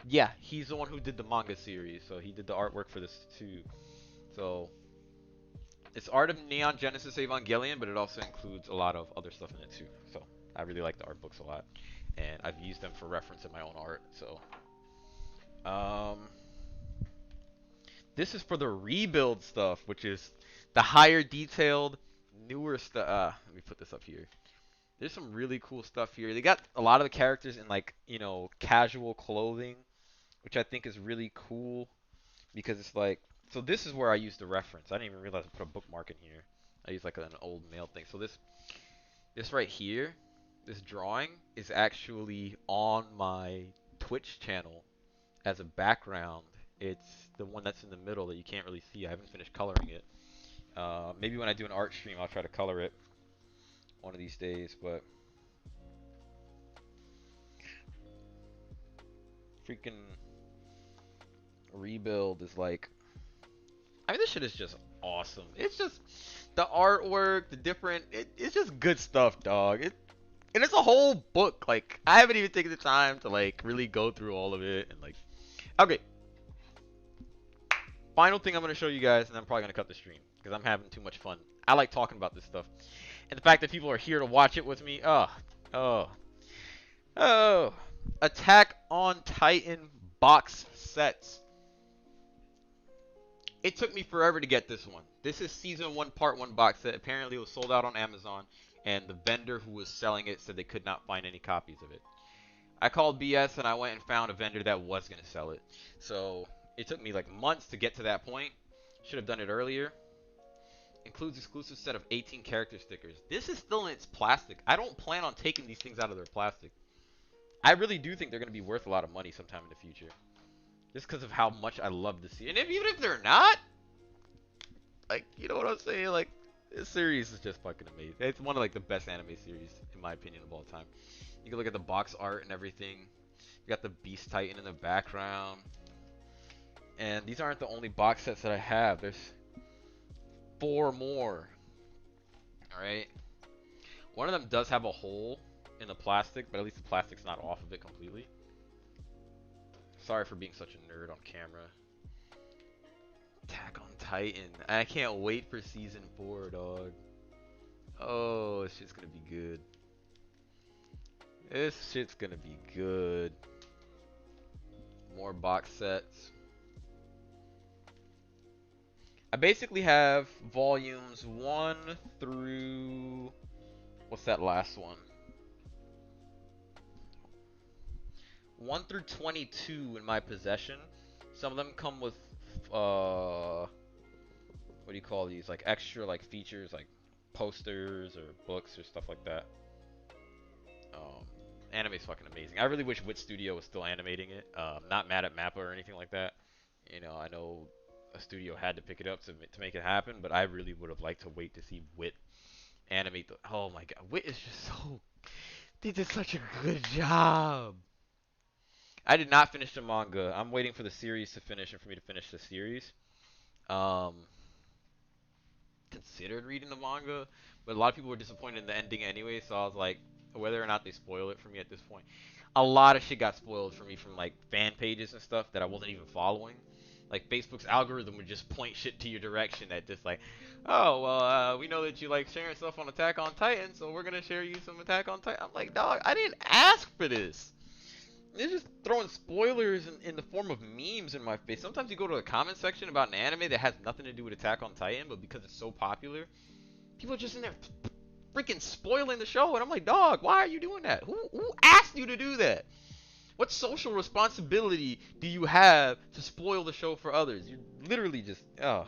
yeah, he's the one who did the manga series, so he did the artwork for this too. So, it's art of Neon Genesis Evangelion, but it also includes a lot of other stuff in it too. So, I really like the art books a lot, and I've used them for reference in my own art, so. This is for the rebuild stuff, which is the higher detailed, newer stuff. Let me put this up here. There's some really cool stuff here. They got a lot of the characters in, like, you know, casual clothing, which I think is really cool because it's like, so this is where I used the reference. I didn't even realize I put a bookmark in here. I used like an old mail thing. So this right here, this drawing is actually on my Twitch channel as a background. It's the one that's in the middle that you can't really see. I haven't finished coloring it. Maybe when I do an art stream, I'll try to color it one of these days, but freaking rebuild is like, I mean, this shit is just awesome. It's just the artwork, the different, it's just good stuff, dog. And it's a whole book. Like, I haven't even taken the time to like really go through all of it and like, okay. Final thing I'm going to show you guys, and I'm probably going to cut the stream because I'm having too much fun. I like talking about this stuff. And the fact that people are here to watch it with me, oh. Attack on Titan box sets. It took me forever to get this one. This is Season 1 Part 1 box set. Apparently it was sold out on Amazon, and the vendor who was selling it said they could not find any copies of it. I called BS and I went and found a vendor that was going to sell it. So it took me like months to get to that point. Should have done it earlier. Includes exclusive set of 18 character stickers. This is still in its plastic. I don't plan on taking these things out of their plastic. I really do think they're going to be worth a lot of money sometime in the future. Just because of how much I love to see. And even if they're not, like, you know what I'm saying? Like, this series is just fucking amazing. It's one of like the best anime series, in my opinion, of all time. You can look at the box art and everything. You got the Beast Titan in the background. And these aren't the only box sets that I have. There's 4 more. Alright. One of them does have a hole in the plastic, but at least the plastic's not off of it completely. Sorry for being such a nerd on camera. Attack on Titan. I can't wait for Season 4, dog. Oh, this shit's gonna be good. This shit's gonna be good. More box sets. I basically have volumes 1 through, what's that last one? 1 through 22 in my possession. Some of them come with, what do you call these? Like extra like features, like posters or books or stuff like that. Anime's fucking amazing. I really wish Wit Studio was still animating it. Not mad at Mappa or anything like that. You know, I know a studio had to pick it up to make it happen, but I really would have liked to wait to see Wit animate the, oh my god, Wit is just so, they did such a good job. I did not finish the manga. I'm waiting for the series to finish and for me to finish the series. Considered reading the manga, but a lot of people were disappointed in the ending anyway, so I was like, whether or not they spoil it for me at this point. A lot of shit got spoiled for me from like fan pages and stuff that I wasn't even following. Like Facebook's algorithm would just point shit to your direction that just like, oh, well, we know that you like sharing stuff on Attack on Titan, so we're going to share you some Attack on Titan. I'm like, dog, I didn't ask for this. They're just throwing spoilers in the form of memes in my face. Sometimes you go to a comment section about an anime that has nothing to do with Attack on Titan, but because it's so popular, people are just in there freaking spoiling the show. And I'm like, dog, why are you doing that? Who asked you to do that? What social responsibility do you have to spoil the show for others? You literally just, oh.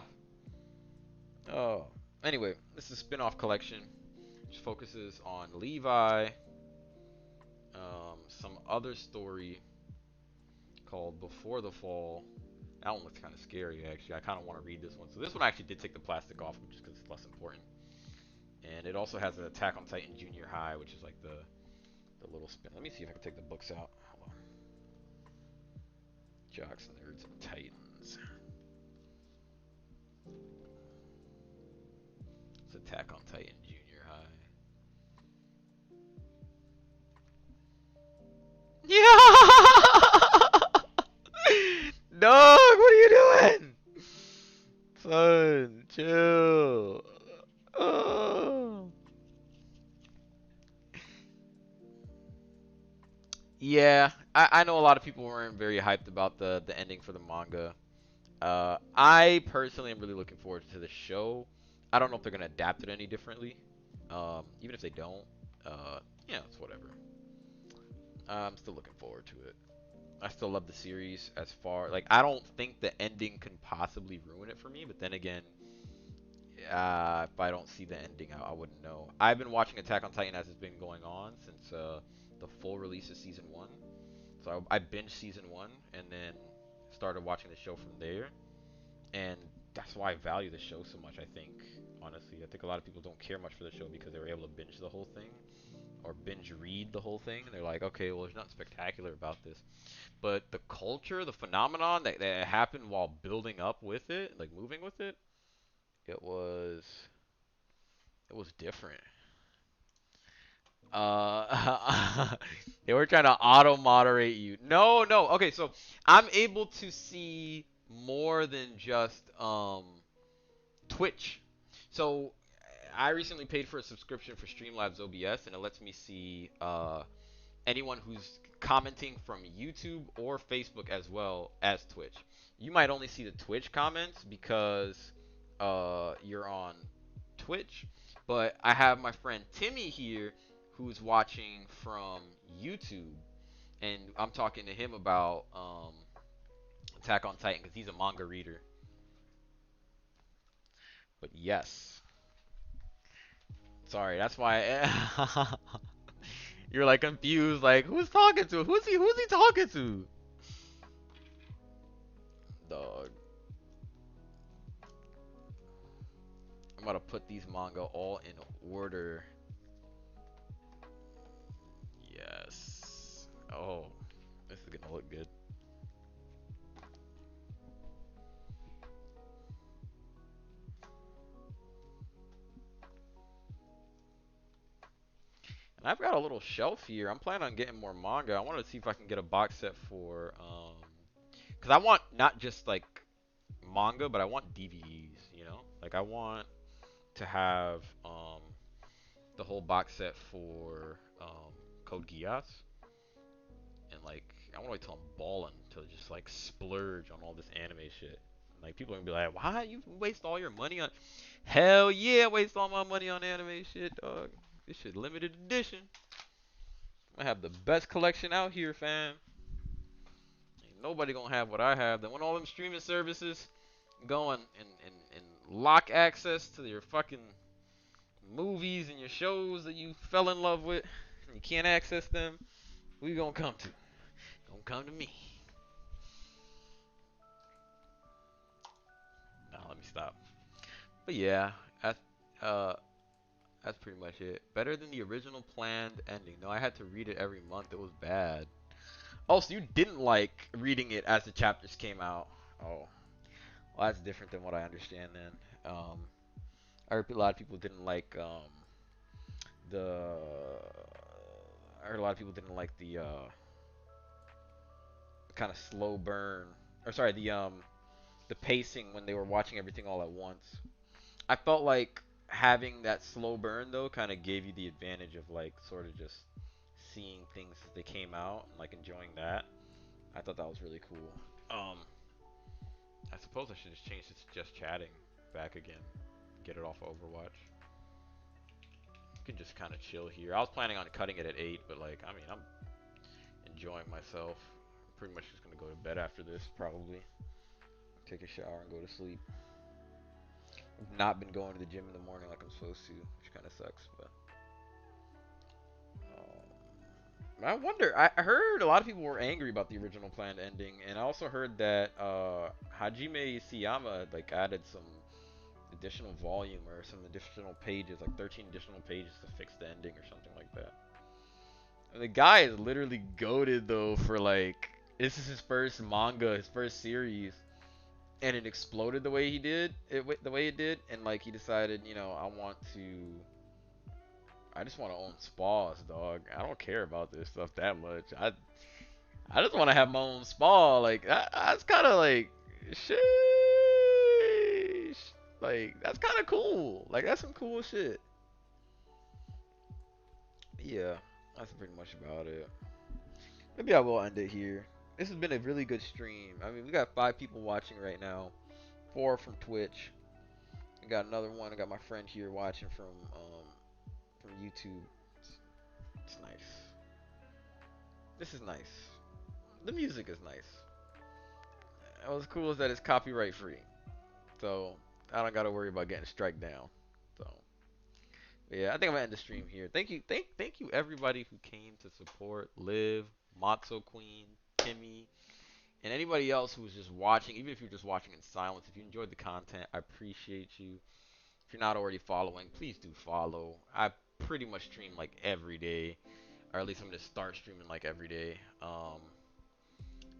Anyway, this is a spin-off collection, which focuses on Levi, some other story called Before the Fall. That one looks kind of scary, actually. I kind of want to read this one. So this one actually did take the plastic off, just because it's less important. And it also has an Attack on Titan Junior High, which is like the little spin. Let me see if I can take the books out. Hold on. Jocks, Nerds, and Titans. It's Attack on Titan Junior High. Yeah! Dog, what are you doing? Son, chill. Oh. Yeah, I know a lot of people weren't very hyped about the ending for the manga. I personally am really looking forward to the show. I don't know if they're gonna adapt it any differently. Even if they don't, it's whatever. I'm still looking forward to it. I still love the series as far I don't think the ending can possibly ruin it for me. But then again, if I don't see the ending, I wouldn't know. I've been watching Attack on Titan as it's been going on since the full release of season 1. So I binged season 1 and then started watching the show from there. And that's why I value the show so much, I think. Honestly, I think a lot of people don't care much for the show because they were able to binge the whole thing or binge read the whole thing. And they're like, okay, well, there's nothing spectacular about this. But the culture, the phenomenon that happened while building up with it, like moving with it, it was different. They were trying to auto moderate you. No. Okay, so I'm able to see more than just Twitch. So I recently paid for a subscription for Streamlabs OBS, and it lets me see anyone who's commenting from YouTube or Facebook as well as Twitch. You might only see the Twitch comments because you're on Twitch, but I have my friend Timmy here who's watching from YouTube, and I'm talking to him about Attack on Titan because he's a manga reader. But yes, sorry, that's why you're like confused, like who's talking to? Who's he talking to? Dog. I'm gonna put these manga all in order. Yes. Oh, this is gonna look good. And I've got a little shelf here. I'm planning on getting more manga. I wanted to see if I can get a box set for because I want not just like manga, but I want DVDs, you know? Like I want to have the whole box set for Code Geass. And like I want to wait till I'm balling to just like splurge on all this anime shit. Like people are gonna be like, why you waste all your money on? Hell yeah, waste all my money on anime shit, dog. This shit limited edition. I have the best collection out here, fam. Ain't nobody gonna have what I have. Then when all them streaming services go and lock access to your fucking movies and your shows that you fell in love with, and you can't access them, who you gonna come to? Don't come to me. Now let me stop. But yeah, that's pretty much it. Better than the original planned ending. No, I had to read it every month. It was bad. Oh, so you didn't like reading it as the chapters came out? Oh, well, that's different than what I understand then. I heard a lot of people didn't like the. I heard a lot of people didn't like the kind of slow burn, or sorry, the pacing when they were watching everything all at once. I felt like having that slow burn though kind of gave you the advantage of like sort of just seeing things as they came out and like enjoying that. I thought that was really cool. I suppose I should just change this just chatting back again. Get it off of Overwatch. can just kind of chill here. I was planning on cutting it at 8, but like, I mean, I'm enjoying myself. I'm pretty much just gonna go to bed after this, probably. Take a shower and go to sleep. I've not been going to the gym in the morning like I'm supposed to, which kind of sucks, but. I wonder. I heard a lot of people were angry about the original planned ending, and I also heard that Hajime Siyama like added some additional volume or some additional pages, like 13 additional pages to fix the ending or something like that. And the guy is literally goated though for like this is his first manga, his first series, and it exploded the way he did, the way it did, and like he decided, you know, I just want to own spas, dog. I don't care about this stuff that much. I just want to have my own spa. Like that's kind of like sheesh. Like that's kind of cool. Like that's some cool shit. Yeah, that's pretty much about it. Maybe I will end it here. This has been a really good stream. I mean, we got 5 people watching right now, 4 from Twitch. I got another one. I got my friend here watching from YouTube. It's nice. This is nice. The music is nice. And what's cool is that it's copyright free, so I don't gotta worry about getting strike down. So but yeah, I think I'm gonna end the stream here. Thank you, thank you everybody who came to support Liv, Matzo Queen, Timmy, and anybody else who was just watching. Even if you're just watching in silence, if you enjoyed the content, I appreciate you. If you're not already following, please do follow. I pretty much stream like every day, or at least I'm gonna start streaming like every day.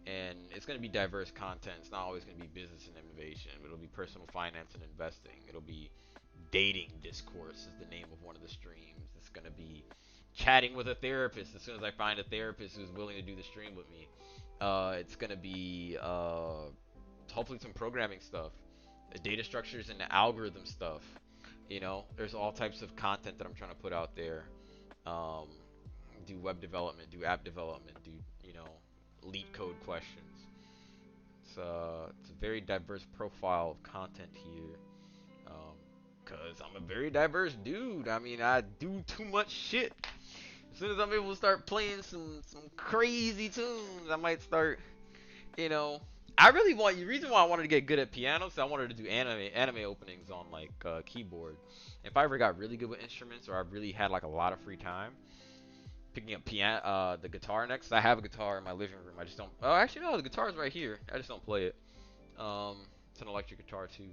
And it's gonna be diverse content. It's not always gonna be business and innovation. It'll be personal finance and investing. It'll be dating discourse is the name of one of the streams. It's gonna be chatting with a therapist as soon as I find a therapist who's willing to do the stream with me. It's gonna be hopefully some programming stuff, the data structures and the algorithm stuff. You know, there's all types of content that I'm trying to put out there. Do web development, do app development, do, you know, leak code questions. It's a very diverse profile of content here. Cause I'm a very diverse dude. I mean, I do too much shit. As soon as I'm able to start playing some crazy tunes, I might start, you know. I really want. The reason why I wanted to get good at piano, so I wanted to do anime openings on like keyboard. If I ever got really good with instruments, or I really had like a lot of free time, picking up the guitar next. I have a guitar in my living room. I just don't. Oh, actually no, the guitar is right here. I just don't play it. It's an electric guitar too.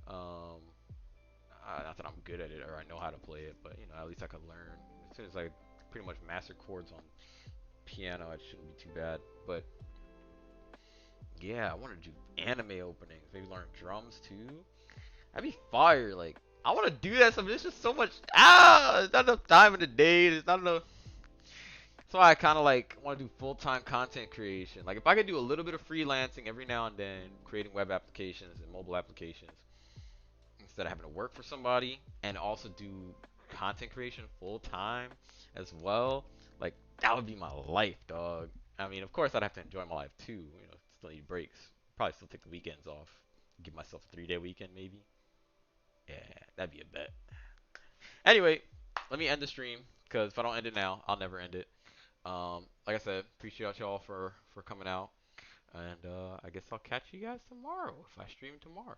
Not that I'm good at it or I know how to play it, but you know, at least I could learn. As soon as I pretty much master chords on piano, it shouldn't be too bad. But yeah, I want to do anime openings. Maybe learn drums too. That'd be fire. Like I want to do that. There's just so much. There's not enough time in the day. There's not enough. That's why I kind of like want to do full-time content creation. Like if I could do a little bit of freelancing every now and then, creating web applications and mobile applications, instead of having to work for somebody, and also do content creation full-time as well, like that would be my life, dog. I mean, of course I'd have to enjoy my life too. You know, still need breaks. Probably still take the weekends off. Give myself a 3-day weekend maybe. Yeah, that'd be a bet. Anyway, let me end the stream because if I don't end it now, I'll never end it. Like I said, appreciate y'all for coming out, and I guess I'll catch you guys tomorrow if I stream tomorrow.